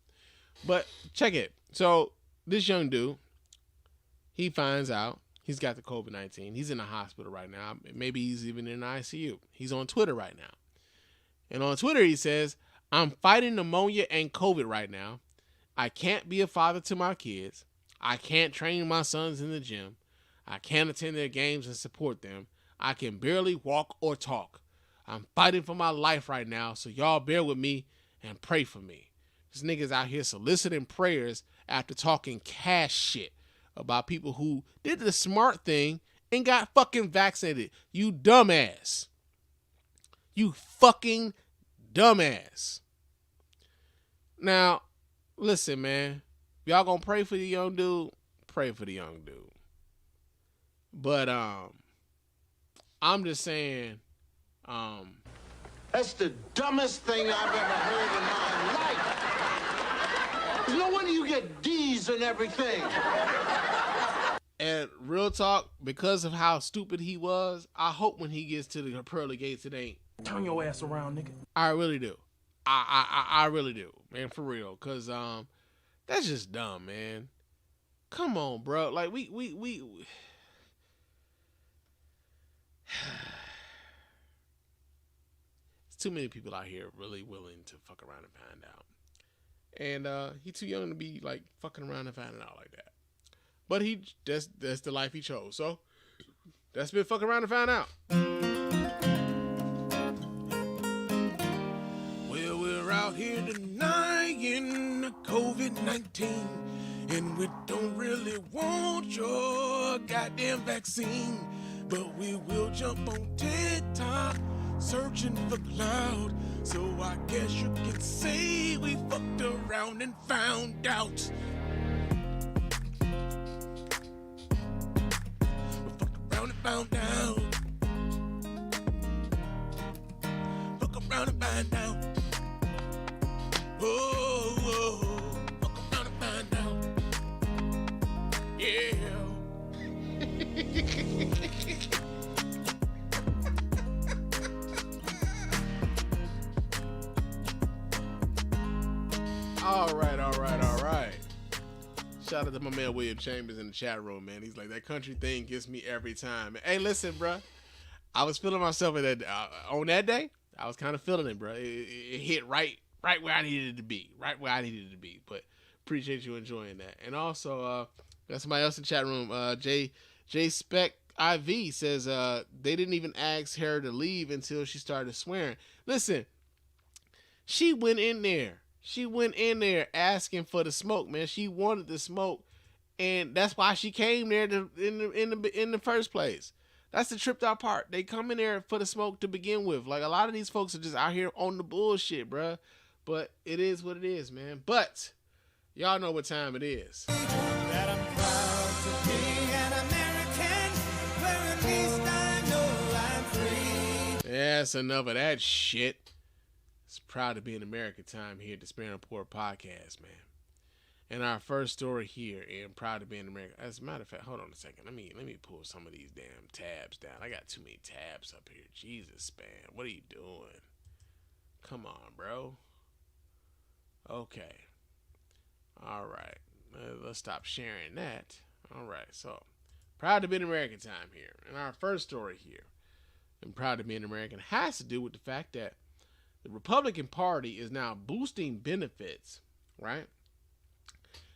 But check it. So this young dude, he finds out he's got the COVID-19. He's in the hospital right now. Maybe he's even in the ICU. He's on Twitter right now. And on Twitter, he says, I'm fighting pneumonia and COVID right now. I can't be a father to my kids. I can't train my sons in the gym. I can't attend their games and support them. I can barely walk or talk. I'm fighting for my life right now, so y'all bear with me and pray for me. This nigga's out here soliciting prayers after talking cash shit about people who did the smart thing and got fucking vaccinated. You dumbass. You fucking dumbass. Now, listen, man. Y'all gonna pray for the young dude? Pray for the young dude. But I'm just saying, that's the dumbest thing I've ever heard in my life. No wonder you get D's and everything. And real talk, because of how stupid he was, I hope when he gets to the pearly gates, it ain't. Turn your ass around, nigga. I really do. I really do, man, for real. Cause that's just dumb, man. Come on, bro. Like we There's too many people out here really willing to fuck around and find out. And he's too young to be like fucking around and finding out like that. But that's the life he chose. So that's been fucking around and find out. Well, we're out here denying COVID-19, and we don't really want your goddamn vaccine, but we will jump on TikTok searching for cloud. So I guess you can say we fucked around and found out. Found out. Fuck around and find out. Oh, fuck around and find out. Yeah. All right. Shout out to my man William Chambers in the chat room, man. He's like, that country thing gets me every time. Hey, listen, bro. I was feeling myself on that day. I was kind of feeling it, bro. It hit right where I needed it to be. Right where I needed it to be. But appreciate you enjoying that. And also, got somebody else in the chat room. J Spec IV says they didn't even ask her to leave until she started swearing. Listen, she went in there. She went in there asking for the smoke, man. She wanted the smoke, and that's why she came there in the first place. That's the tripped out part. They come in there for the smoke to begin with. Like, a lot of these folks are just out here on the bullshit, bruh. But it is what it is, man. But y'all know what time it is. That I'm proud to be an American, where at least I know I'm free. Yeah, that's enough of that shit. It's proud to be an American time here at the Spann Report podcast, man. And our first story here in Proud to be an American. As a matter of fact, hold on a second. Let me pull some of these damn tabs down. I got too many tabs up here. Jesus, Spann. What are you doing? Come on, bro. Okay. All right. Let's stop sharing that. All right. So, proud to be an American time here. And our first story here in Proud to be an American has to do with the fact that the Republican Party is now boosting benefits, right?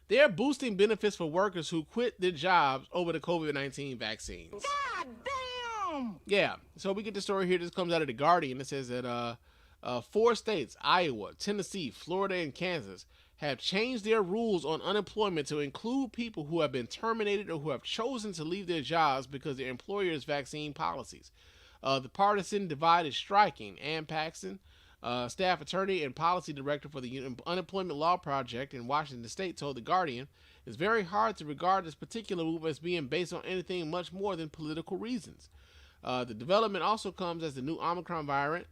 They're boosting benefits for workers who quit their jobs over the COVID-19 vaccines. God damn! Yeah, so we get the story here. This comes out of The Guardian. It says that 4 states, Iowa, Tennessee, Florida, and Kansas, have changed their rules on unemployment to include people who have been terminated or who have chosen to leave their jobs because of their employer's vaccine policies. The partisan divide is striking. Ann Paxson, staff attorney and policy director for the Unemployment Law Project in Washington State, told The Guardian, "It's very hard to regard this particular move as being based on anything much more than political reasons." The development also comes as the new Omicron variant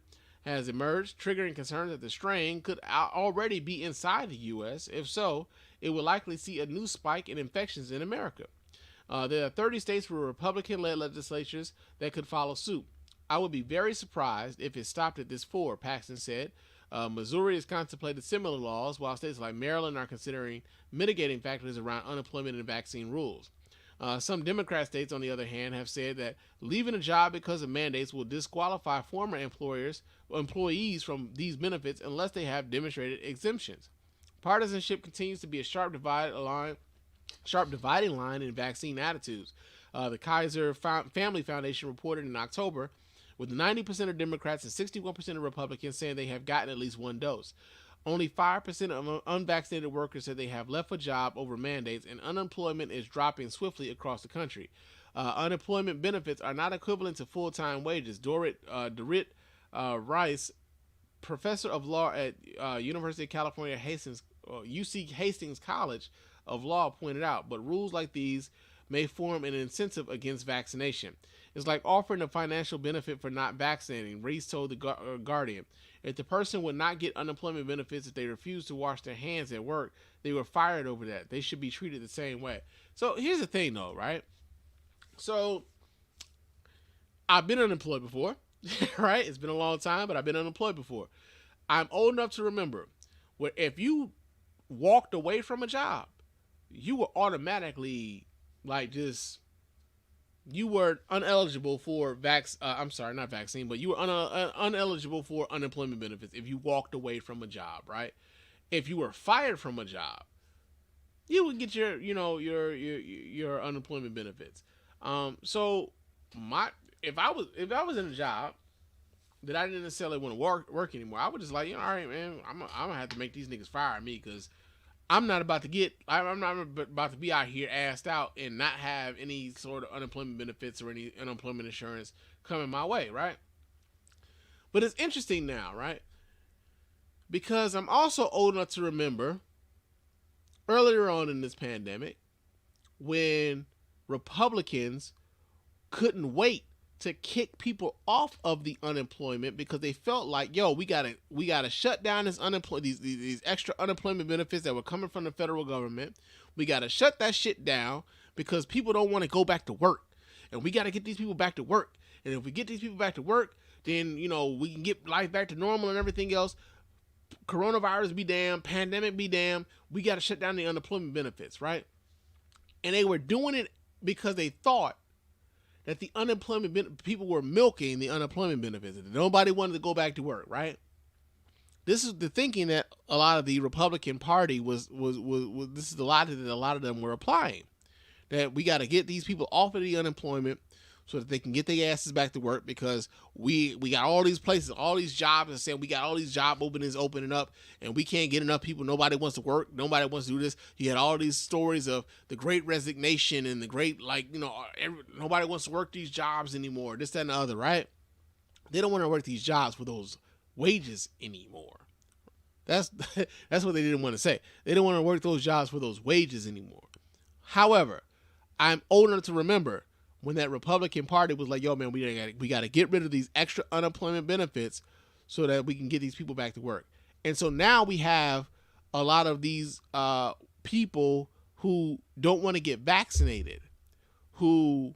has emerged, triggering concerns that the strain could already be inside the U.S. If so, it will likely see a new spike in infections in America. There are 30 states with Republican-led legislatures that could follow suit. "I would be very surprised if it stopped at this 4, Paxton said. Missouri has contemplated similar laws, while states like Maryland are considering mitigating factors around unemployment and vaccine rules. Some Democrat states, on the other hand, have said that leaving a job because of mandates will disqualify former employees from these benefits unless they have demonstrated exemptions. Partisanship continues to be a sharp dividing line in vaccine attitudes. The Kaiser Family Foundation reported in October, with 90% of Democrats and 61% of Republicans saying they have gotten at least one dose. Only 5% of unvaccinated workers said they have left a job over mandates, and unemployment is dropping swiftly across the country. Unemployment benefits are not equivalent to full-time wages. Dorit Rice, professor of law at University of California UC Hastings College of Law, pointed out, but rules like these may form an incentive against vaccination. It's like offering a financial benefit for not vaccinating, Reese told the Guardian. If the person would not get unemployment benefits if they refused to wash their hands at work, they were fired over that. They should be treated the same way. So here's the thing though, right? So I've been unemployed before, right? It's been a long time, but I've been unemployed before. I'm old enough to remember where if you walked away from a job, you were automatically you were uneligible for not vaccine, but you were uneligible for unemployment benefits if you walked away from a job, right? If you were fired from a job, you would get your unemployment benefits. So if I was in a job that I didn't necessarily want to work anymore, I would just all right, man, I'm gonna have to make these niggas fire me because I'm not about to be out here assed out and not have any sort of unemployment benefits or any unemployment insurance coming my way, right? But it's interesting now, right? Because I'm also old enough to remember earlier on in this pandemic when Republicans couldn't wait to kick people off of the unemployment because they felt like, yo, we gotta shut down this these extra unemployment benefits that were coming from the federal government. We gotta shut that shit down because people don't want to go back to work, and we gotta get these people back to work. And if we get these people back to work, then we can get life back to normal and everything else. Coronavirus be damned, pandemic be damned. We gotta shut down the unemployment benefits, right? And they were doing it because they thought that the people were milking the unemployment benefits. Nobody wanted to go back to work, right? This is the thinking that a lot of the Republican Party was this is the logic that a lot of them were applying. That we got to get these people off of the unemployment so that they can get their asses back to work because we got all these places, all these jobs, and saying we got all these job openings opening up and we can't get enough people. Nobody wants to work. Nobody wants to do this. You had all these stories of the great resignation and the great, nobody wants to work these jobs anymore. This, that, and the other, right? They don't want to work these jobs for those wages anymore. That's what they didn't want to say. They didn't want to work those jobs for those wages anymore. However, I'm old enough to remember when that Republican Party was like, yo, man, we got to get rid of these extra unemployment benefits so that we can get these people back to work. And so now we have a lot of these people who don't want to get vaccinated, who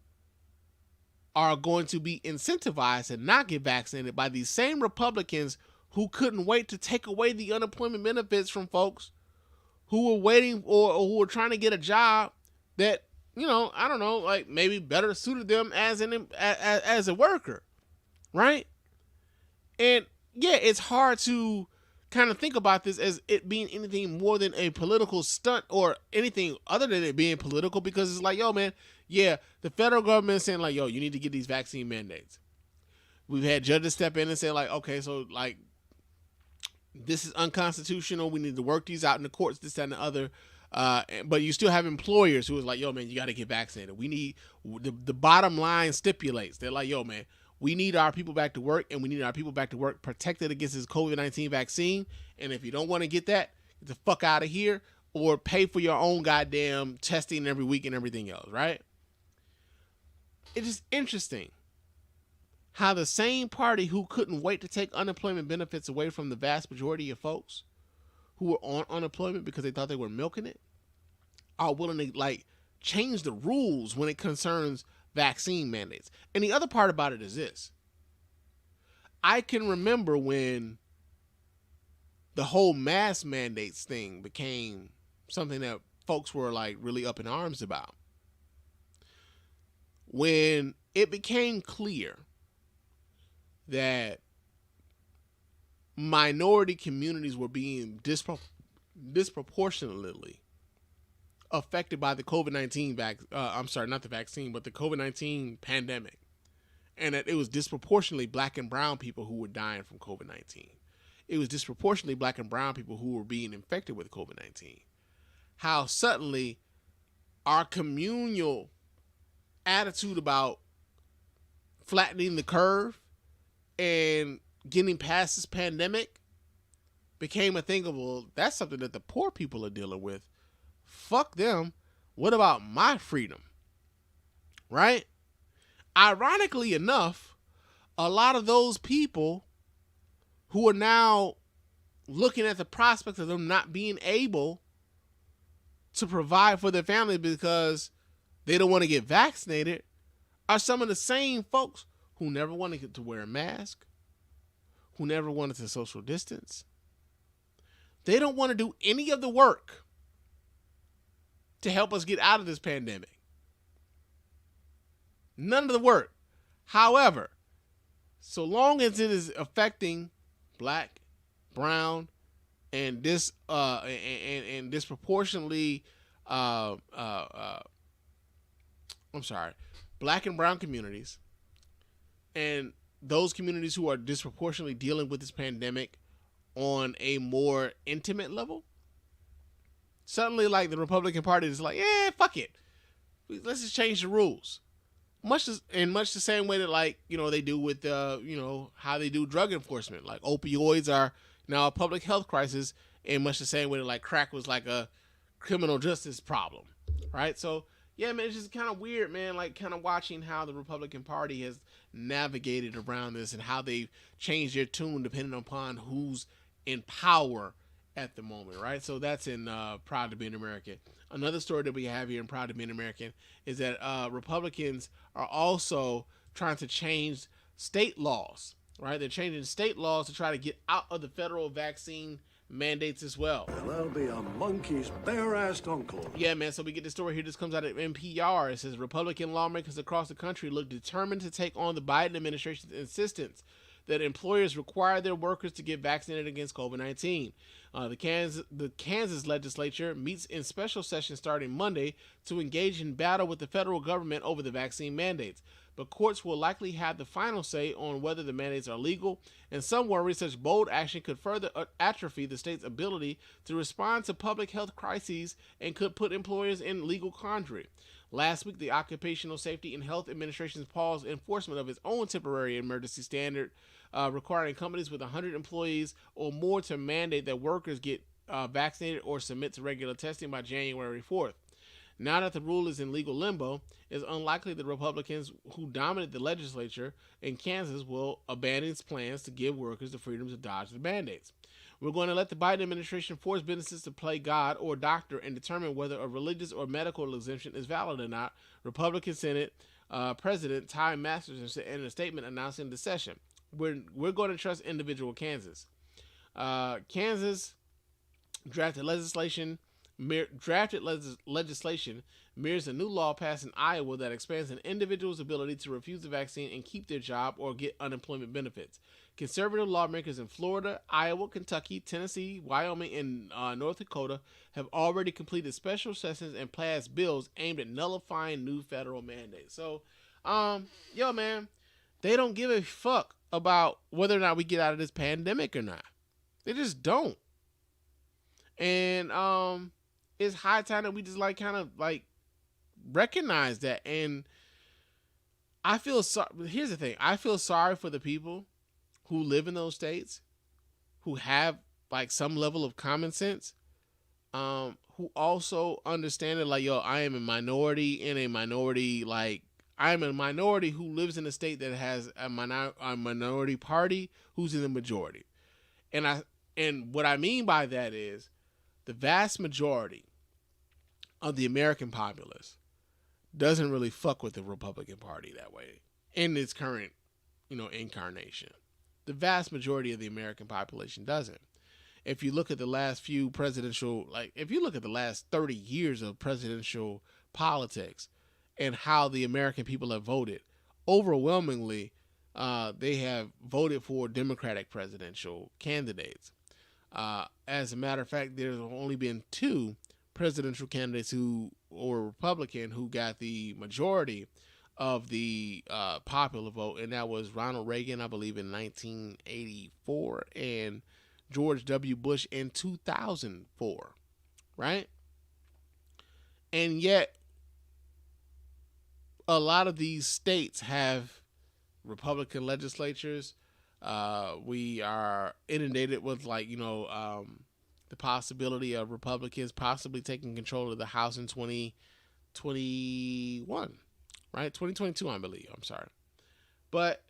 are going to be incentivized to not get vaccinated by these same Republicans who couldn't wait to take away the unemployment benefits from folks who were waiting or who were trying to get a job that, I don't know, maybe better suited them as a worker, right? And yeah, it's hard to kind of think about this as it being anything more than a political stunt or anything other than it being political, because it's like, yo, man, yeah, the federal government is saying like, yo, you need to get these vaccine mandates. We've had judges step in and say like, okay, so like this is unconstitutional. We need to work these out in the courts, this, that, and the other. But you still have employers who is like, yo, man, you got to get vaccinated. We need the bottom line stipulates. They're like, yo, man, we need our people back to work, and we need our people back to work protected against this COVID-19 vaccine. And if you don't want to get that, get the fuck out of here or pay for your own goddamn testing every week and everything else, right? It's just interesting how the same party who couldn't wait to take unemployment benefits away from the vast majority of folks who were on unemployment because they thought they were milking it are willing to change the rules when it concerns vaccine mandates. And the other part about it is this. I can remember when the whole mask mandates thing became something that folks were really up in arms about. When it became clear that minority communities were being disproportionately affected by the COVID-19 not the vaccine, but the COVID-19 pandemic. And that it was disproportionately black and brown people who were dying from COVID-19. It was disproportionately black and brown people who were being infected with COVID-19. How suddenly our communal attitude about flattening the curve and getting past this pandemic became a thing of, well, that's something that the poor people are dealing with. Fuck them. What about my freedom? Right? Ironically enough, a lot of those people who are now looking at the prospect of them not being able to provide for their family because they don't want to get vaccinated are some of the same folks who never wanted to wear a mask, who never wanted to social distance. They don't want to do any of the work to help us get out of this pandemic. None of the work. However, so long as it is affecting black, brown, and disproportionately, black and brown communities, and those communities who are disproportionately dealing with this pandemic on a more intimate level, suddenly, like, the Republican Party is like, yeah, fuck it, let's just change the rules. Much the same way that, like, you know, they do with how they do drug enforcement. Like, opioids are now a public health crisis, in much the same way that, like, crack was like a criminal justice problem, right? So yeah, man, it's just kind of weird, man, like, kind of watching how the Republican Party has navigated around this and how they've changed their tune depending upon who's in power at the moment, right? So that's in Proud to be an American. Another story that we have here in Proud to be an American is that Republicans are also trying to change state laws, right? They're changing state laws to try to get out of the federal vaccine mandates as well. That'll be a monkey's bare-assed uncle. Yeah, man, so we get the story here. This comes out of NPR. It says Republican lawmakers across the country look determined to take on the Biden administration's insistence that employers require their workers to get vaccinated against COVID-19. The Kansas legislature meets in special session starting Monday to engage in battle with the federal government over the vaccine mandates. But courts will likely have the final say on whether the mandates are legal, and some worry such bold action could further atrophy the state's ability to respond to public health crises and could put employers in legal quandary. Last week, the Occupational Safety and Health Administration paused enforcement of its own temporary emergency standard, requiring companies with 100 employees or more to mandate that workers get vaccinated or submit to regular testing by January 4th. Now that the rule is in legal limbo, it's unlikely the Republicans who dominate the legislature in Kansas will abandon its plans to give workers the freedom to dodge the mandates. We're going to let the Biden administration force businesses to play God or doctor and determine whether a religious or medical exemption is valid or not, Republican Senate President Ty Masters said in a statement announcing the session. We're going to trust individual Kansas. Kansas drafted legislation mirrors a new law passed in Iowa that expands an individual's ability to refuse the vaccine and keep their job or get unemployment benefits. Conservative lawmakers in Florida, Iowa, Kentucky, Tennessee, Wyoming, and North Dakota have already completed special sessions and passed bills aimed at nullifying new federal mandates. So, yo, man, they don't give a fuck about whether or not we get out of this pandemic or not. They just don't. And it's high time that we just recognize that. And I feel sorry. Here's the thing. I feel sorry for the people who live in those states, who have some level of common sense, who also understand that I am a minority in a minority, I am a minority who lives in a state that has a minority party who's in the majority. And what I mean by that is the vast majority of the American populace doesn't really fuck with the Republican Party that way in its current, incarnation. The vast majority of the American population doesn't. If you look at the last few presidential, if you look at the last 30 years of presidential politics and how the American people have voted, overwhelmingly, they have voted for Democratic presidential candidates. As a matter of fact, there's only been 2 presidential candidates who were Republican who got the majority of the popular vote, and that was Ronald Reagan, I believe, in 1984, and George W. Bush in 2004, right? And yet, a lot of these states have Republican legislatures. We are inundated with the possibility of Republicans possibly taking control of the House in 2021, right? 2022, I believe. I'm sorry. But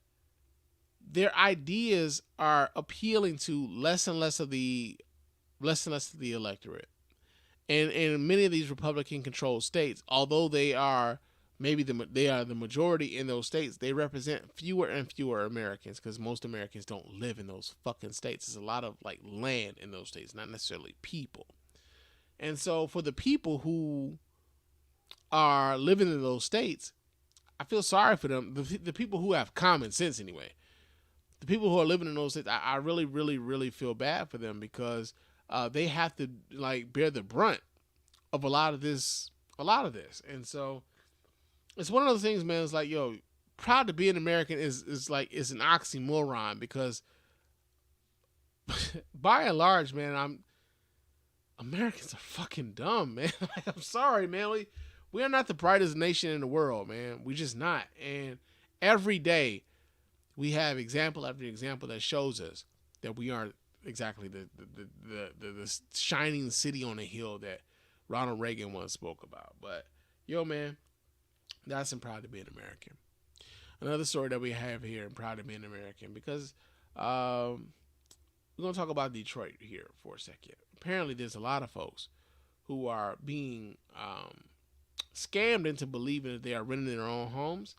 their ideas are appealing to less and less of the electorate. And in many of these Republican-controlled states, although they are the majority in those states, they represent fewer and fewer Americans, because most Americans don't live in those fucking states. There's a lot of like land in those states, not necessarily people. And so for the people who are living in those states, I feel sorry for them. The people who have common sense anyway. The people who are living in those states, I really, really, really feel bad for them, because they have to like bear the brunt of a lot of this. And so it's one of those things, man. It's like, yo, proud to be an American is an oxymoron, because by and large, man, Americans are fucking dumb, man. Like, I'm sorry, man. We are not the brightest nation in the world, man. We're just not. And every day we have example after example that shows us that we aren't exactly the shining city on a hill that Ronald Reagan once spoke about. But yo, man, that's I'm proud to be an American. Another story that we have here, I'm proud to be an American, because we're going to talk about Detroit here for a second. Apparently there's a lot of folks who are being scammed into believing that they are renting their own homes,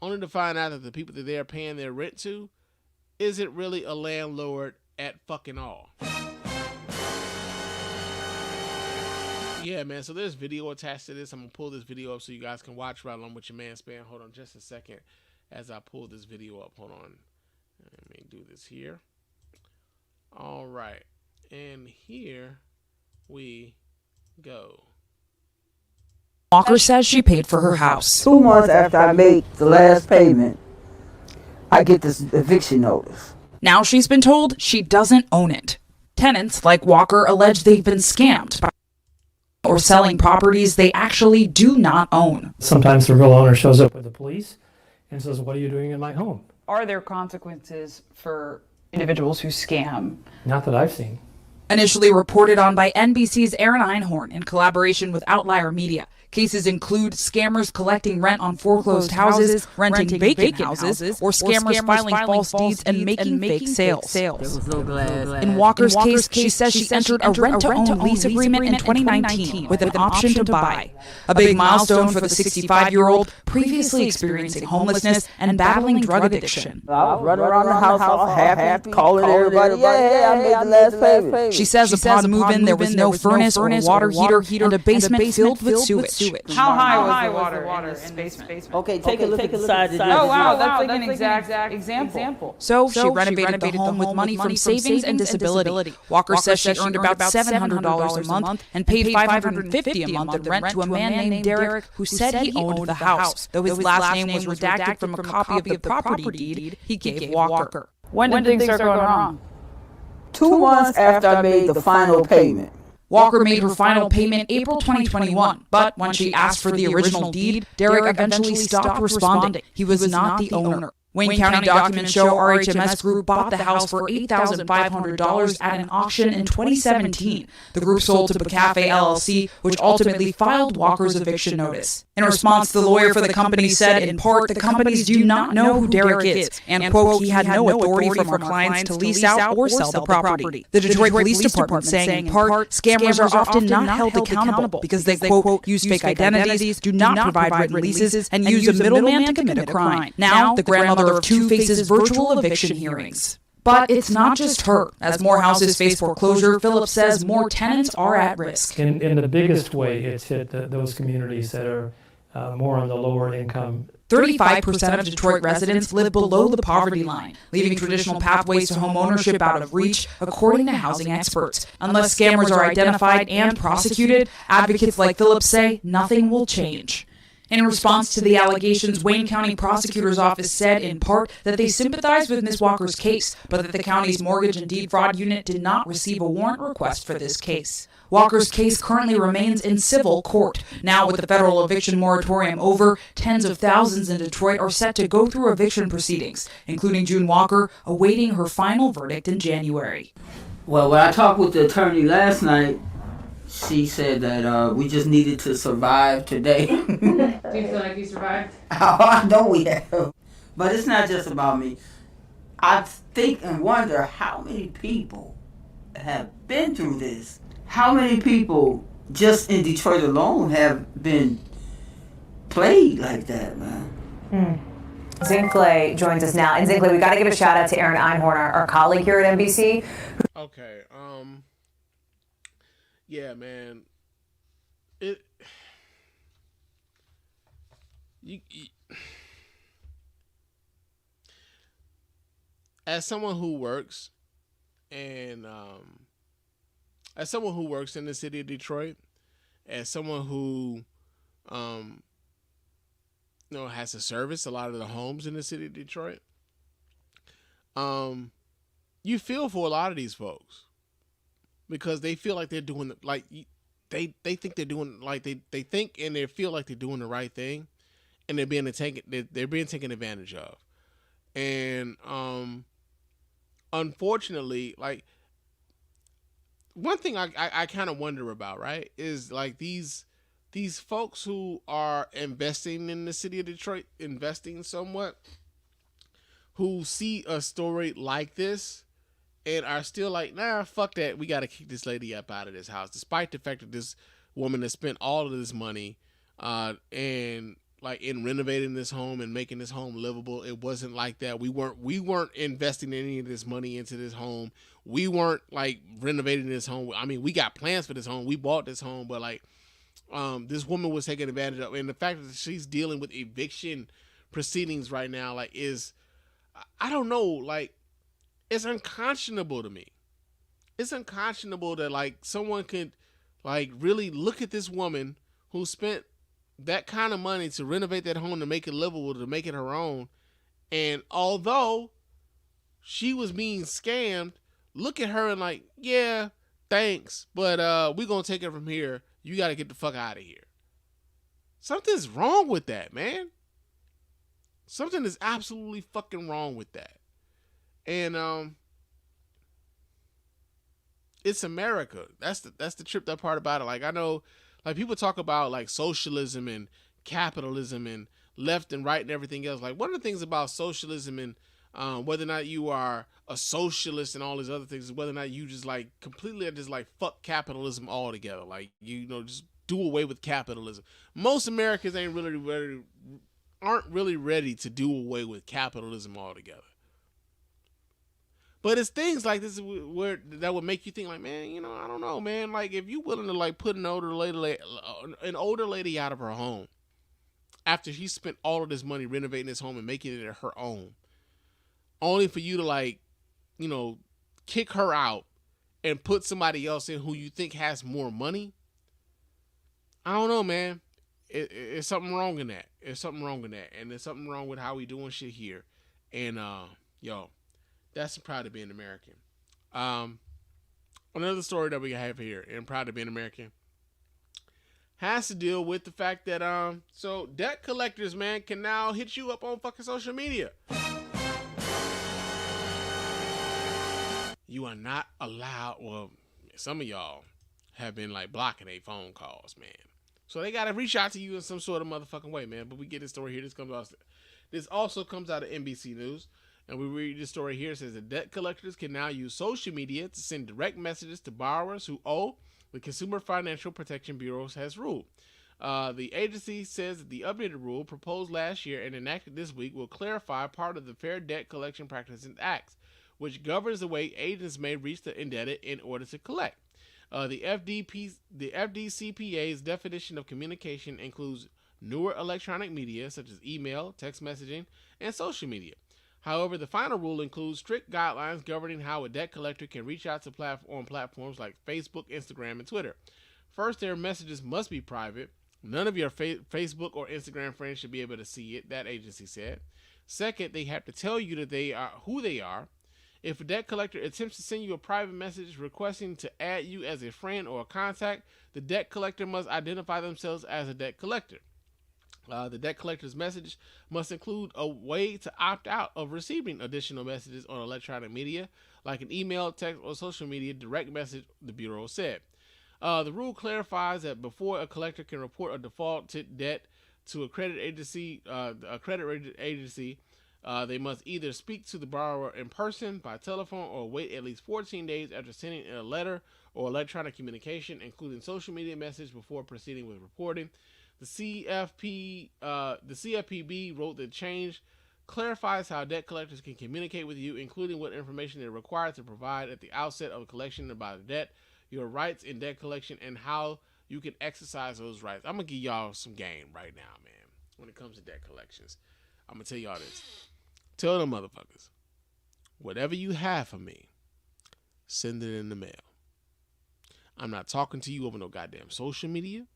only to find out that the people that they are paying their rent to isn't really a landlord at fucking all. Yeah, man, so there's video attached to this. I'm going to pull this video up so you guys can watch right along with your man Spann. Hold on just a second as I pull this video up. Hold on. Let me do this here. All right. And here we go. Walker says she paid for her house. 2 months after I made the last payment, I get this eviction notice. Now she's been told she doesn't own it. Tenants like Walker allege they've been scammed by or selling properties they actually do not own. Sometimes the real owner shows up with the police and says, "What are you doing in my home?" Are there consequences for individuals who scam? Not that I've seen. Initially reported on by NBC's Aaron Einhorn in collaboration with Outlier Media. Cases include scammers collecting rent on foreclosed houses, renting vacant houses, or scammers filing false deeds and making fake sales. In Walker's case, she says she entered a rent-to-own lease agreement in 2019 with an option to buy. A big milestone for the 65-year-old, previously experiencing homelessness and battling drug addiction. I was running around the house all happy, calling everybody, yeah, I made the last payment. She says upon move-in, there was no furnace or water heater and a basement filled with sewage. How high was the water in the basement? Okay, take a look at the side. Oh, wow, that's like an exact example. So she renovated the home with money from savings and disability. Walker says she earned about $700 a month and paid $550 a month in rent to a man named Derek who said he owned the house, though his last name was redacted from a copy of the property deed he gave Walker. When did things start going wrong? 2 months after I made the final payment. Walker made her final payment April 2021, but when she asked for the original deed, Derek eventually stopped responding. He was not the owner. Wayne County documents show RHMS Group bought the house for $8,500 at an auction in 2017. The group sold to Bacafe LLC, which ultimately filed Walker's eviction notice. In response, the lawyer for the company said, in part, the companies do not know who Derek is, and, quote, he had no authority from our clients to lease out or sell the property. The Detroit Police Department saying, in part, scammers are often not held accountable because they, quote, use fake identities, do not provide written leases, and use a middleman to commit a crime. Now, the grandmother of two faces virtual eviction hearings. But it's not just her. As more houses face foreclosure, Phillips says more tenants are at risk. In the biggest way, it's hit those communities that are more on the lower income. 35% of Detroit residents live below the poverty line, leaving traditional pathways to homeownership out of reach, according to housing experts. Unless scammers are identified and prosecuted, advocates like Phillips say nothing will change. In response to the allegations, Wayne County Prosecutor's Office said, in part, that they sympathized with Ms. Walker's case, but that the county's mortgage and deed fraud unit did not receive a warrant request for this case. Walker's case currently remains in civil court. Now, with the federal eviction moratorium over, tens of thousands in Detroit are set to go through eviction proceedings, including June Walker, awaiting her final verdict in January. Well, when I talked with the attorney last night, she said that we just needed to survive today. Do you feel like you survived? I know we have. But it's not just about me. I think and wonder how many people have been through this. How many people just in Detroit alone have been played like that, man. Zinkley joins us now. And Zinkley, we got to give a shout out to Aaron Einhorn, our colleague here at NBC. Okay. Yeah, man. As someone who works in the city of Detroit, as someone who has to service a lot of the homes in the city of Detroit, you feel for a lot of these folks because they feel like they're doing they think they're doing they think and they feel like they're doing the right thing, and they're being taken advantage of. And unfortunately, like, one thing I kind of wonder about, right, is like these folks who are investing in the city of Detroit, investing somewhat, who see a story like this and are still like, nah, fuck that, we got to kick this lady up out of this house, despite the fact that this woman has spent all of this money and like in renovating this home and making this home livable. It wasn't like that. We weren't investing any of this money into this home. We weren't like renovating this home. I mean, we got plans for this home. We bought this home, but like this woman was taken advantage of. And the fact that she's dealing with eviction proceedings right now, like, is, I don't know, like, it's unconscionable to me. It's unconscionable that like someone could like really look at this woman who spent that kind of money to renovate that home, to make it livable, to make it her own. And although she was being scammed, look at her and like, yeah, thanks, but we're going to take it from here. You got to get the fuck out of here. Something's wrong with that, man. Something is absolutely fucking wrong with that. And it's America. That's the tripped up part about it. Like, I know, like, people talk about like socialism and capitalism and left and right and everything else. Like, one of the things about socialism and whether or not you are a socialist and all these other things is whether or not you just like completely are just like fuck capitalism altogether. Like, just do away with capitalism. Most Americans aren't really ready to do away with capitalism altogether. But it's things like this that would make you think like, man, I don't know, man. Like, if you willing to like put an older lady out of her home after she spent all of this money renovating this home and making it her own, only for you to like, kick her out and put somebody else in who you think has more money, I don't know, man. It's something wrong in that. There's something wrong in that, and there's something wrong with how we doing shit here. And that's proud to be an American. Another story that we have here, and proud to be an American, has to deal with the fact that so debt collectors, man, can now hit you up on fucking social media. You are not allowed. Well, some of y'all have been like blocking their phone calls, man. So they gotta reach out to you in some sort of motherfucking way, man. But we get this story here. This also comes out of NBC News. And we read this story here. It says that debt collectors can now use social media to send direct messages to borrowers who owe, the Consumer Financial Protection Bureau has ruled. The agency says that the updated rule, proposed last year and enacted this week, will clarify part of the Fair Debt Collection Practices Act, which governs the way agents may reach the indebted in order to collect. The FDCPA's definition of communication includes newer electronic media such as email, text messaging, and social media. However, the final rule includes strict guidelines governing how a debt collector can reach out to platforms like Facebook, Instagram, and Twitter. First, their messages must be private. None of your Facebook or Instagram friends should be able to see it, that agency said. Second, they have to tell you that they are who they are. If a debt collector attempts to send you a private message requesting to add you as a friend or a contact, the debt collector must identify themselves as a debt collector. The debt collector's message must include a way to opt out of receiving additional messages on electronic media, like an email, text, or social media direct message, the Bureau said. The rule clarifies that before a collector can report a defaulted debt to a credit agency, They must either speak to the borrower in person, by telephone, or wait at least 14 days after sending a letter or electronic communication, including social media message, before proceeding with reporting. The CFPB wrote the change clarifies how debt collectors can communicate with you, including what information they're required to provide at the outset of a collection about a debt, your rights in debt collection, and how you can exercise those rights. I'm going to give y'all some game right now, man, when it comes to debt collections. I'm going to tell y'all this. Tell them motherfuckers, whatever you have for me, send it in the mail. I'm not talking to you over no goddamn social media.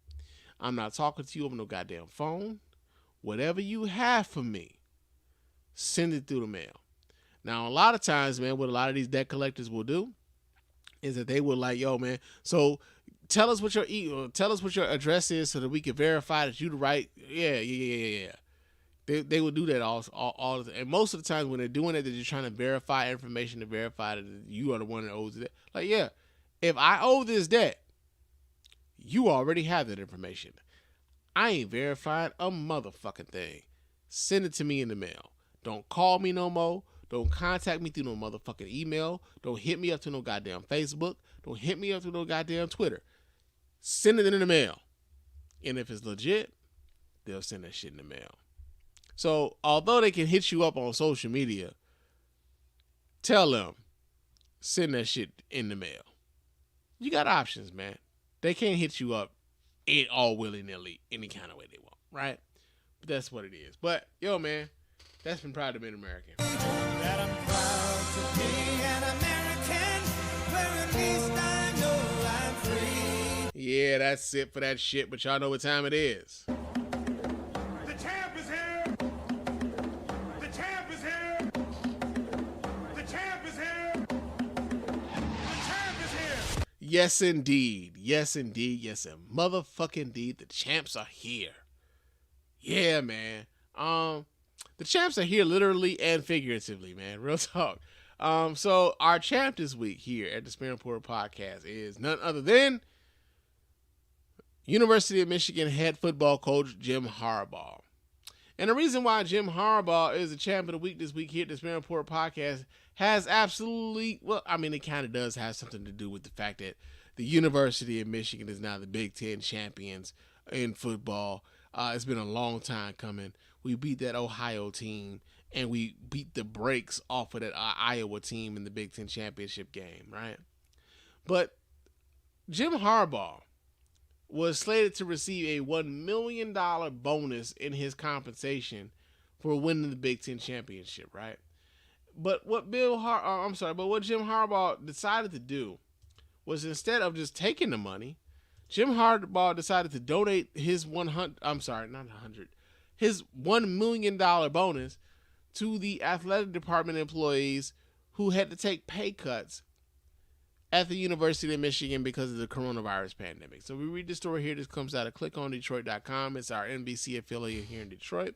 I'm not talking to you over no goddamn phone. Whatever you have for me, send it through the mail. Now, a lot of times, man, what a lot of these debt collectors will do is that they will like, yo, man, so tell us what your address is so that we can verify that you the right. Yeah. They will do that all the time. And most of the times when they're doing it, they're just trying to verify information to verify that you are the one that owes it. Like, yeah, if I owe this debt, you already have that information. I ain't verifying a motherfucking thing. Send it to me in the mail. Don't call me no more. Don't contact me through no motherfucking email. Don't hit me up to no goddamn Facebook. Don't hit me up to no goddamn Twitter. Send it in the mail. And if it's legit, they'll send that shit in the mail. So, although they can hit you up on social media, tell them, send that shit in the mail. You got options, man. They can't hit you up all willy-nilly any kind of way they want, right? But that's what it is. But, yo, man, that's been Proud to be an American. That I'm proud to be an American, where at least I know I'm free. Yeah, that's it for that shit, but y'all know what time it is. The champ is here. The champ is here. The champ is here. The champ is here. Yes, indeed. Yes, indeed. Yes, and motherfucking indeed. The champs are here. Yeah, man. The champs are here literally and figuratively, man. Real talk. So our champ this week here at the Spann Podcast is none other than University of Michigan head football coach Jim Harbaugh. And the reason why Jim Harbaugh is the champ of the week this week here at the Spann Podcast has absolutely, well, I mean, it kind of does have something to do with the fact that the University of Michigan is now the Big Ten champions in football. It's been a long time coming. We beat that Ohio team, and we beat the brakes off of that Iowa team in the Big Ten championship game, right? But Jim Harbaugh was slated to receive a $1 million bonus in his compensation for winning the Big Ten championship, right? But what Jim Harbaugh decided to do was, instead of just taking the money, Jim Harbaugh decided to donate his his $1 million bonus to the athletic department employees who had to take pay cuts at the University of Michigan because of the coronavirus pandemic. So we read the story here. This comes out of clickondetroit.com. It's our NBC affiliate here in Detroit.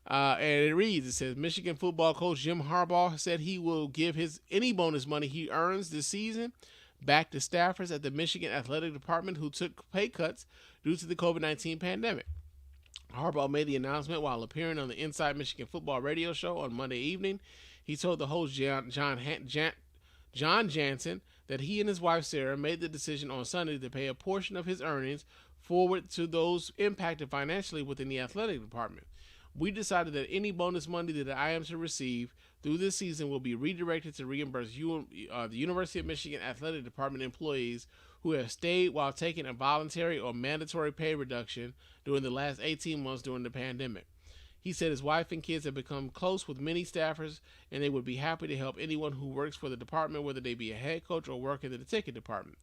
And it reads, it says, Michigan football coach Jim Harbaugh said he will give any bonus money he earns this season back to staffers at the Michigan athletic department who took pay cuts due to the COVID-19 pandemic. Harbaugh made the announcement while appearing on the Inside Michigan Football radio show on Monday evening. He told the host John Jansen that he and his wife Sarah made the decision on Sunday to pay a portion of his earnings forward to those impacted financially within the athletic department. We decided that any bonus money that I am to receive through this season will be redirected to reimburse the University of Michigan athletic department employees who have stayed while taking a voluntary or mandatory pay reduction during the last 18 months during the pandemic. He said his wife and kids have become close with many staffers, and they would be happy to help anyone who works for the department, whether they be a head coach or work in the ticket department.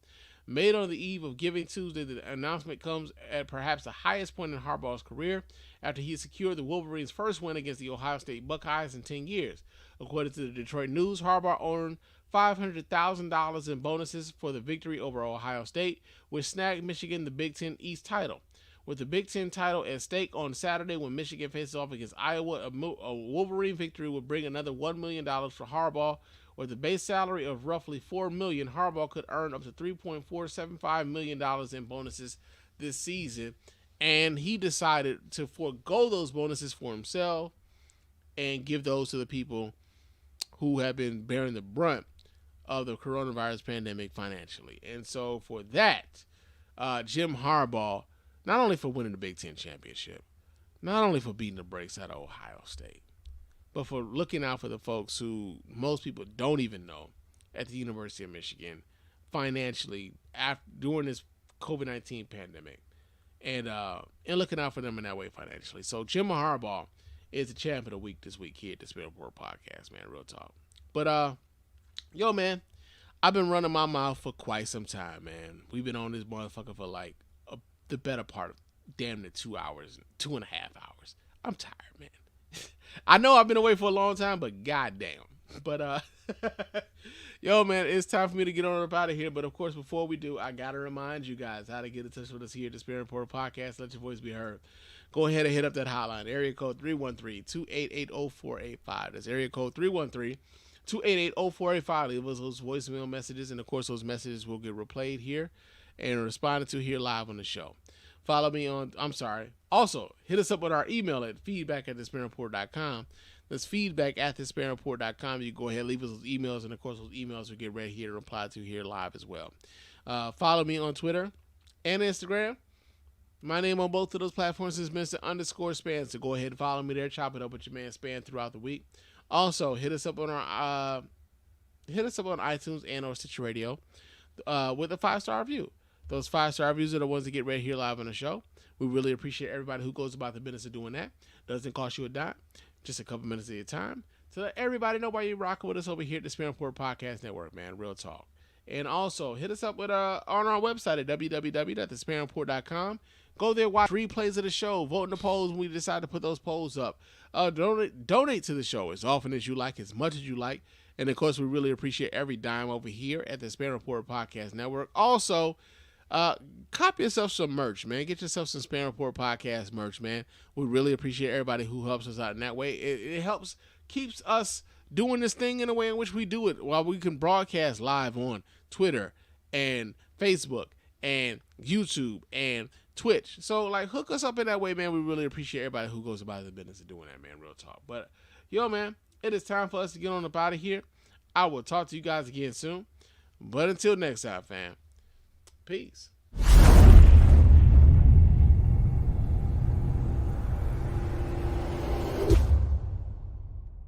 Made on the eve of Giving Tuesday, the announcement comes at perhaps the highest point in Harbaugh's career after he secured the Wolverines' first win against the Ohio State Buckeyes in 10 years. According to the Detroit News, Harbaugh earned $500,000 in bonuses for the victory over Ohio State, which snagged Michigan the Big Ten East title. With the Big Ten title at stake on Saturday when Michigan faces off against Iowa, a Wolverine victory would bring another $1 million for Harbaugh. With a base salary of roughly $4 million, Harbaugh could earn up to $3.475 million in bonuses this season, and he decided to forego those bonuses for himself and give those to the people who have been bearing the brunt of the coronavirus pandemic financially. And so for that, Jim Harbaugh, not only for winning the Big Ten championship, not only for beating the brakes out of Ohio State, but for looking out for the folks who most people don't even know at the University of Michigan financially during this COVID-19 pandemic, and looking out for them in that way financially. So Jim Harbaugh is the champ of the week this week here at the Spann Report Podcast, man. Real talk. But yo, man, I've been running my mouth for quite some time, man. We've been on this motherfucker for like the better part of damn near 2 hours, 2.5 hours. I'm tired, man. I know I've been away for a long time, but goddamn. But yo, man, it's time for me to get on up out of here. But of course, before we do, I gotta remind you guys how to get in touch with us here at the Spann Report Podcast. Let your voice be heard. Go ahead and hit up that hotline, area code 313-288-0485. That's area code 313-288-0485. Leave us those voicemail messages, and of course, those messages will get replayed here and responded to here live on the show. Follow me on, also, hit us up with our email at feedback@thespannreport.com. That's feedback@thespannreport.com. You go ahead, leave us those emails, and of course, those emails will get read here and replied to here live as well. Follow me on Twitter and Instagram. My name on both of those platforms is Mr._Spann, so go ahead and follow me there. Chop it up with your man Spann throughout the week. Also, hit us up on iTunes and or Stitcher Radio with a 5-star review. Those 5-star reviews are the ones that get read here live on the show. We really appreciate everybody who goes about the business of doing that. Doesn't cost you a dime, just a couple minutes of your time to let everybody know why you're rocking with us over here at the Spann Report Podcast Network, man. Real talk. And also, hit us up with on our website at www.thespannreport.com. Go there, watch replays of the show, vote in the polls when we decide to put those polls up. Donate to the show as often as you like, as much as you like. And, of course, we really appreciate every dime over here at the Spann Report Podcast Network. Also, cop yourself some merch, man. Get yourself some Spann Report Podcast merch, man. We really appreciate everybody who helps us out in that way. It helps, keeps us doing this thing in the way in which we do it, while we can broadcast live on Twitter and Facebook and YouTube and Twitch. So, like, hook us up in that way, man. We really appreciate everybody who goes about the business of doing that, man. Real talk. But, yo, man, it is time for us to get on up out of here. I will talk to you guys again soon. But until next time, fam. Peace.